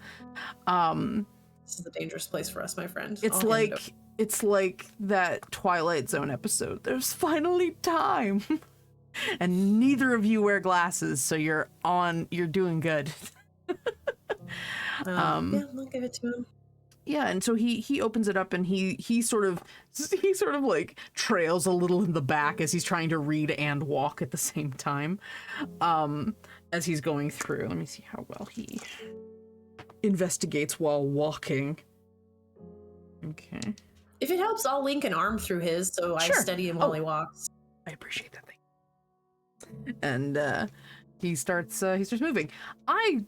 This is a dangerous place for us, my friend.
It's like that Twilight Zone episode. There's finally time. And neither of you wear glasses, so you're doing good.
Yeah, I'll give it to him.
Yeah, and so he opens it up and he sort of like trails a little in the back as he's trying to read and walk at the same time. As he's going through. Let me see how well he investigates while walking. Okay.
If it helps, I'll link an arm through his so
Sure.
I steady him while he walks.
I appreciate that thing. And he starts moving. I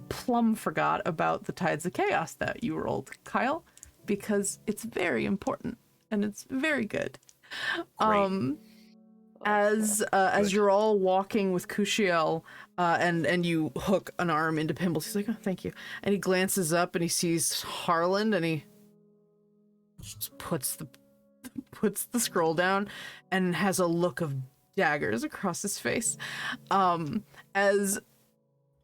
plumb forgot about the Tides of Chaos that you rolled, Kyle, because it's very important and it's very good.
Great.
As you're all walking with Kushiel, and you hook an arm into Pimble's, he's like, "Oh, thank you." And he glances up and he sees Harlan and he just puts the scroll down and has a look of daggers across his face. As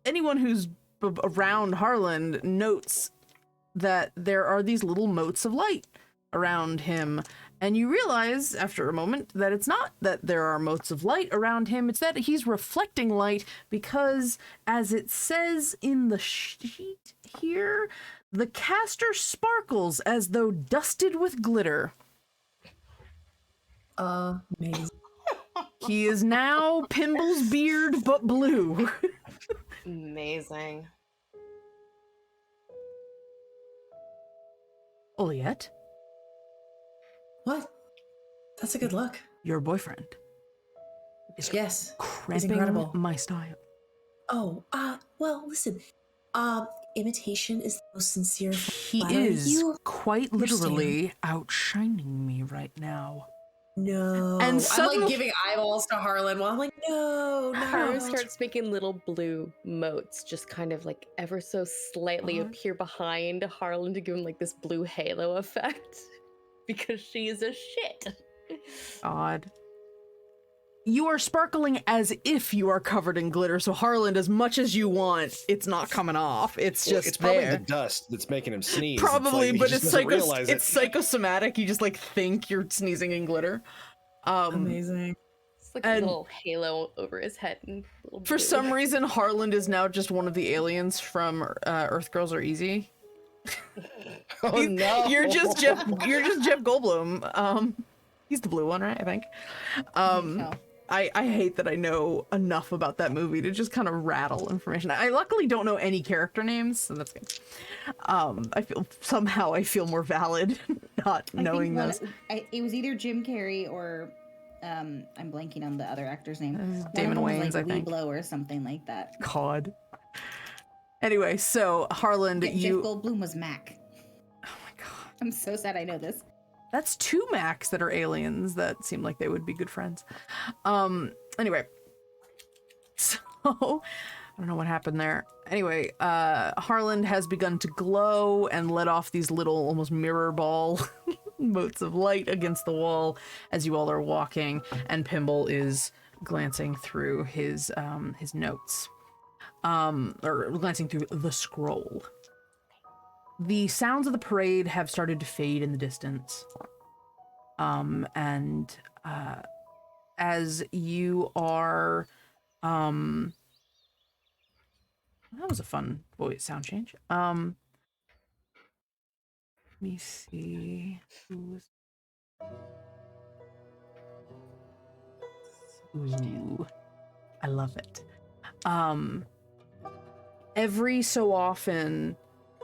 anyone who's around Harlan notes that there are these little motes of light around him, And you realize after a moment that it's not that there are motes of light around him, it's that he's reflecting light because, as it says in the sheet here, the caster sparkles as though dusted with glitter.
Amazing.
He is now Pimble's beard, but blue.
Amazing.
Oliette,
What? That's a good look.
your boyfriend is
Yes.
cramping
incredible.
my style.
Oh, well, listen. Imitation is the most sincere.
He
flattery.
is
You
quite
understand.
literally outshining me right now.
No.
And
I'm
suddenly-
like giving eyeballs to Harlan while I'm like, no.
Haru starts making little blue motes, just kind of like ever so slightly appear behind Harlan to give him like this blue halo effect. Because she is a shit.
Odd. You are sparkling as if you are covered in glitter, so Harland, as much as you want, it's not coming off. It's
Well,
just
it's probably
there.
the dust that's making him sneeze.
Probably,
he
but
just
it's
doesn't realize
it's psychosomatic. You just like think you're sneezing in glitter.
Amazing.
It's like a
And-
little halo over his head. And little
For
blue.
some reason, Harland is now just one of the aliens from Earth Girls Are Easy.
Oh no!
You're just Jeff Goldblum. He's the blue one, right? I think.
No.
I hate that I know enough about that movie to just kind of rattle information. I luckily don't know any character names, so that's good. I feel more valid not knowing those.
It was either Jim Carrey or I'm blanking on the other actor's name. One of
Damon
them was,
Wayans, I
like
think.
Blow or something like that.
God. Anyway, so Harland,
Jeff
you.
Goldblum was Mac.
Oh my god.
I'm so sad I know this.
That's two Macs that are aliens that seem like they would be good friends. Anyway. So, I don't know what happened there. Anyway, Harland has begun to glow and let off these little, almost mirror ball motes of light against the wall as you all are walking, and Pimble is glancing through his notes. Or glancing through the scroll. The sounds of the parade have started to fade in the distance. And as you are, that was a fun voice sound change. Let me see who's. Ooh, I love it. Every so often,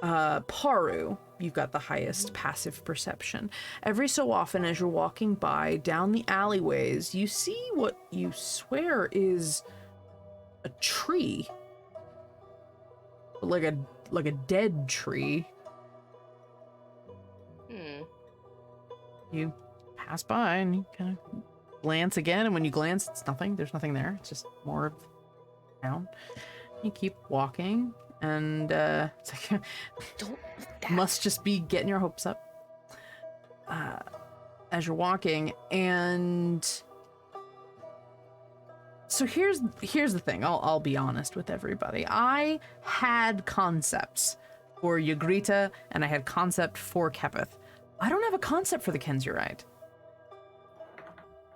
Paru, you've got the highest passive perception. Every so often, as you're walking by down the alleyways, you see what you swear is a tree, like a dead tree. You pass by and you kind of glance again, and when you glance, it's nothing. There's nothing there. It's just more of town. You keep walking, and it's like
Don't
must just be getting your hopes up as you're walking. And so here's the thing. I'll be honest with everybody. I had concepts for Ygritte, and I had concept for Kepith. I don't have a concept for the Kenzurite.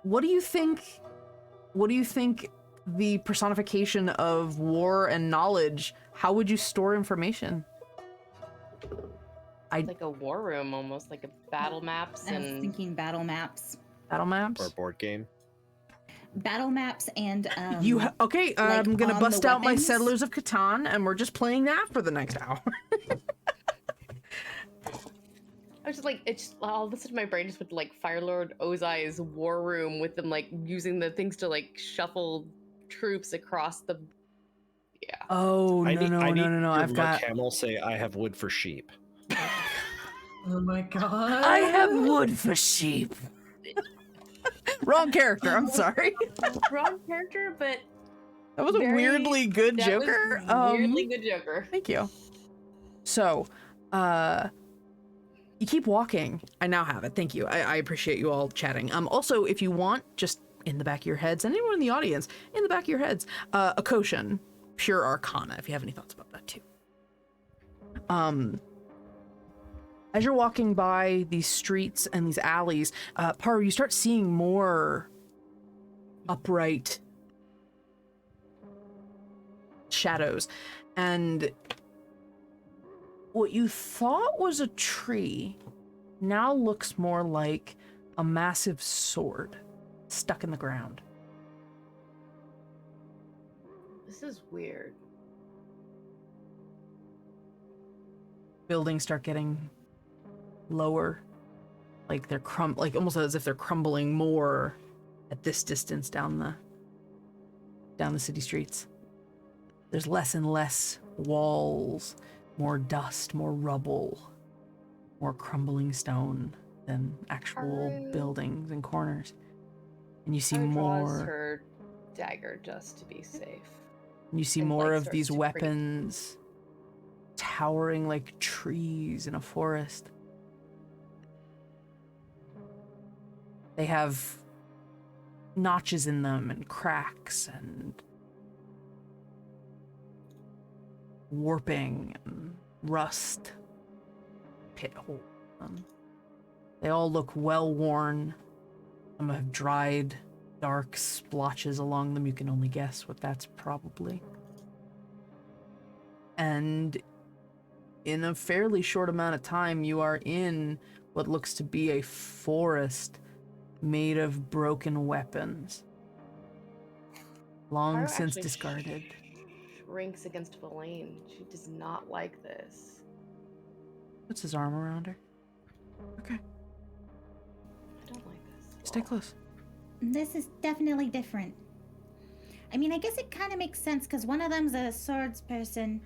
What do you think? What do you think? The personification of war and knowledge, how would you store information?
like a war room, almost like a battle maps
I was
and
thinking battle maps.
Battle maps?
Or a board game.
Battle maps and
okay,
like
I'm gonna
on
bust
the
out my
weapons?
Settlers of Catan, and we're just playing that for the next hour.
I was just like, all of a sudden my brain just went to like Firelord Ozai's war room with them like using the things to like shuffle troops across the. Yeah.
Oh
I need
no!
your
I've
Mark
got.
Hamill say, "I have wood for sheep."
Oh my god.
I have wood for sheep. Wrong character. I'm sorry.
Wrong character, but
That was a
Very-
weirdly good
that
Joker.
was weirdly good Joker.
Thank you. So, you keep walking. I now have it. Thank you. I appreciate you all chatting. Also, if you want, just in the back of your heads, and anyone in the audience, in the back of your heads, a Koshin, pure Arcana, if you have any thoughts about that too. As you're walking by these streets and these alleys, Paru, you start seeing more upright shadows. And what you thought was a tree now looks more like a massive sword stuck in the ground.
This is weird.
Buildings start getting lower, like they're like almost as if they're crumbling more at this distance down the city streets. There's less and less walls, more dust, more rubble, more crumbling stone than actual buildings and corners. And you see
Haru draws
more.
her dagger just to be safe.
And you see
and,
more
like,
of
starts
these
to
weapons towering like trees in a forest. They have notches in them and cracks and warping and rust pit hole. They all look well worn. Some have dried, dark splotches along them. You can only guess what that's probably. And in a fairly short amount of time, you are in what looks to be a forest made of broken weapons, long
Haru
since
actually
discarded.
Shrinks against Verlaine. She does not like this.
Puts his arm around her. Okay,
I don't like this.
stay close.
This is definitely different. I mean, I guess it kind of makes sense because one of them's a swords person.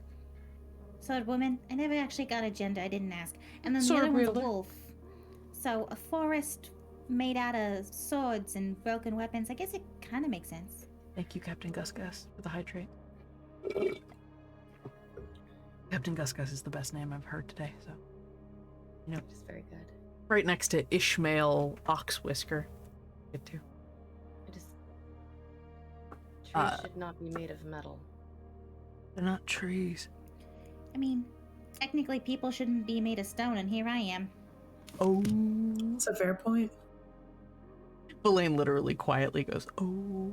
Sword woman. I never actually got a gender, I didn't ask. And then the
Sword
other one's
wielder.
a wolf. So a forest made out of swords and broken weapons. I guess it kind of makes sense.
Thank you, Captain Gus Gus, for the hydrate. Captain Gus Gus is the best name I've heard today, so. You know,
It's very good.
right next to Ishmael Oxwhisker. Get to.
It is. Trees should not be made of metal.
They're not trees.
I mean, technically people shouldn't be made of stone, and here I am.
Oh.
That's a fair point.
Elaine literally quietly goes, oh.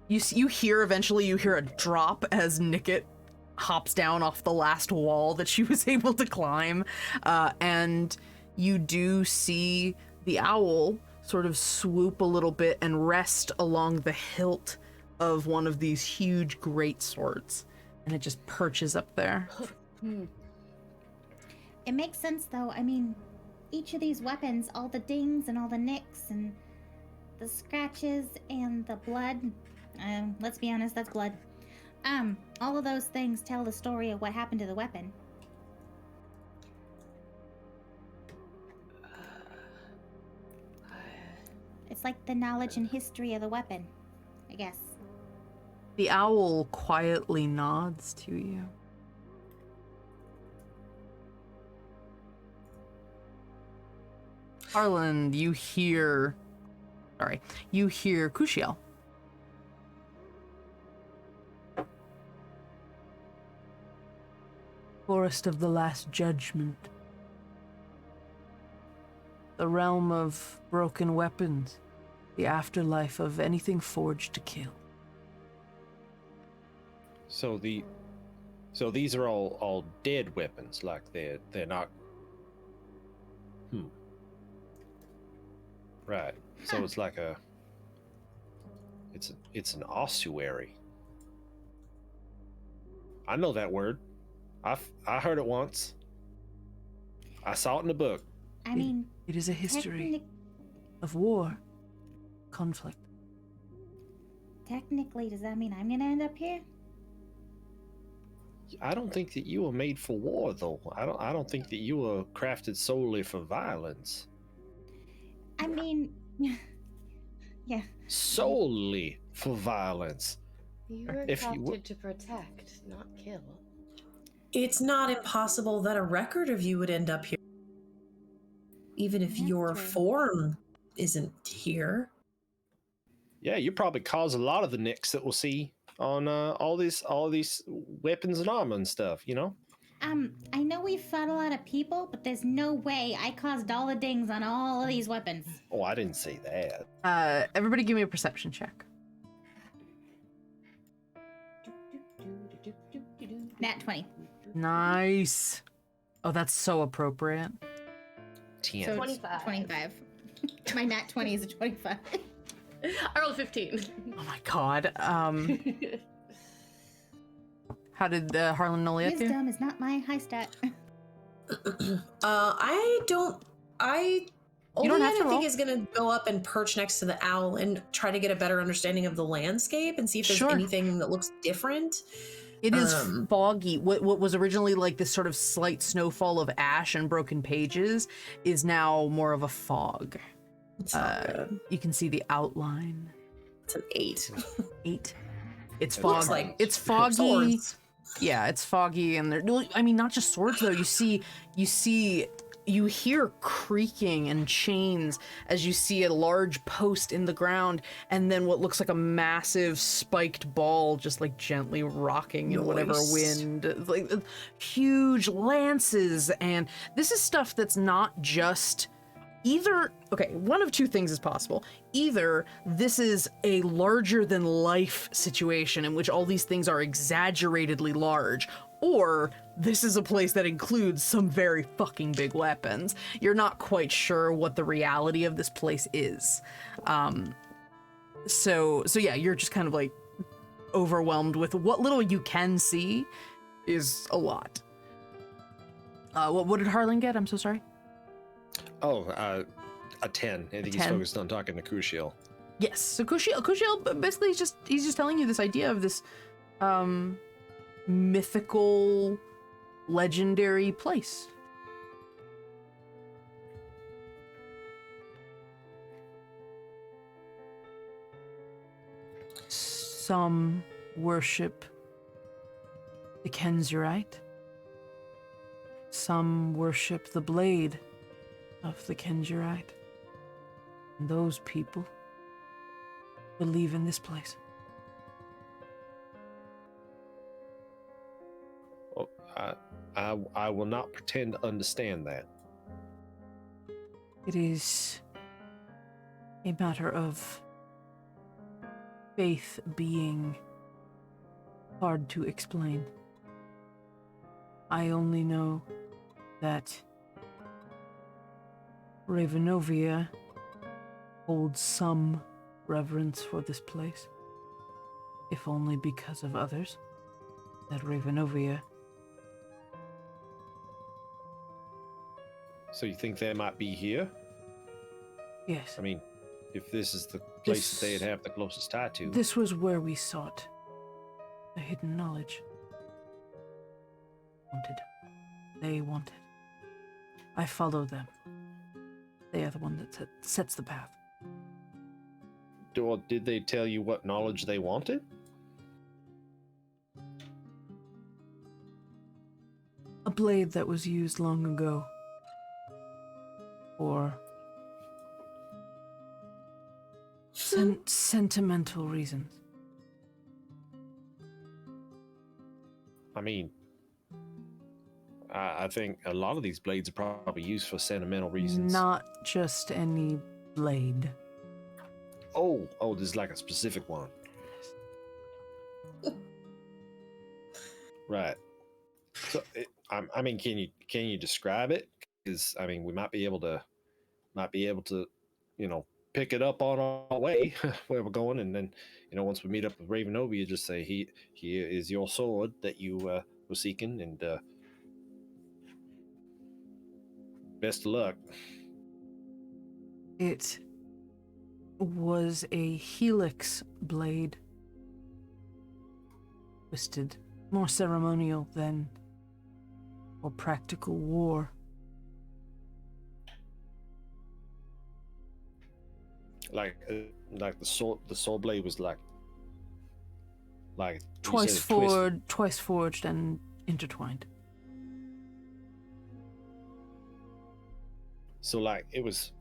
You hear a drop as Nicket hops down off the last wall that she was able to climb. And you do see the owl sort of swoop a little bit and rest along the hilt of one of these huge great swords. And it just perches up there.
It makes sense, though. I mean, each of these weapons, all the dings and all the nicks and the scratches and the blood, let's be honest, that's blood. All of those things tell the story of what happened to the weapon. It's like the knowledge and history of the weapon, I guess.
The owl quietly nods to you. Harlan, you hear Kushiel. Forest of the Last Judgment. The realm of broken weapons. The afterlife of anything forged to kill.
So these are all dead weapons, like they're not. Right. So it's like it's an ossuary. I know that word. I heard it once. I saw it in a book.
I mean,
It is a history
technic-
of war, conflict.
technically, does that mean I'm gonna end up here?
I don't think that you were made for war, though. I don't think that you were crafted solely for violence.
I mean, yeah.
Solely for violence.
You were
If you
crafted
would-
to protect, not kill.
It's not impossible that a record of you would end up here, even if
That's
your
true.
form isn't here.
Yeah, you probably cause a lot of the nicks that we'll see on all these weapons and armor and stuff. You know.
I know we've fought a lot of people, but there's no way I caused all the dings on all of these weapons.
Oh, I didn't say that.
Everybody give me a perception check.
Nat 20.
Nice. Oh, that's so appropriate.
10.
So
25.
25. My nat 20 is a 25.
I rolled 15.
Oh my god. How did Harlan Noliet do?
Wisdom is not my high stat.
I don't.
You don't have to
I think
roll.
is gonna go up and perch next to the owl and try to get a better understanding of the landscape and see if there's
Sure.
anything that looks different.
It is
foggy.
What was originally like this sort of slight snowfall of ash and broken pages is now more of a fog.
It's not good.
You can see the outline.
It's an 8.
8. It's
It
foggy.
looks like
It's foggy.
Swords.
Yeah, it's foggy, and I mean, not just swords though. You hear creaking and chains as you see a large post in the ground, and then what looks like a massive spiked ball just like gently rocking in whatever
Nice.
wind. Like huge lances, and this is stuff that's not just either. Okay, one of two things is possible. Either this is a larger than life situation in which all these things are exaggeratedly large, or this is a place that includes some very fucking big weapons. You're not quite sure what the reality of this place is. So yeah, you're just kind of like overwhelmed with what little you can see is a lot. What did Harlan get? I'm so sorry.
Oh, a 10. I think he's
10?
focused on talking to Kushiel.
Yes. So Kushiel basically he's just telling you this idea of this mythical, legendary place. Some worship the Kenzurite. Some worship the blade of the Kenzurite. And those people believe in this place.
Oh, I will not pretend to understand that.
It is a matter of faith being hard to explain. I only know that Ravenovia holds some reverence for this place, if only because of others, that Ravenovia.
So you think they might be here?
Yes,
I mean, if this is the place that they'd have the closest tie to.
this was where we sought the hidden knowledge. They wanted. I follow them. They are the one that sets the path.
Or did they tell you what knowledge they wanted?
A blade that was used long ago. For sentimental reasons.
I mean, I think a lot of these blades are probably used for sentimental reasons.
Not just any blade.
Oh, there's like a specific one. Right. So, I mean, can you describe it? Because I mean, we might be able to, pick it up on our way where we're going, and then, once we meet up with Ravenovia, just say he is your sword that you were seeking, and best of luck.
It was a helix blade. Twisted. More ceremonial than for practical war.
Like the sword blade was like you
Twice
said, twist-
twice forged and intertwined.
So it was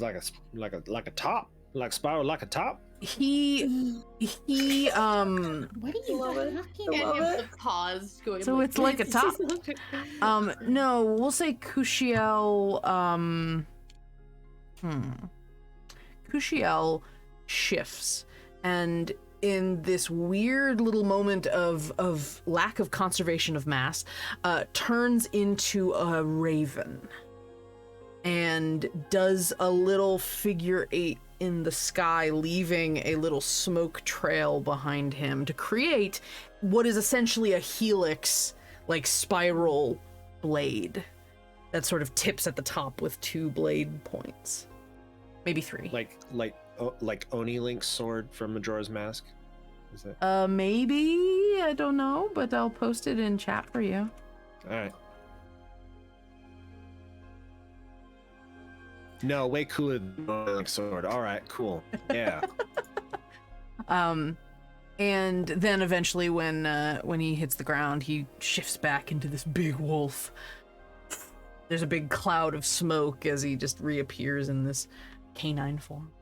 like a top, like spiral, like a top.
he
What are you
Love it.
talking
I
And
love
you have
it.
the pause going.
So it's like a top. No, we'll say Kushiel, Kushiel shifts, and in this weird little moment of lack of conservation of mass, turns into a raven and does a little figure 8 in the sky, leaving a little smoke trail behind him to create what is essentially a helix, like spiral blade that sort of tips at the top with 2 blade points, maybe 3.
Like Oni Link's sword from Majora's Mask. Is that
Maybe, I don't know, but I'll post it in chat for you.
all right? No, way cooler than Oni Link's sword. All right, cool. Yeah.
And then eventually when he hits the ground, he shifts back into this big wolf. There's a big cloud of smoke as he just reappears in this canine form.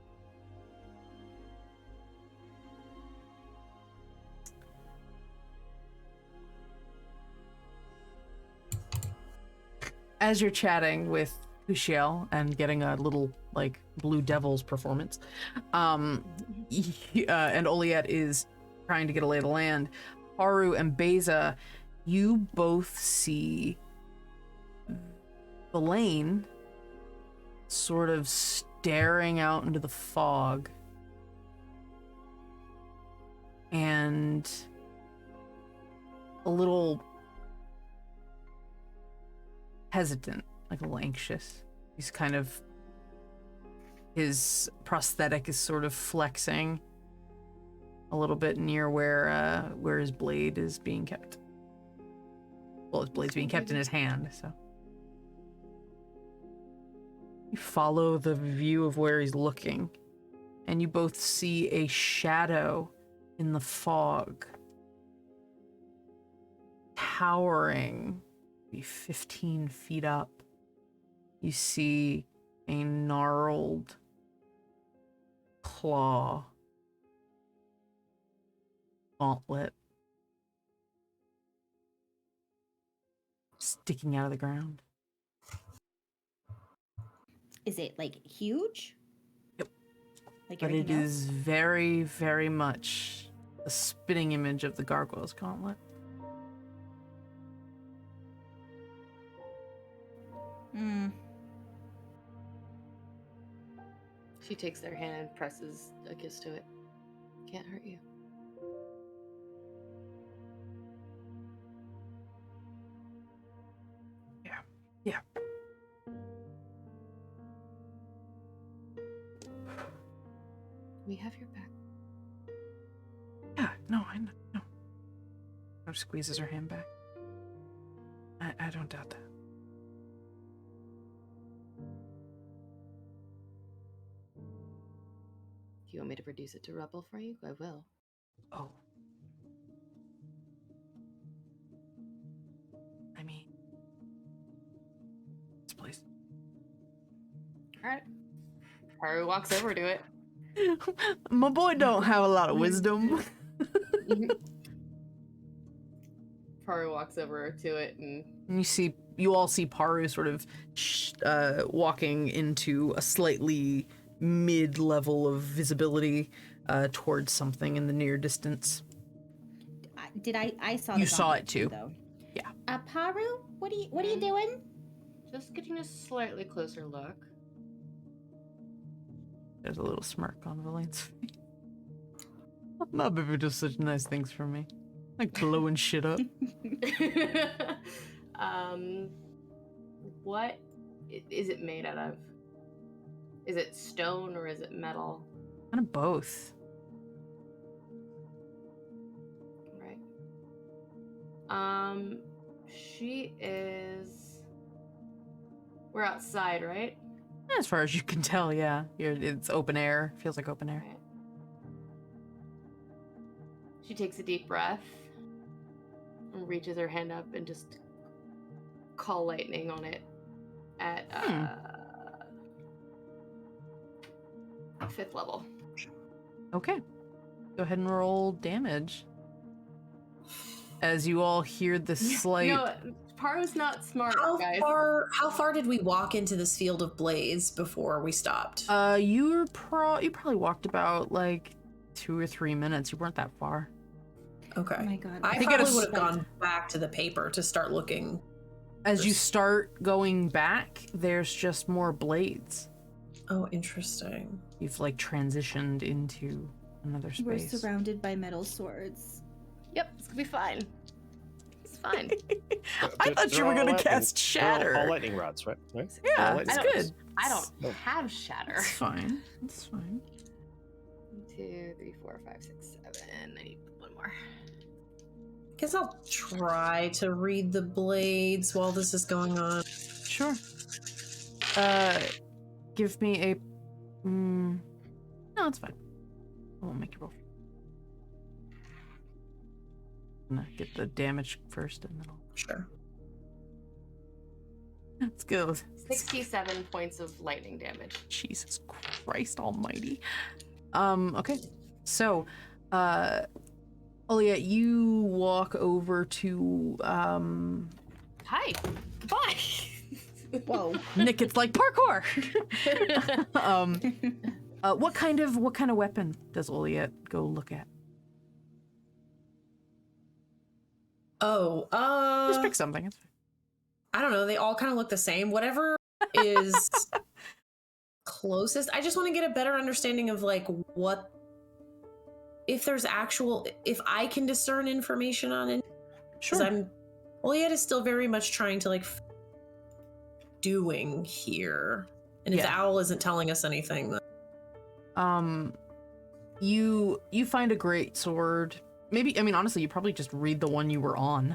As you're chatting with Kushiel and getting a little, like, Blue Devils performance, and Oliet is trying to get a lay of the land, Haru and Beza, you both see Belaine sort of staring out into the fog, and a little hesitant, like a little anxious. He's kind of, his prosthetic is sort of flexing a little bit near where his blade is being kept. Well, his blade's being kept in his hand, so. You follow the view of where he's looking, and you both see a shadow in the fog, towering, maybe 15 feet up. You see a gnarled claw gauntlet sticking out of the ground.
Is it like huge?
Yep.
Like
But it
everything else?
is very, very much a spitting image of the gargoyle's gauntlet.
Hmm.
She takes their hand and presses a kiss to it. Can't hurt you.
Yeah.
We have your back.
Yeah, no, I know. No. Squeezes her hand back. I don't doubt that.
Do you want me to reduce it to rubble for you? I will.
Oh. I mean, this place.
Alright. Haru walks over to it.
My boy don't have a lot of wisdom.
Haru walks over to it and
You all see Paru sort of walking into a slightly mid-level of visibility towards something in the near distance.
I saw
You
the
saw
gauntlet
it too.
though.
Yeah.
Paru, what are you doing?
just getting a slightly closer look.
There's a little smirk on Valaine's face. My baby does such nice things for me. Like blowing shit up.
What is it made out of? Is it stone or is it metal?
Kind of both.
Right. She is. We're outside, right?
As far as you can tell, yeah. It's open air. Feels like open air.
Right. She takes a deep breath and reaches her hand up and just call lightning on it at 5th level.
Okay. Go ahead and roll damage. As you all hear the slight...
No, Paro's not smart, guys.
How far did we walk into this field of blades before we stopped?
You probably walked about like 2 or 3 minutes. You weren't that far.
Okay.
Oh my god.
I
think
probably
at a
would have gone back to the paper to start looking.
As you start going back, there's just more blades.
Oh, interesting.
You've like transitioned into another
We're
space.
surrounded by metal swords.
Yep, it's gonna be fine. It's fine.
I thought you were gonna cast Shatter.
All lightning rods, right?
Yeah,
All
it's
lightning
good.
I don't have shatter.
It's fine. It's fine.
1, 2, 3, 4, 5, 6, 7. I need one more.
Guess I'll try to read the blades while this is going on.
Sure. Give me a. No, it's fine. I won't make you roll. I'm gonna get the damage first, and then I'll.
Sure.
Let's go.
67 points of lightning damage.
Jesus Christ Almighty. Okay. So, Olia, you walk over to
Hi. Goodbye.
Whoa.
Nick. It's like parkour. What kind of weapon does Oliet go look at?
Oh,
Just pick something. It's fine.
I don't know. They all kind of look the same. Whatever is closest. I just want to get a better understanding of like what if I can discern information on it.
Sure.
Oliet is still very much trying to like doing here. And if the owl isn't telling us anything, then...
You find a great sword. Maybe, I mean, honestly, you probably just read the one you were on.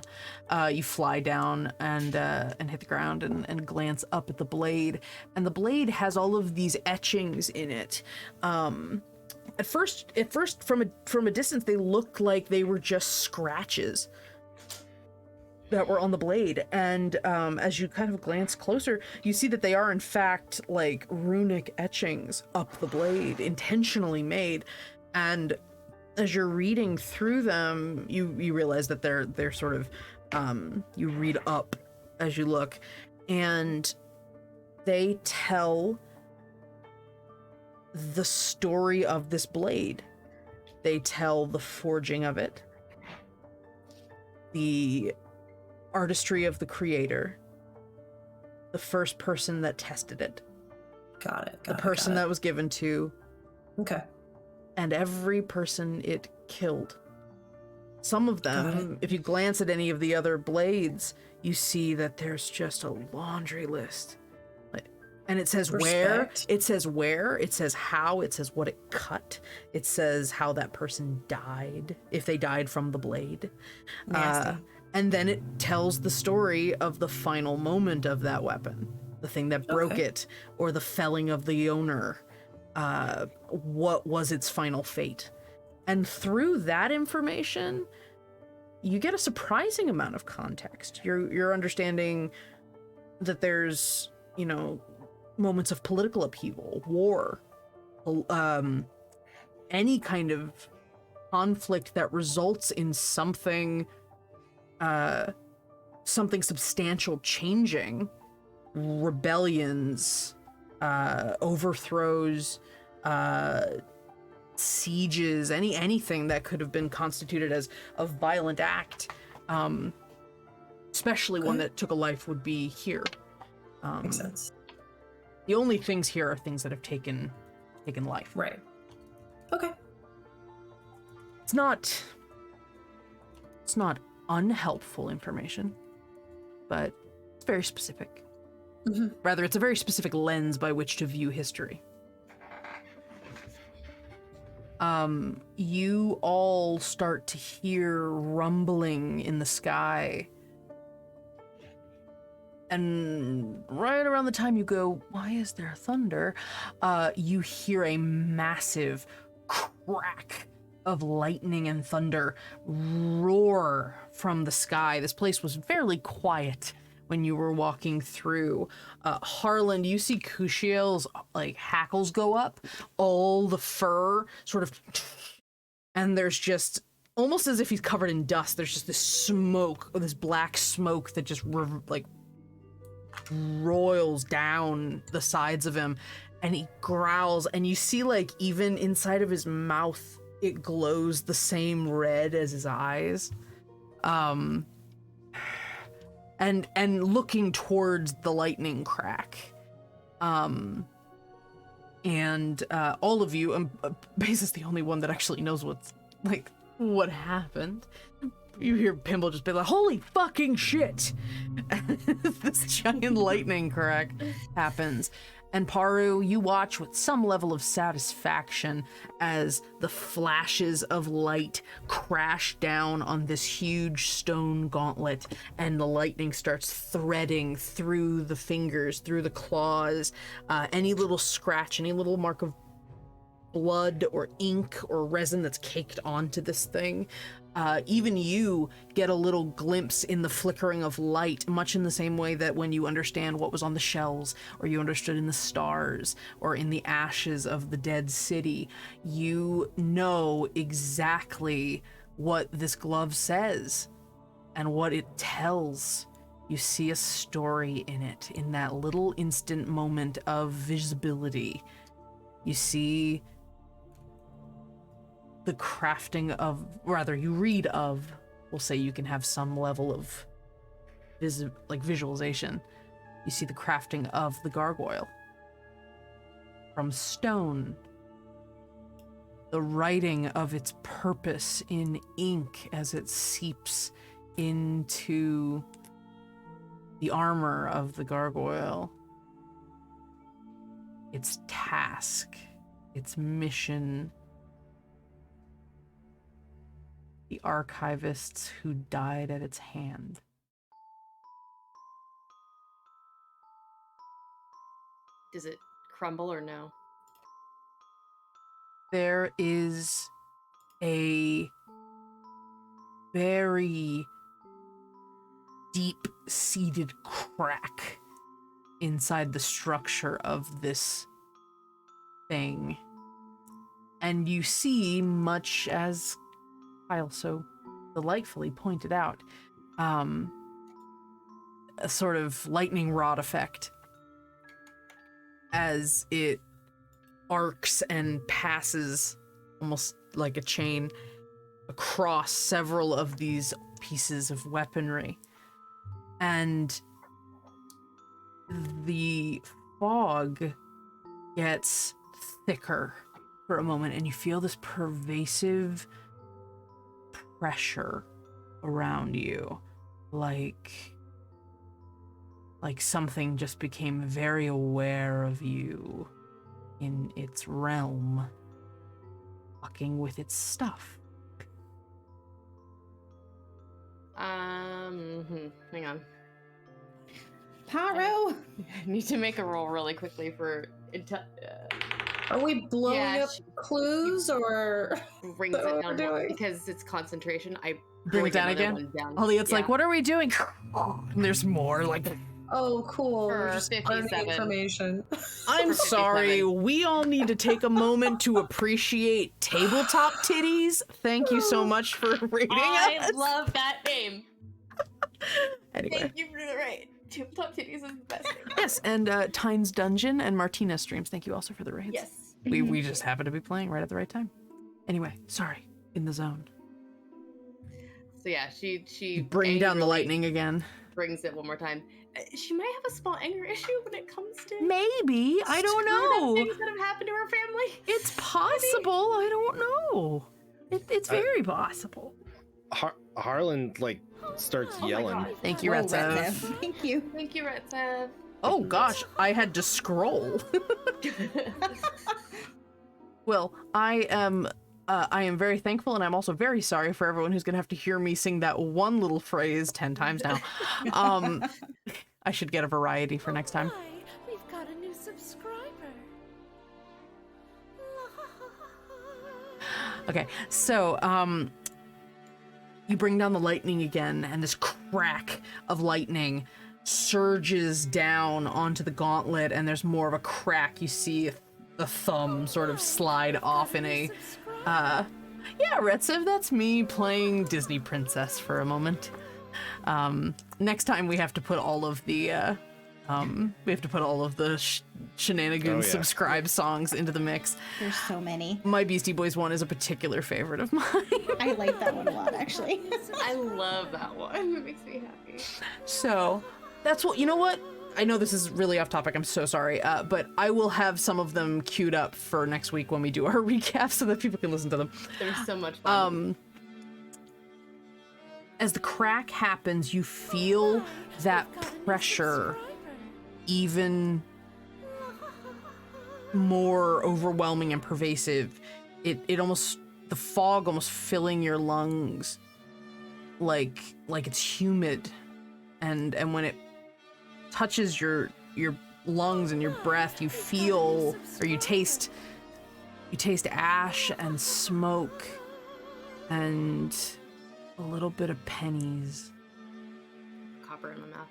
You fly down and hit the ground and glance up at the blade. And the blade has all of these etchings in it. At first, from a distance, they looked like they were just scratches that were on the blade. And as you kind of glance closer, you see that they are in fact like runic etchings up the blade, intentionally made. And as you're reading through them, you realize that they're sort of you read up as you look, and they tell the story of this blade. They tell the forging of it, the artistry of the creator, the first person that tested it, the person that was given to,
okay,
and every person it killed. Some of them, if you glance at any of the other blades, you see that there's just a laundry list. And it says
Respect.
it says how, it says what it cut, it says how that person died, if they died from the blade.
Nasty.
And then it tells the story of the final moment of that weapon, the thing that broke it, or the felling of the owner. What was its final fate? And through that information, you get a surprising amount of context. You're understanding that there's, moments of political upheaval, war, any kind of conflict that results in something substantial changing, rebellions, overthrows, sieges, anything that could have been constituted as a violent act, especially one that took a life, would be here.
Makes sense.
The only things here are things that have taken life.
Right. Okay.
It's not unhelpful information, but it's very specific.
Mm-hmm.
Rather, it's a very specific lens by which to view history. You all start to hear rumbling in the sky. And right around the time you go, why is there thunder? You hear a massive crack of lightning and thunder roar from the sky. This place was fairly quiet when you were walking through. Harlan, you see Kushiel's like hackles go up, all the fur sort of, and there's just almost as if he's covered in dust. There's just this smoke, this black smoke that just like roils down the sides of him, and he growls, and you see like even inside of his mouth it glows the same red as his eyes. And looking towards the lightning crack. And all of you, Base is the only one that actually knows what happened. You hear Pimble just be like, holy fucking shit! This giant lightning crack happens. And Paru, you watch with some level of satisfaction as the flashes of light crash down on this huge stone gauntlet, and the lightning starts threading through the fingers, through the claws. Any little scratch, any little mark of blood or ink or resin that's caked onto this thing. Even you get a little glimpse in the flickering of light, much in the same way that when you understand what was on the shells, or you understood in the stars, or in the ashes of the dead city, you know exactly what this glove says and what it tells. You see a story in it, in that little instant moment of visibility. You see the crafting of, rather, you read of, we'll say you can have some level of visualization. You see the crafting of the gargoyle from stone, the writing of its purpose in ink as it seeps into the armor of the gargoyle, its task, its mission, the archivists who died at its hand.
Does it crumble or no?
There is a very deep-seated crack inside the structure of this thing. And you see, much as Kyle so delightfully pointed out, a sort of lightning rod effect as it arcs and passes almost like a chain across several of these pieces of weaponry. And the fog gets thicker for a moment, and you feel this pervasive pressure around you, like something just became very aware of you in its realm, fucking with its stuff.
Hang on.
Paru!
I need to make a roll really quickly for
Are we blowing
Yeah,
up clues or
brings
Is that
it
what
down
we're
more
doing?
because it's concentration. I
Bring it down
another
again?
one down.
Elliot's like,
Yeah.
what are we doing? And there's more, like,
Oh, cool.
For
We're just learning
57.
information.
I'm
For
sorry,
57.
we all need to take a moment to appreciate tabletop titties. Thank you so much for rating
I
us.
love that name.
Anyway.
Thank you for the right. Tabletop Titties is the best name.
Yes, and Tyne's Dungeon and Martina streams. Thank you also for the raids.
Yes.
We just happen to be playing right at the right time. Anyway, sorry, in the zone.
So yeah, she
Bring down the
angrily
lightning again.
brings it one more time. She might have a small anger issue when it comes to
Maybe, I don't
screwed up
know.
things that have happened to her family.
It's possible. I don't know. It's very possible.
Harlan starts
Oh my
yelling.
God.
Thank you,
Whoa,
Retsev.
Retsev. Thank you.
Thank you, Retsev.
Oh gosh, I had to scroll. Well, I am very thankful, and I'm also very sorry for everyone who's gonna have to hear me sing that one little phrase 10 times now. I should get a variety for next time.
Hi, we've got a new subscriber.
Okay, so you bring down the lightning again, and this crack of lightning surges down onto the gauntlet, and there's more of a crack. You see the thumb sort of slide off in a yeah, Retsev, that's me playing Disney princess for a moment. Next time we have to put all of the Shenanigans subscribe songs into the mix.
There's so many.
My Beastie Boys one is a particular favorite of mine.
I like that one a lot, actually.
I love that one. It makes me happy.
So that's what, you know what? I know this is really off topic. I'm so sorry. But I will have some of them queued up for next week when we do our recap so that people can listen to them.
They're so much fun.
As the crack happens, you feel that pressure even more overwhelming and pervasive. It almost, the fog almost filling your lungs like it's humid, and when it touches your lungs and your breath, you feel, or you taste ash and smoke and a little bit of pennies.
Copper in my mouth.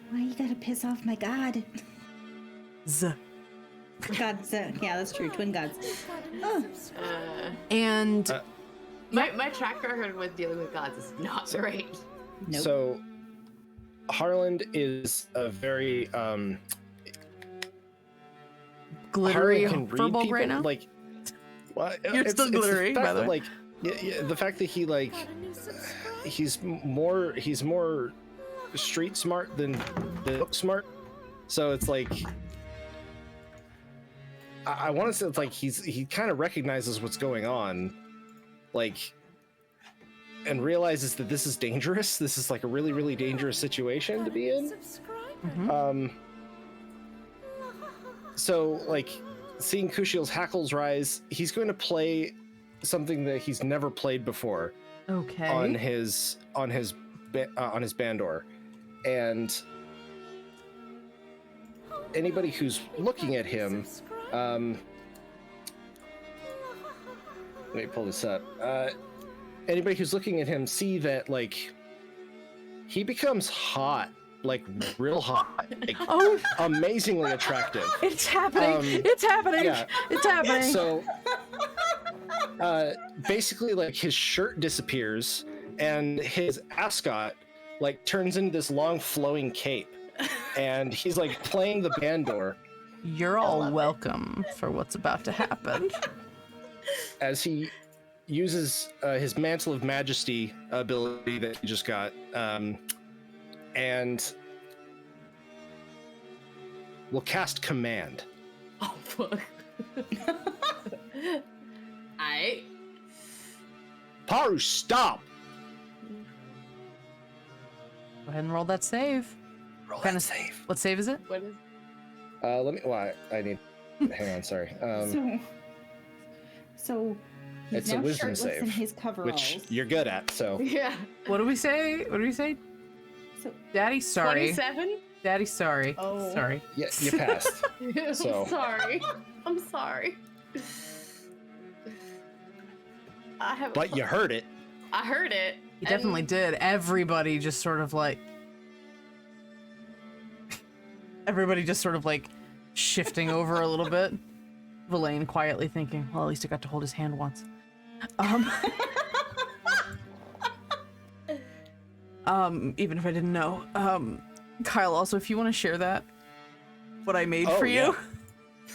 Why you gotta piss off my god?
Z.
Gods, yeah, that's true. Twin gods.
And
My track record with dealing with gods is not great.
Nope.
So Harland is a very
glittery
Harlan can read
furball
people,
right now.
like, well,
You're still glittery, by the way.
Like, yeah, the fact that he like, he's more street smart than book smart. So it's like, I want to say it's like he kind of recognizes what's going on, like, and realizes that this is dangerous. This is like a really, really dangerous situation to be in.
Mm-hmm.
So like, seeing Kushiel's hackles rise, he's going to play something that he's never played before.
Okay.
On his bandor, and anybody who's looking at him, let me pull this up. Anybody who's looking at him see that like he becomes hot, like real hot, like amazingly attractive.
It's happening. It's happening.
Yeah.
It's happening.
So basically, like, his shirt disappears and his ascot like turns into this long flowing cape, and he's like playing the bandor.
You're all welcome for what's about to happen.
As he uses his Mantle of Majesty ability that he just got, and will cast Command.
Oh, fuck.
Paru, stop!
Go ahead and roll that save.
Roll
Kinda
that save.
What save is it?
What is?
Let me. Well, I need. Hang on. Sorry.
So he's
It's a
now
wisdom
shirtless
save,
in his coveralls.
which you're good at. So
Yeah.
What do we say? What do we say?
So
Daddy, sorry.
27?
Daddy, sorry.
Oh.
Sorry.
yeah, you passed. So-
I'm sorry. I'm sorry.
But you heard it.
I heard it.
You definitely did. Everybody just sort of like shifting over a little bit. Villain quietly thinking, well, at least I got to hold his hand once. Even if I didn't know. Kyle, also, if you want to share that, what I made for you.
Yeah.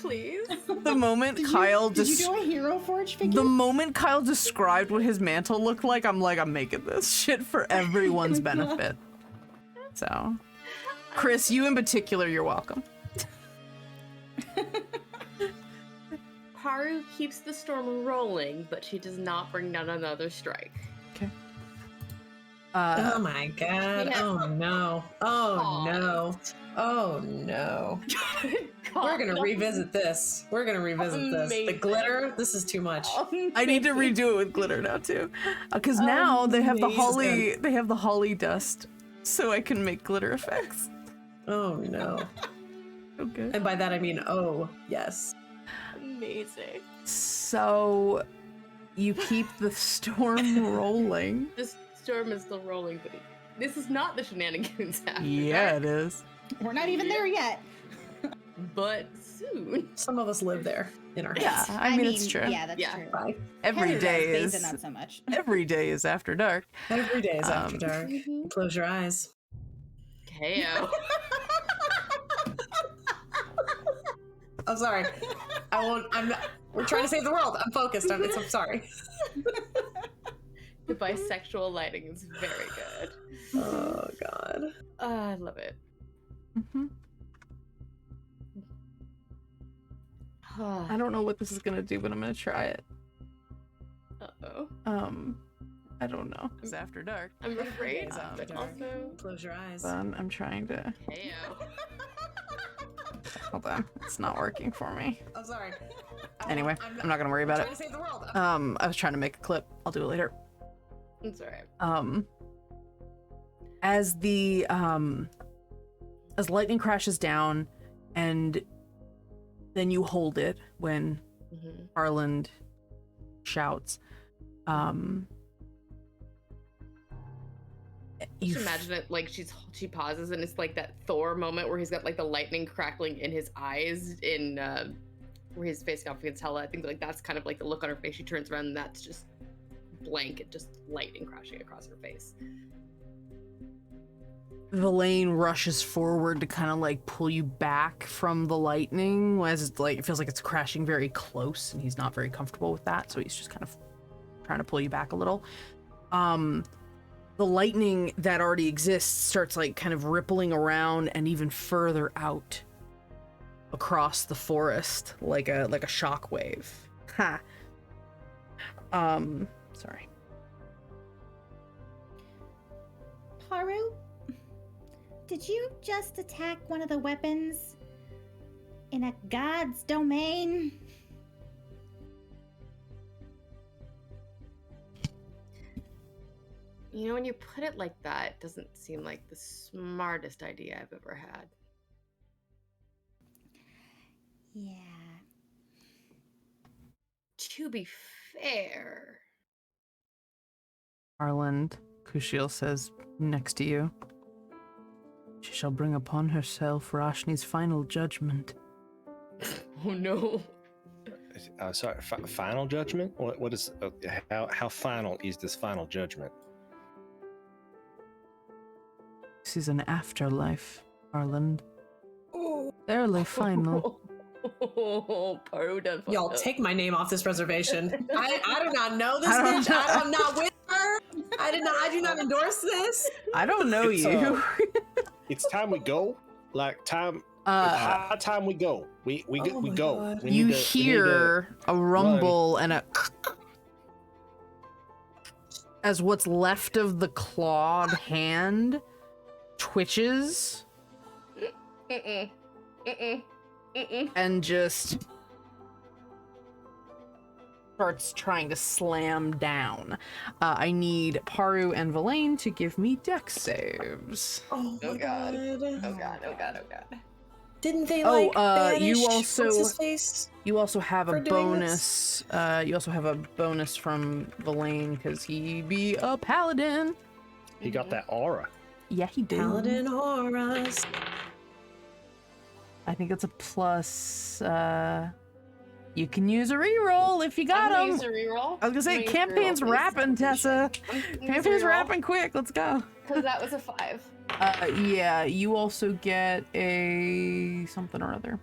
Please.
The moment Kyle
did you do a Hero Forge figure?
the moment Kyle described what his mantle looked like, I'm making this shit for everyone's benefit. So, Chris, you in particular, you're welcome.
Paru keeps the storm rolling, but she does not bring down another strike.
Okay.
Oh my god.
Yeah.
Oh no. Oh no. Oh no. We're gonna revisit this. We're gonna revisit this. The
Amazing.
glitter, this is too much.
I need to redo it with glitter now too, because now they have the holly. They have the holly dust, so I can make glitter effects.
Oh no.
Okay.
And by that I mean, oh yes.
Amazing.
So you keep the storm rolling.
This storm is still rolling, but This is not the Shenanigoons after
Yeah,
dark,
it is.
We're not even there yet.
but soon.
Some of us live there in our
Yeah,
heads.
I mean it's true.
Yeah, that's
Yeah.
true.
Bye.
Every
Heather
day
does,
is
Beza not so much.
every day is after dark.
Every day is after dark.
Mhm.
Close your eyes.
KO.
I'm sorry. I won't. I'm not. We're trying to save the world. I'm focused on it. So I'm sorry.
The bisexual lighting is very good.
Oh God.
I love it.
Mhm. I don't know what this is gonna do, but I'm gonna try it.
Uh-oh.
I don't know. It's after dark.
I'm afraid,
It's after
but
dark.
also
Close your eyes.
I'm trying to.
KO.
Hold on, it's not working for me.
I'm sorry.
Anyway, I'm not gonna worry about
trying
it.
to save the world.
I was trying to make a clip. I'll do it later.
It's alright.
As the as lightning crashes down, and then you hold it when
Mhm.
Harland shouts. You
Just imagine it like she pauses and it's like that Thor moment where he's got like the lightning crackling in his eyes in where he's facing off against Hela. I think like that's kind of like the look on her face. She turns around and that's just blank and just lightning crashing across her face.
Verlaine rushes forward to kind of like pull you back from the lightning, as it's like it feels like it's crashing very close, and he's not very comfortable with that, so he's just kind of trying to pull you back a little. The lightning that already exists starts like kind of rippling around and even further out across the forest, like a shockwave. Ha. Sorry.
Haru, did you just attack one of the weapons in a god's domain?
You know, when you put it like that, it doesn't seem like the smartest idea I've ever had.
Yeah.
To be fair.
Harland, Kushiel says next to you. She shall bring upon herself Rashni's final judgment.
Oh no.
Sorry, final judgment? What is how final is this final judgment?
This is an afterlife, Harland. Barely final.
Oh, Paru done fucked
Y'all
up.
take my name off this reservation. I do not know this bitch. I'm not with her. I do not endorse this.
I don't know
It's,
you.
It's time we go. Like time. High time we go. We
Oh my
go.
God.
We
You
need to- we need
hear a rumble and a as what's left of the clawed hand twitches
Mm-mm. Mm-mm. Mm-mm.
and just starts trying to slam down. I need Paru and Verlaine to give me dex saves.
Oh
Oh
my
god.
God.
Oh god, oh god, oh god.
Didn't they
Oh,
like banish
you also-
what's his face?
You also have a
For doing
bonus. You also have a bonus from Verlaine because he be a paladin.
He got that aura.
Yeah, he did.
Paladin auras.
I think it's a plus. You can use a reroll if you got
I'm gonna
them.
use a reroll.
I was gonna say, campaign's rapping, Tessa. Campaign's rapping quick. Let's go.
Because that was a 5.
Yeah, you also get a something or other.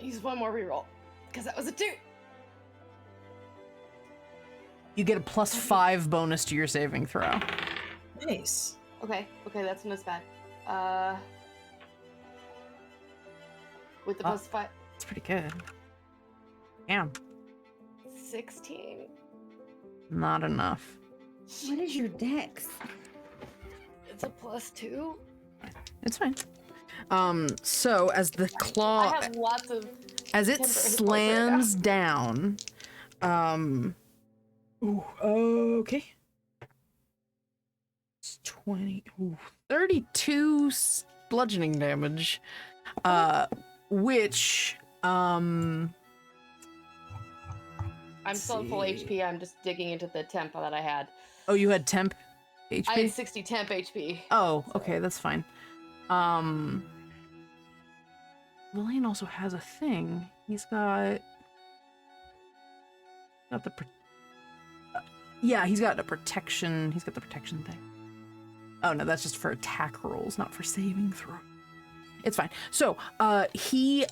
Use one more reroll. Because that was a 2.
You get a +5 bonus to your saving throw.
Nice.
Okay, that's not as bad. With the
Oh.
+5,
It's pretty good. Damn,
16.
not enough.
What is your dex?
It's a +2.
It's fine. So as the claw,
I have lots of.
as it
temporary
slams down, okay. It's 20, 32 bludgeoning damage, which,
I'm still at full
see.
HP. I'm just digging into the temp that I had.
oh, you had temp? HP?
I had 60 temp HP.
Oh, okay, that's fine. Lillian also has a thing. He's got the yeah, he's got a protection. He's got the protection thing. Oh no, that's just for attack rolls, not for saving throw. It's fine. So, he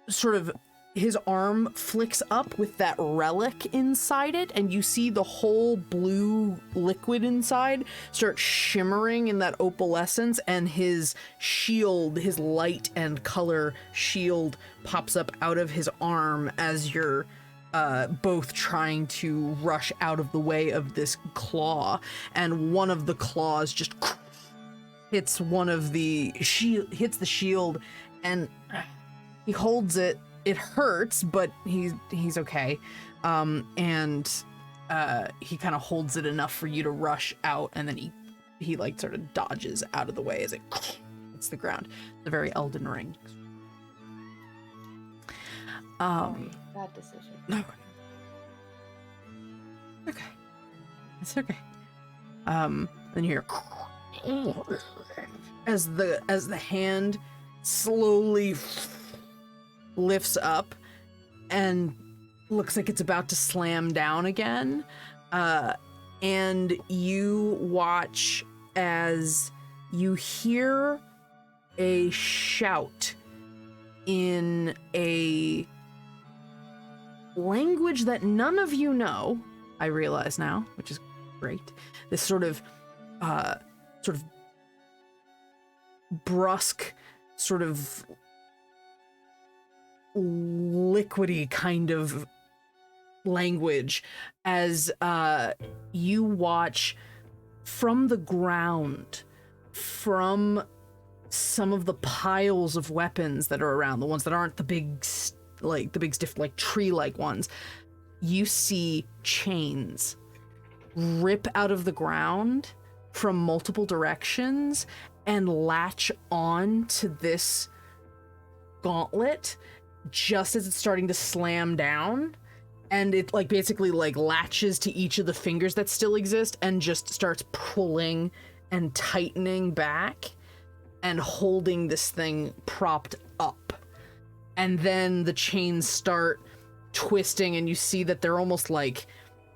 sort of, his arm flicks up with that relic inside it, and you see the whole blue liquid inside start shimmering in that opalescence, and his shield, his light and color shield, pops up out of his arm as you're both trying to rush out of the way of this claw, and one of the claws just hits one of the hits the shield, and he holds it. It hurts, but he's okay. And he kind of holds it enough for you to rush out, and then he like sort of dodges out of the way as it hits the ground. It's a very Elden Ring.
Bad decision.
No. Okay. It's okay. Then you hear as the hand slowly lifts up and looks like it's about to slam down again. And you watch as you hear a shout in a language that none of you know, I realize now, which is great. This sort of brusque, sort of liquidy kind of language as you watch from the ground, from some of the piles of weapons that are around, the ones that aren't the big stiff, like tree-like ones, you see chains rip out of the ground from multiple directions and latch on to this gauntlet just as it's starting to slam down, and it like basically like latches to each of the fingers that still exist and just starts pulling and tightening back and holding this thing propped up. And then the chains start twisting, and you see that they're almost like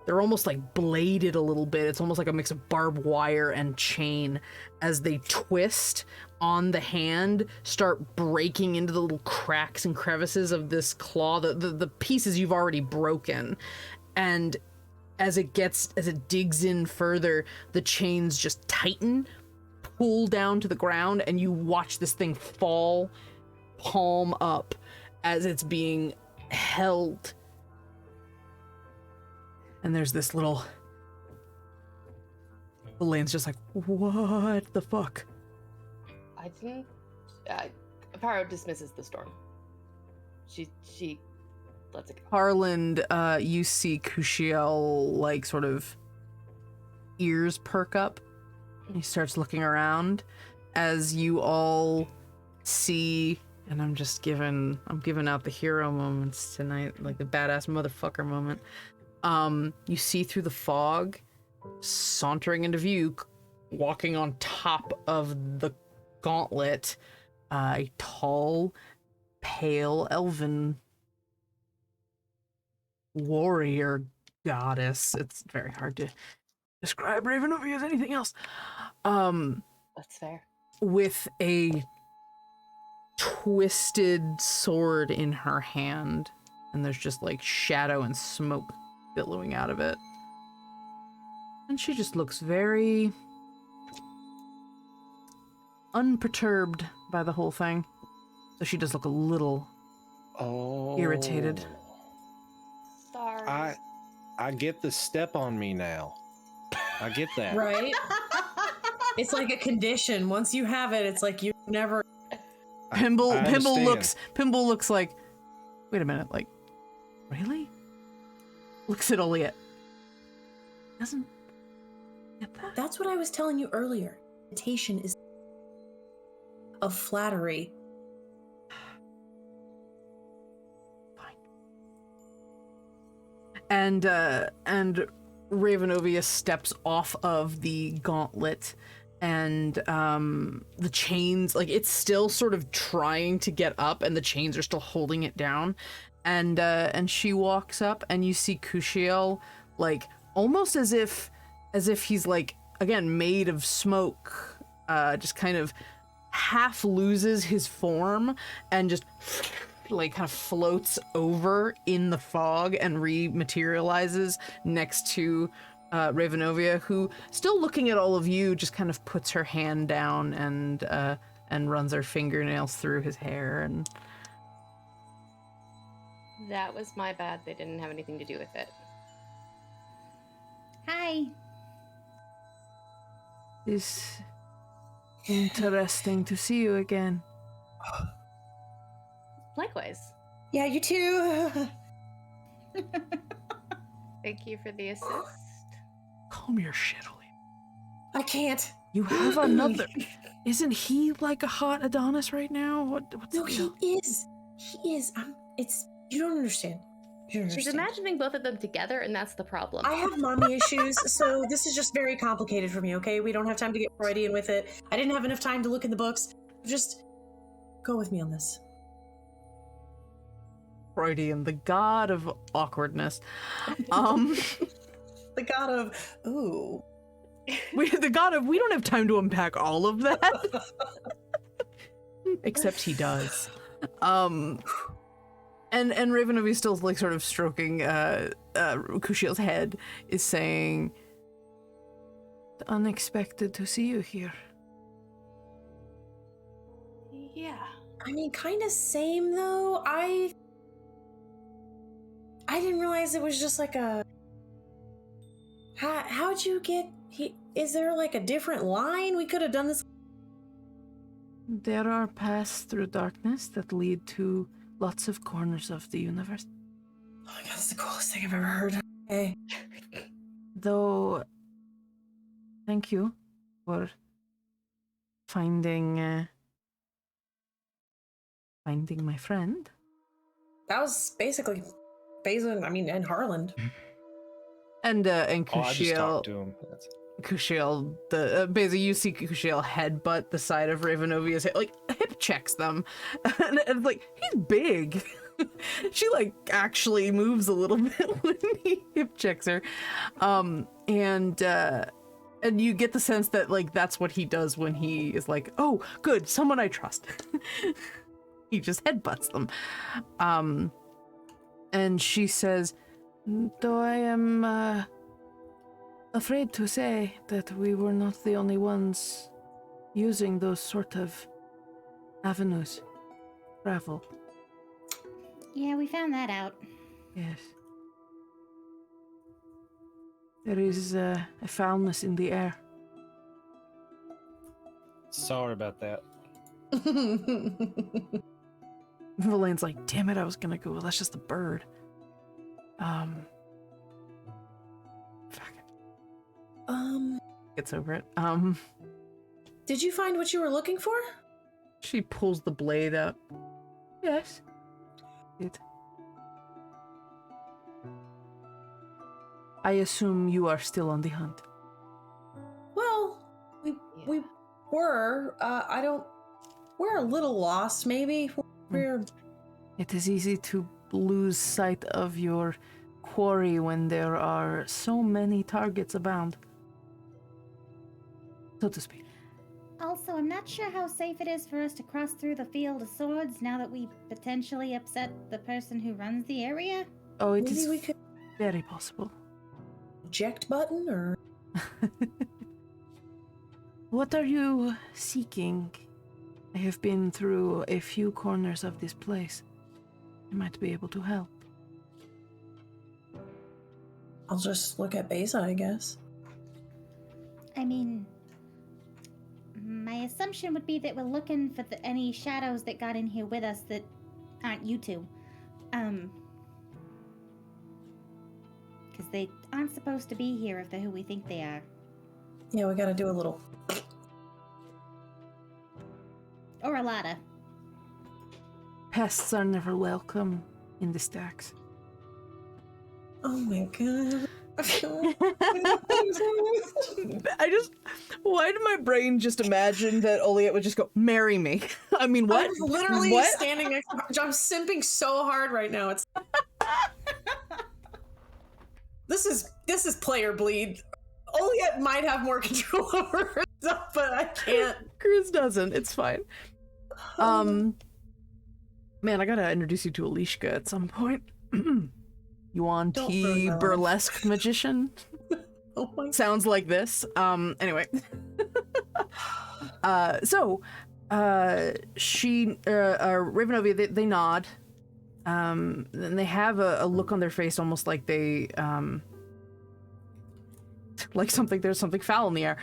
bladed a little bit. It's almost like a mix of barbed wire and chain as they twist on the hand, start breaking into the little cracks and crevices of this claw, the pieces you've already broken. And as it digs in further, the chains just tighten, pull down to the ground, and you watch this thing fall palm up as it's being held. And there's this little... Elaine's just like, what the fuck?
I think... Aparo dismisses the storm. She lets it go.
Harland, you see Kushiel, like, sort of ears perk up. He starts looking around as you all see... And I'm giving out the hero moments tonight, like the badass motherfucker moment. You see through the fog, sauntering into view, walking on top of the gauntlet, a tall, pale, elven warrior goddess. It's very hard to describe Ravenova as anything else.
That's fair.
With a twisted sword in her hand, and there's just like shadow and smoke billowing out of it, and she just looks very unperturbed by the whole thing, so she does look a little irritated.
Sorry.
I get the step on me now. I get that.
Right? It's like a condition. Once you have it, it's like you never...
Pimble looks like, wait a minute, like, really? Looks at Oliet. Doesn't get that?
That's what I was telling you earlier. Imitation is of flattery.
Fine. And Ravenovia steps off of the gauntlet, and the chains, like, it's still sort of trying to get up, and the chains are still holding it down. And she walks up, and you see Kushiel, like, almost as if he's, like, again, made of smoke, just kind of half loses his form and just like kind of floats over in the fog and rematerializes next to Ravenovia, who, still looking at all of you, just kind of puts her hand down and runs her fingernails through his hair. And
That was my bad. They didn't have anything to do with it.
Hi.
it's interesting to see you again.
Likewise.
Yeah, you too.
Thank you for the assist.
Calm your shit, Ollie.
I can't.
You have another. Isn't he like a hot Adonis right now? What's
No,
the
he
deal?
is. He is. It's. You don't understand. You don't
She's
understand.
imagining both of them together, and that's the problem.
I have mommy issues, so this is just very complicated for me, okay? We don't have time to get Freudian with it. I didn't have enough time to look in the books. Just go with me on this.
Freudian, the god of awkwardness.
The god of, ooh.
The god of, we don't have time to unpack all of that. Except he does. And Ravenovia, still like sort of stroking Kushiel's head, is saying, "Unexpected to see you here."
Yeah.
I mean, kind of same though. I didn't realize it was just like a. How'd you get? Is there like a different line? We could have done this.
There are paths through darkness that lead to lots of corners of the universe.
Oh my god, that's the coolest thing I've ever heard. Okay.
Though, thank you for finding my friend.
That was basically, I mean, and Harland.
And
Oh, I just
Kushiel,
talked to him. That's...
Kushiel, basically you see Kushiel headbutt the side of Ravenovia's head, like hip checks them, and like he's big. She like actually moves a little bit when he hip checks her, and you get the sense that like that's what he does when he is like, oh, good, someone I trust. He just headbutts them, and she says, though I am afraid to say that we were not the only ones using those sort of avenues. Travel.
Yeah, we found that out.
Yes. There is a foulness in the air.
Sorry about that.
Valaine's like, damn it, I was gonna go, that's just a bird. Fuck it. Gets over it.
Did you find what you were looking for?
She pulls the blade up. Yes. I assume you are still on the hunt.
Well, we were. We're a little lost, maybe. We're.
It is easy to lose sight of your quarry when there are so many targets abound, so to speak.
Also, I'm not sure how safe it is for us to cross through the field of swords now that we potentially upset the person who runs the area.
Oh, it
Maybe
is
we could
very possible.
eject button or.
What are you seeking? I have been through a few corners of this place. I might be able to help.
I'll just look at Beza, I guess.
I mean, my assumption would be that we're looking for any shadows that got in here with us that aren't you two. Because they aren't supposed to be here if they're who we think they are.
Yeah, we gotta do a little.
Or a lotta.
Pests are never welcome in the stacks.
Oh my god.
Why did my brain just imagine that Oliet would just go, marry me? I mean, what?
I'm literally
What?
standing next to her. I'm simping so hard right now. It's This is player bleed. Oliet might have more control over her stuff, but I can't.
Cruz doesn't. It's fine. Man, I gotta introduce you to Alishka at some point. Yuan
Don't
T
ruin my life.
burlesque magician.
Oh my
Sounds like this. Anyway. She Ravenovia, they nod. And they have a look on their face almost like they like there's something foul in the air.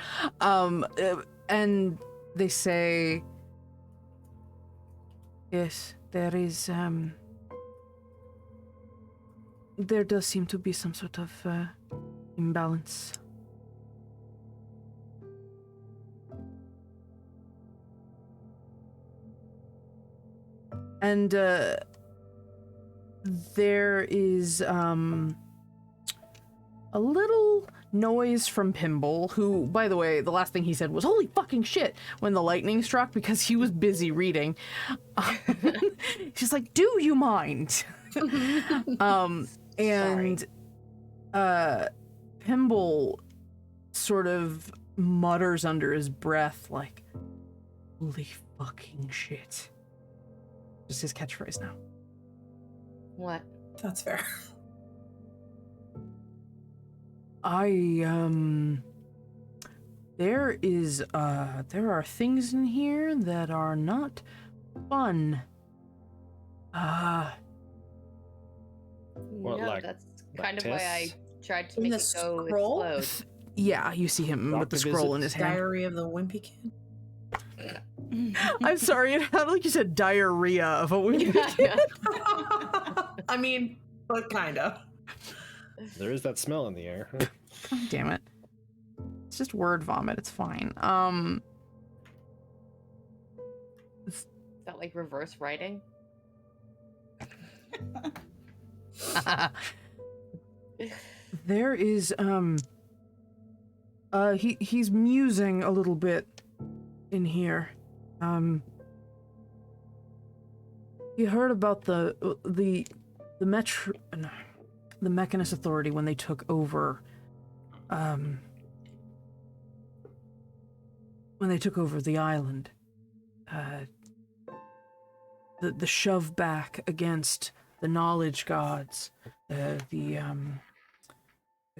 And they say, yes, there is there does seem to be some sort of imbalance. And there is a little noise from Pimble, who, by the way, the last thing he said was "holy fucking shit" when the lightning struck because he was busy reading. She's like, "Do you mind?" And Pimble sort of mutters under his breath like, "Holy fucking shit." Just his catchphrase now.
What?
That's fair.
There are things in here that are not fun.
What,
no,
like-
that's
like
kind of why I
tests?
tried to
In
make
the
it go
scroll?
explode.
Yeah, you see him with the
Doctor
scroll in his
visits.
hand.
Diary of the Wimpy Kid.
I'm sorry, it sounded like you said diarrhea of a wound.
I mean, but kinda.
There is that smell in the air.
Damn it. It's just word vomit, it's fine.
Is that like reverse writing?
There is, he's musing a little bit in here. He heard about the Mechanist Authority when they took over, the island. The shove back against the knowledge gods, the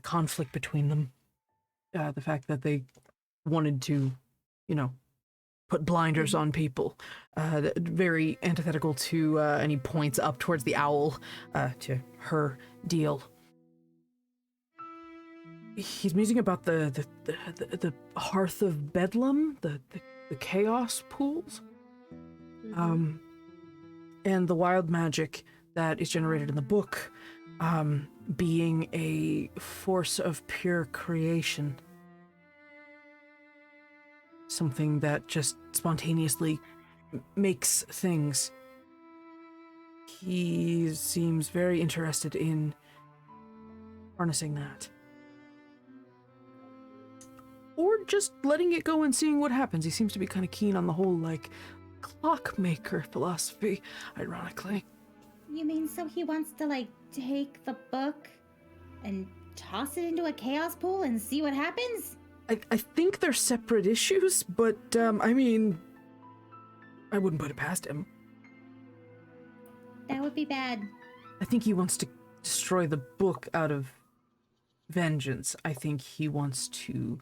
conflict between them, the fact that they wanted to, put blinders on people, very antithetical to, and he points up towards the owl, to her deal. He's musing about the hearth of Bedlam, the chaos pools, and the wild magic that is generated in the book, being a force of pure creation. Something that just spontaneously makes things. He seems very interested in harnessing that. Or just letting it go and seeing what happens. He seems to be kind of keen on the whole, clockmaker philosophy, ironically.
You mean so he wants to, take the book and toss it into a chaos pool and see what happens?
I think they're separate issues, but, I wouldn't put it past him.
That would be bad.
I think he wants to destroy the book out of vengeance. I think he wants to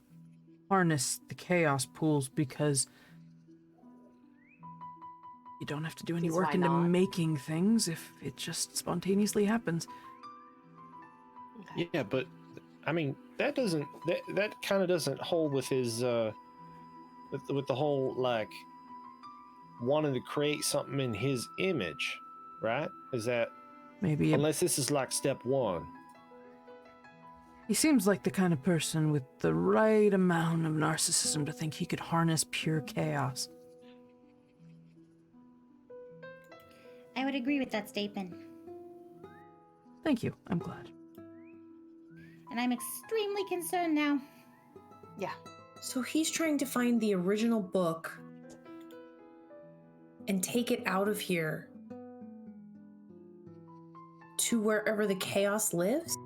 harness the chaos pools because you don't have to do any
Because
work
why
into
not?
making things if it just spontaneously happens.
Yeah, but that doesn't that kind of doesn't hold with his with the whole wanting to create something in his image, right? Is that
Maybe
unless this is step one?
he seems like the kind of person with the right amount of narcissism to think he could harness pure chaos.
I would agree with that statement.
Thank you. I'm glad.
And I'm extremely concerned now.
Yeah.
So he's trying to find the original book and take it out of here to wherever the chaos lives?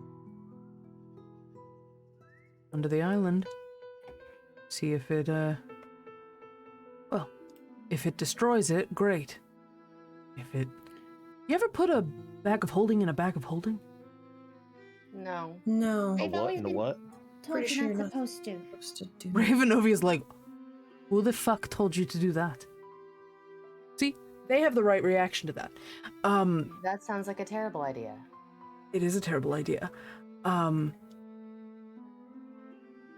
Under the island. See if it, well, if it destroys it, great. If it... You ever put a bag of holding in a bag of holding?
No.
No.
A
I've
what
always
and a
been
what?
told
Pretty
you're
sure
not
not
supposed to.
Supposed to do that.
Ravenovia's like, who the fuck told you to do that? See, they have the right reaction to that.
That sounds like a terrible idea.
It is a terrible idea.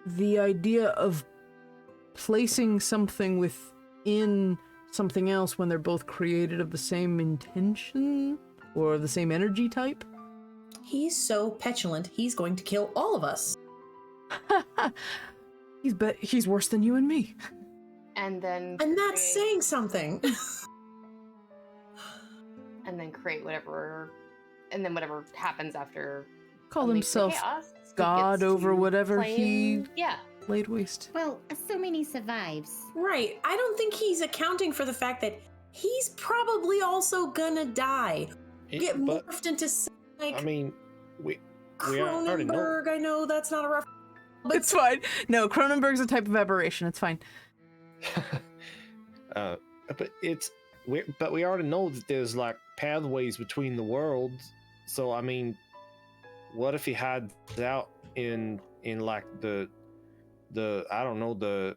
The idea of placing something within something else when they're both created of the same intention or the same energy type.
He's so petulant, he's going to kill all of us.
He's worse than you and me.
And then
And that's saying something.
and then create whatever, and then whatever happens after
Call
unleash the
himself
chaos, he
God
gets
over
to
whatever
claim- yeah.
laid waste.
Well, assuming he survives.
Right. I don't think he's accounting for the fact that he's probably also gonna die. Get
But
morphed into like
I mean, we already know.
Cronenberg. I know that's not a reference. But
It's fine. No, Cronenberg's a type of aberration. It's fine.
But we already know that there's like pathways between the worlds. So I mean, what if he hides out in like the I don't know, the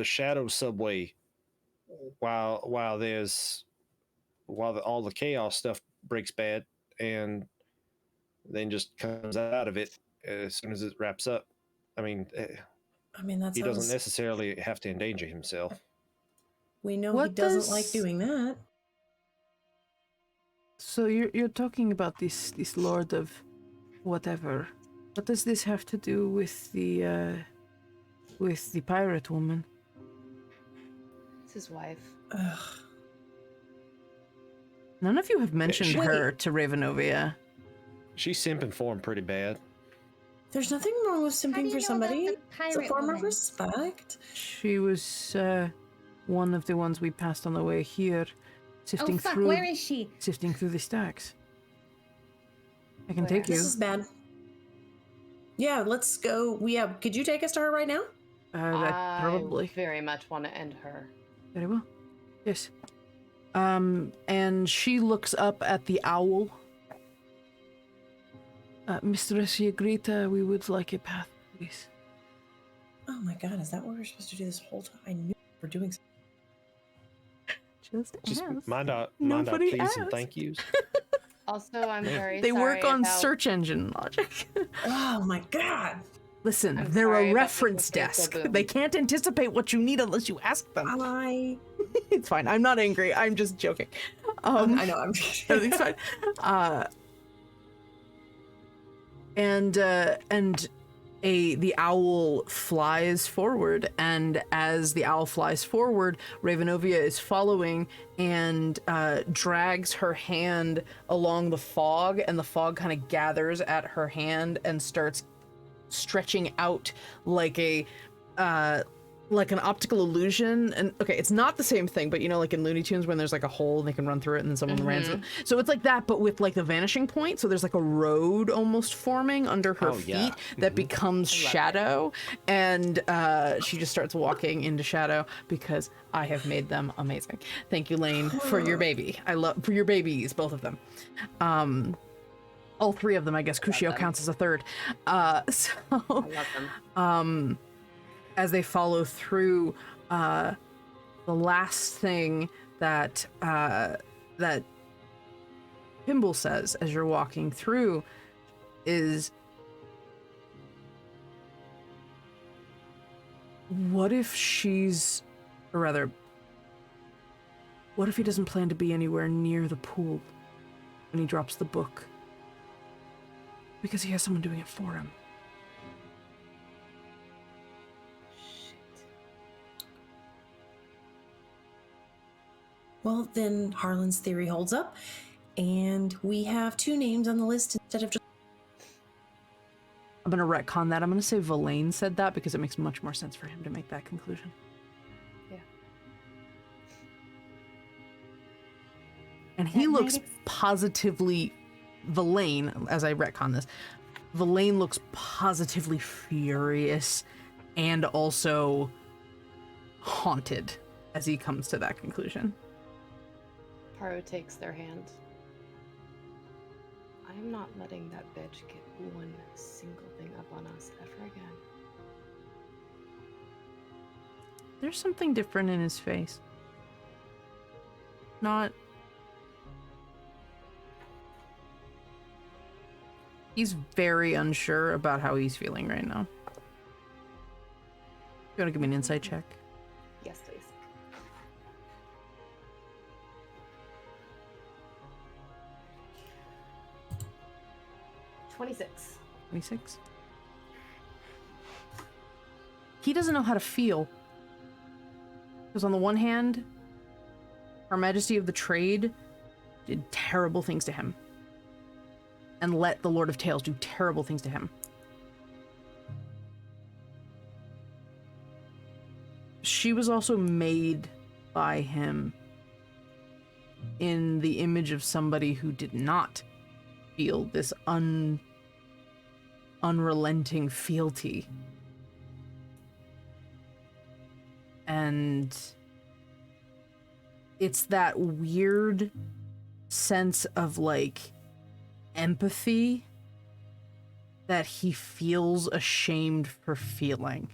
shadow subway while all the chaos stuff breaks bad, and then just comes out of it as soon as it wraps up. I mean,
that
he doesn't
sounds.
necessarily have to endanger himself.
We know
What
he doesn't
does-
like doing that.
So you're talking about this Lord of whatever. What does this have to do with the pirate woman?
It's his wife.
Ugh.
None of you have mentioned
Wait.
her to Ravenovia.
She's simping for him pretty bad.
There's nothing wrong with
How do
simping
you
for
know
somebody.
about the
It's a
pirate
form of
woman?
respect.
She was one of the ones we passed on the way here,
Oh
sifting
fuck,
through
where is she?
sifting through the stacks. I can
Where?
take you.
This is bad. Yeah, let's go. Could you take us to her right now?
Probably.
I very much want to end her.
Very well. Yes. And she looks up at the owl. Mistress Yagrita, we would like a path, please.
Oh my god, is that what we're supposed to do this whole time? I knew we were doing something.
Just
Just mind our
Nobody
please and
asked.
thank yous.
Also, I'm very
They work
sorry
on
about-
search engine logic.
Oh my god.
Listen,
I'm
they're
sorry
a
about
reference
people's
desk.
facial boom.
They can't anticipate what you need unless you ask them. It's fine. I'm not angry. I'm just joking.
I know, I'm
Everything's fine. And the owl flies forward, and as the owl flies forward, Ravenovia is following and drags her hand along the fog, and the fog kind of gathers at her hand and starts stretching out like an optical illusion. And okay, it's not the same thing, but you know, like in Looney Tunes when there's like a hole and they can run through it and then someone runs it. So it's like that, but with like the vanishing point. So there's like a road almost forming under her feet that becomes shadow. And she just starts walking into shadow because I have made them amazing. Thank you, Lane, for your baby. For your babies, both of them. All three of them, I guess. Kushio counts as a third.
I love them.
As they follow through, the last thing that Pimble says as you're walking through is, what if what if he doesn't plan to be anywhere near the pool when he drops the book? Because he has someone doing it for him.
Well, then Harlan's theory holds up, and we have two names on the list instead of just.
I'm gonna retcon that. I'm gonna say Verlaine said that because it makes much more sense for him to make that conclusion.
Yeah.
And he
That
looks
might
positively, Verlaine, as I retcon this, Verlaine looks positively furious and also haunted as he comes to that conclusion.
Paro takes their hand. I'm not letting that bitch get one single thing up on us ever again.
There's something different in his face. Not... He's very unsure about how he's feeling right now. You wanna give me an insight check?
Yes, please. $26.
26? He doesn't know how to feel. Because on the one hand, Her Majesty of the Trade did terrible things to him. And let the Lord of Tales do terrible things to him. She was also made by him in the image of somebody who did not feel this unrelenting fealty. And it's that weird sense of like empathy that he feels ashamed for feeling.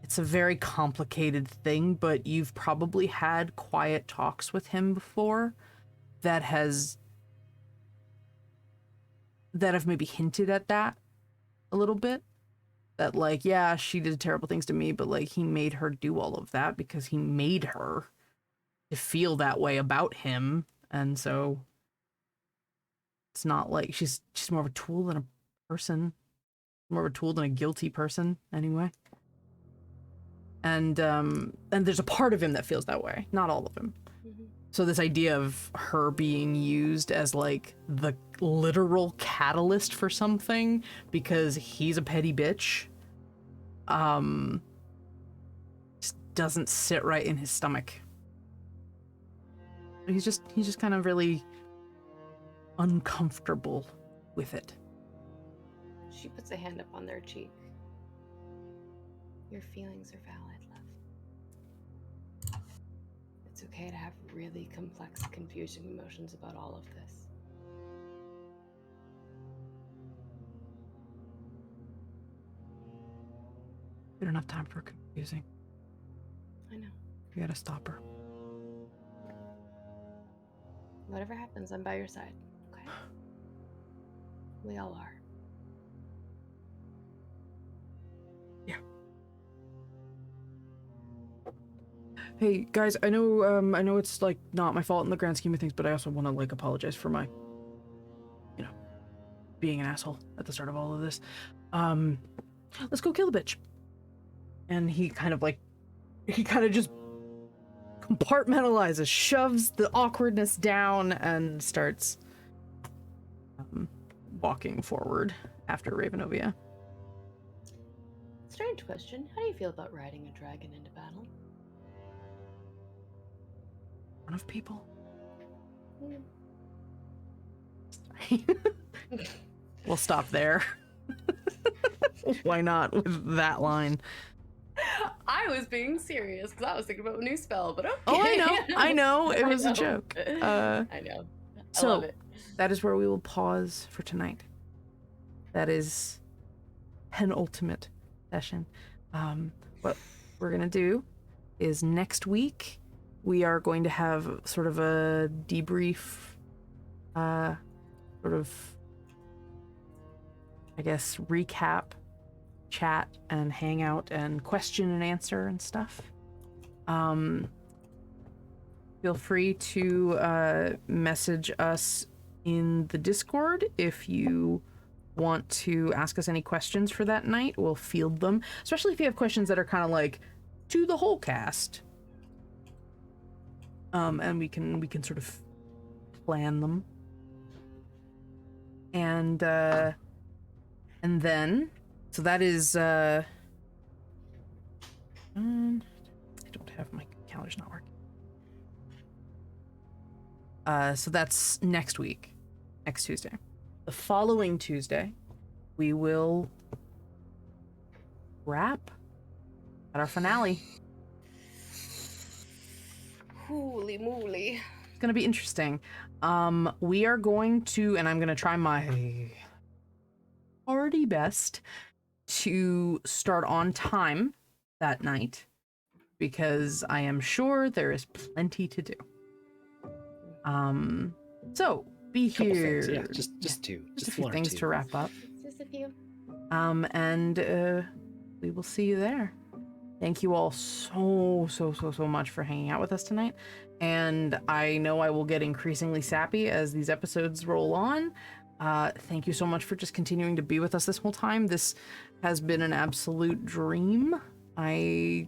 It's a very complicated thing, but you've probably had quiet talks with him before that have maybe hinted at that a little bit. That like, yeah, she did terrible things to me, but like he made her do all of that because he made her to feel that way about him. And so it's not like she's more of a tool than a person. More of a tool than a guilty person, anyway. And there's a part of him that feels that way, not all of him.
Mm-hmm.
So this idea of her being used as like the literal catalyst for something because he's a petty bitch, just doesn't sit right in his stomach. He's just kind of really uncomfortable with it.
She puts a hand up on their cheek. Your feelings are valid, love. It's okay to have really complex, confusing emotions about all of this.
We don't have time for confusing.
I know.
We gotta stop her.
Whatever happens, I'm by your side, okay? We all are.
Hey guys, I know it's like not my fault in the grand scheme of things, but I also want to like apologize for my, being an asshole at the start of all of this. Let's go kill the bitch. And he kind of just compartmentalizes, shoves the awkwardness down, and starts walking forward after Ravenovia.
Strange question. How do you feel about riding a dragon into battle?
Of people.
Mm.
Sorry. We'll stop there. Why not with that line?
I was being serious because I was thinking about a new spell, but okay.
Oh, I know. It was a joke.
I know. I love it.
That is where we will pause for tonight. That is penultimate session. What we're gonna do is next week we are going to have sort of a debrief, sort of, I guess, recap, chat, and hangout, and question and answer and stuff. Feel free to message us in the Discord if you want to ask us any questions for that night. We'll field them, especially if you have questions that are kind of like to the whole cast. And we can sort of plan them. And And then, so that is, I don't have my calendar's not working. So that's next week, next Tuesday. The following Tuesday, we will wrap at our finale.
Holy moly.
It's gonna be interesting. We are going to, and I'm gonna try my already best to start on time that night, because I am sure there is plenty to do. So be
Couple
here.
things, yeah, just two.
Just a few
one or
things
two.
to wrap up.
Just a few.
And we will see you there. Thank you all so much for hanging out with us tonight. And I know I will get increasingly sappy as these episodes roll on. Thank you so much for just continuing to be with us this whole time. This has been an absolute dream. I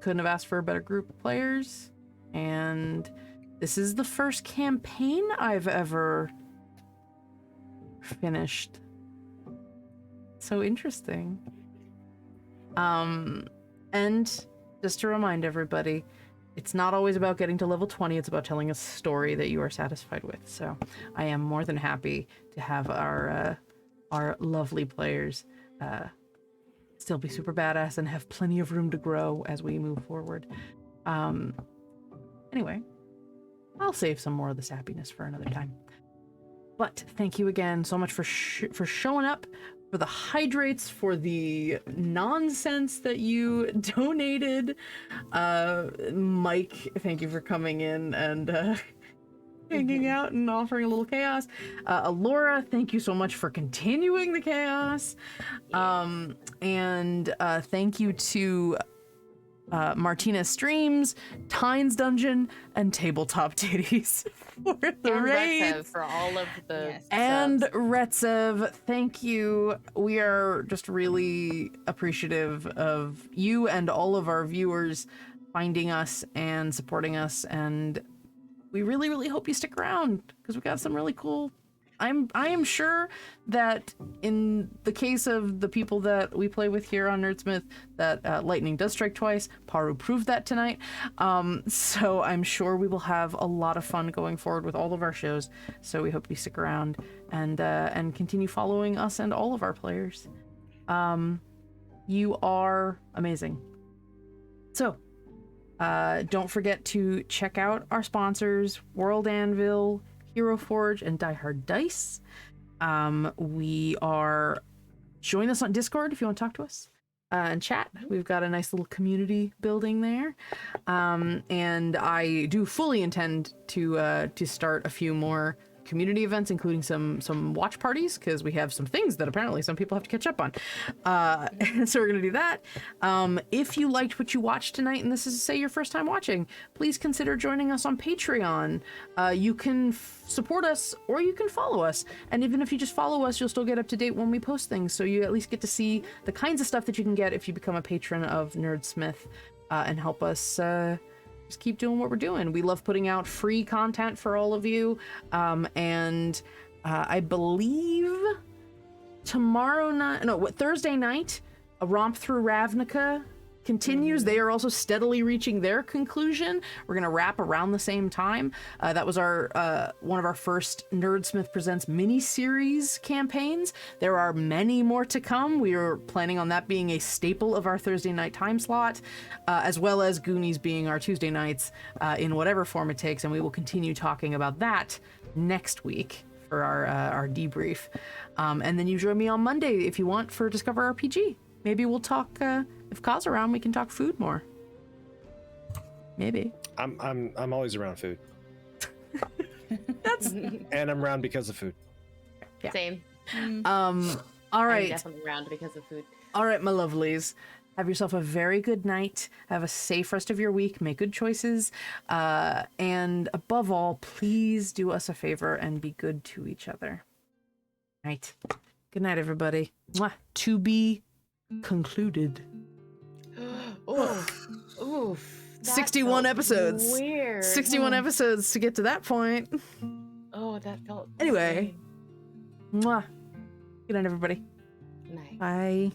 couldn't have asked for a better group of players. And this is the first campaign I've ever finished. So interesting. And just to remind everybody, it's not always about getting to level 20, it's about telling a story that you are satisfied with. So I am more than happy to have our lovely players still be super badass and have plenty of room to grow as we move forward. Anyway, I'll save some more of the sappiness for another time. But thank you again so much for showing up, for the hydrates, for the nonsense that you donated. Mike, thank you for coming in and hanging out and offering a little chaos. Alora, thank you so much for continuing the chaos. And thank you to Martina Streams, Tyne's Dungeon, and Tabletop Titties for the raid.
Retsev for all of the
And
subs.
Retsev, thank you. We are just really appreciative of you and all of our viewers finding us and supporting us, and we really hope you stick around because we got some really cool. I am sure that in the case of the people that we play with here on Nerdsmith, that lightning does strike twice. Paru proved that tonight. So I'm sure we will have a lot of fun going forward with all of our shows. So we hope you stick around and continue following us and all of our players. You are amazing. So don't forget to check out our sponsors, World Anvil, Hero Forge, and Die Hard Dice. We are join us on Discord if you want to talk to us and chat. We've got a nice little community building there, and I do fully intend to start a few more community events, including some watch parties, because we have some things that apparently some people have to catch up on. So we're gonna do that. If you liked what you watched tonight, and this is say your first time watching, please consider joining us on Patreon. You can support us or you can follow us, and even if you just follow us, you'll still get up to date when we post things, so you at least get to see the kinds of stuff that you can get if you become a patron of Nerdsmith and help us just keep doing what we're doing. We love putting out free content for all of you. And I believe Thursday night, a romp through Ravnica continues. They are also steadily reaching their conclusion. We're gonna wrap around the same time. That was our one of our first Nerdsmith Presents mini-series campaigns. There are many more to come. We are planning on that being a staple of our Thursday night time slot, as well as Goonies being our Tuesday nights in whatever form it takes, and we will continue talking about that next week for our debrief. And then you join me on Monday if you want for Discover RPG. Maybe we'll talk, if Kai's around, we can talk food more. Maybe.
I'm always around food.
That's
And I'm around because of food.
Yeah.
Same.
all
I'm
right.
definitely around because of food.
All right, my lovelies. Have yourself a very good night. Have a safe rest of your week. Make good choices. And above all, please do us a favor and be good to each other. Right. Good night, everybody. Mwah. To be concluded.
Oof. That
61
felt
episodes.
Weird.
61 episodes to get to that point.
Oh, that felt.
Anyway.
insane.
Mwah. Good night, everybody.
Night.
Bye.